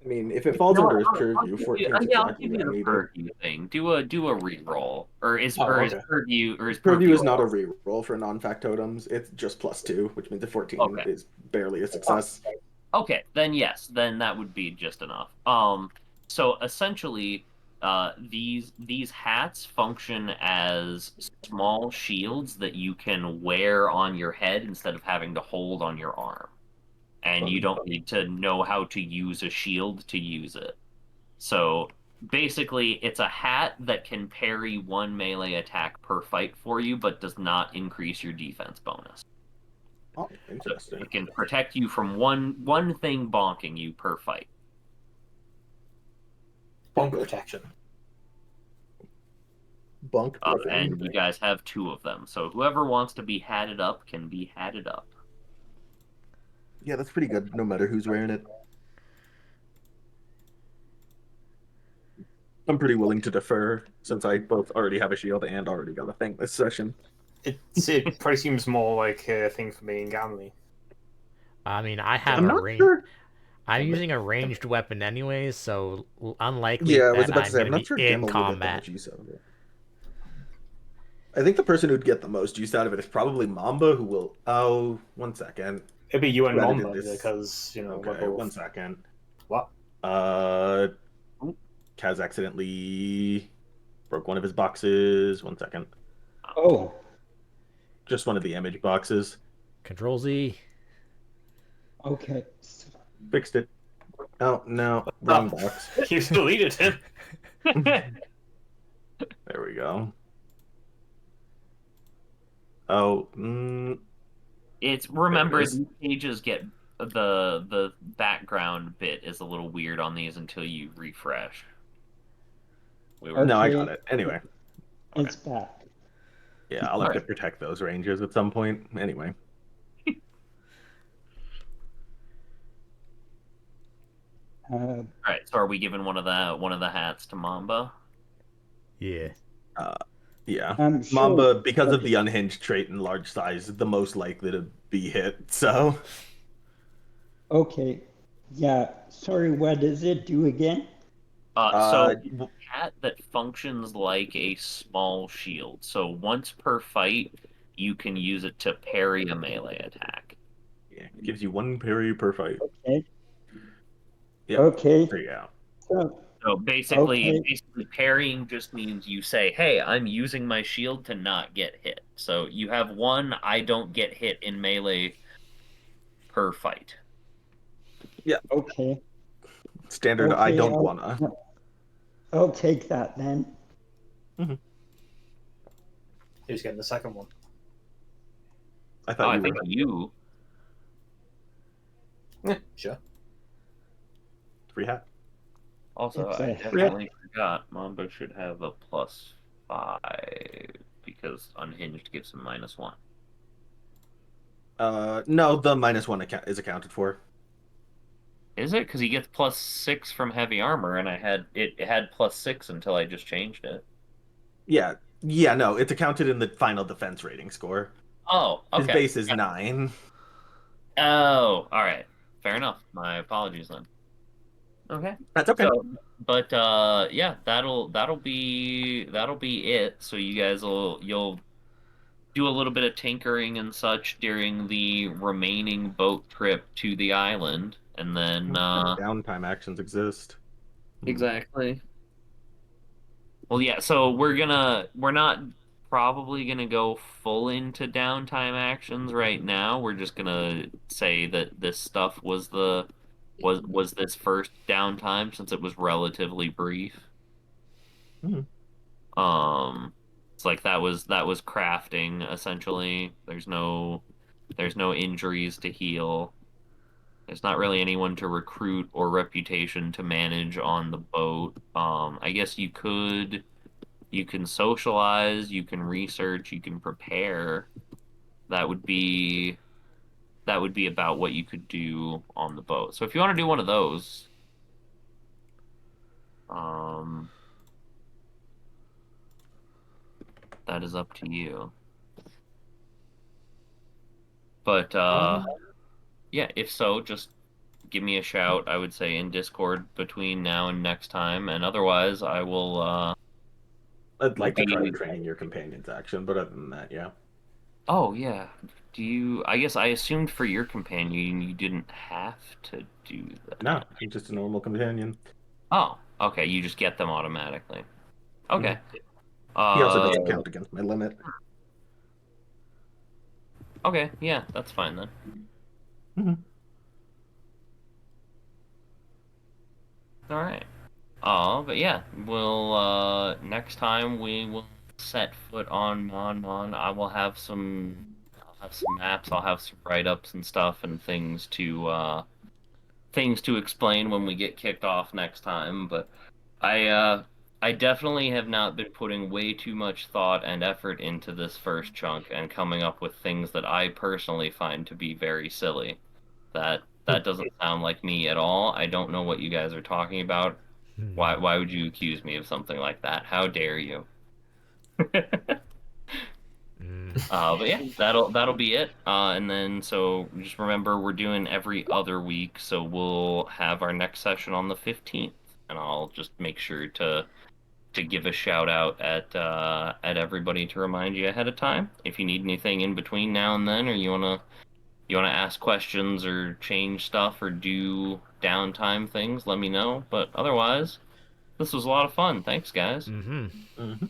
I mean, if it falls under his purview, I'll 14 is I'll exactly give what I you the needed. purview thing. Do a re-roll, or is Oh, his okay. purview Is not a reroll for non-factotums. It's just +2, which means the 14 Okay. is barely a success. Okay, then yes, then that would be just enough. So essentially, these hats function as small shields that you can wear on your head instead of having to hold on your arm, and you don't need to know how to use a shield to use it. So basically, it's a hat that can parry one melee attack per fight for you, but does not increase your defense bonus. Oh, So interesting. it can protect you from one thing bonking you per fight. Bonk protection. Bunk. And you guys have 2 of them. So whoever wants to be hatted up can be hatted up. Yeah, that's pretty good, no matter who's wearing it. I'm pretty willing to defer, since I both already have a shield and already got a thing this session. It probably seems more like a thing for me and Gamley. I mean, I have I'm a not range. sure. I'm using a ranged weapon anyways, so unlikely Yeah, I was that about to I'm say, going I'm to not be sure in Gamma will get the combat. most use out of it. I think the person who'd get the most use out of it is probably Mamba, who will. Oh, 1 second. It'd be you and Who edited Mamba this? because we're Okay, both. 1 second. What? Kaz accidentally broke one of his boxes. 1 second. Oh, Just one of the image boxes. Control Z. okay. Fixed it. Oh, no. Wrong box. You deleted him. There we go. Oh, Remember, is. these pages get the background bit is a little weird on these until you refresh. No, I got it. Anyway. It's back. Yeah, I'll have to protect those ranges at some point. Anyway. All right, so are we giving one of the hats to Mamba? Yeah. Yeah. Sure. Mamba, because of the unhinged trait and large size, is the most likely to be hit, so. Okay. Yeah. Sorry, what does it do again? So it's a hat that functions like a small shield. So once per fight, you can use it to parry a melee attack. Yeah, it gives you 1 parry per fight. Okay. Yep. Okay. There you go. So basically parrying just means you say, hey, I'm using my shield to not get hit. So you have 1 I don't get hit in melee per fight. Yeah. Okay. Standard, Okay, I don't wanna. I'll take that then. Mm-hmm. Who's getting the second one? I thought I you think were. you. Yeah, sure. Free hat. Also, It's I a definitely forgot Mamba should have a +5 because unhinged gives him -1. No, the -1 is accounted for. Is it? Because he gets +6 from heavy armor, and it had +6 until I just changed it. Yeah, no, it's accounted in the final defense rating score. Oh, okay. His base is 9. Oh, all right. Fair enough. My apologies then. Okay. That's okay. So, but yeah, that'll be it. So you guys you'll do a little bit of tinkering and such during the remaining boat trip to the island, and then downtime actions exist. exactly. Well, yeah. So we're not probably gonna go full into downtime actions right now. We're just gonna say that this stuff was this first downtime since it was relatively brief. Mhm. It's like that was crafting essentially. There's no injuries to heal. There's not really anyone to recruit or reputation to manage on the boat. I guess you can socialize, you can research, you can prepare. That would be about what you could do on the boat. So if you want to do one of those, um, that is up to you. But yeah, if so, just give me a shout. I would say in Discord between now and next time, and otherwise, I will I'd like to try the be. training your companions action, but other than that, yeah. Oh yeah. Do you? I guess I assumed for your companion you didn't have to do No, that. he's just a normal companion. Oh, okay. You just get them automatically. Okay. Mhm. He also Uh, doesn't count against my limit. okay. Yeah, that's fine then. Mhm. All right. But yeah, we'll next time we will set foot on Mon Mon. I'll have some maps, I'll have some write-ups and stuff and things to explain when we get kicked off next time, but I definitely have not been putting way too much thought and effort into this first chunk and coming up with things that I personally find to be very silly. That doesn't sound like me at all. I don't know what you guys are talking about. Why would you accuse me of something like that? How dare you? But yeah, that'll be it. And then so just remember we're doing every other week, so we'll have our next session on the 15th, and I'll just make sure to give a shout out at everybody to remind you ahead of time. If you need anything in between now and then, or you wanna ask questions or change stuff or do downtime things, let me know. But otherwise, this was a lot of fun. Thanks, guys. Mm-hmm. Mhm.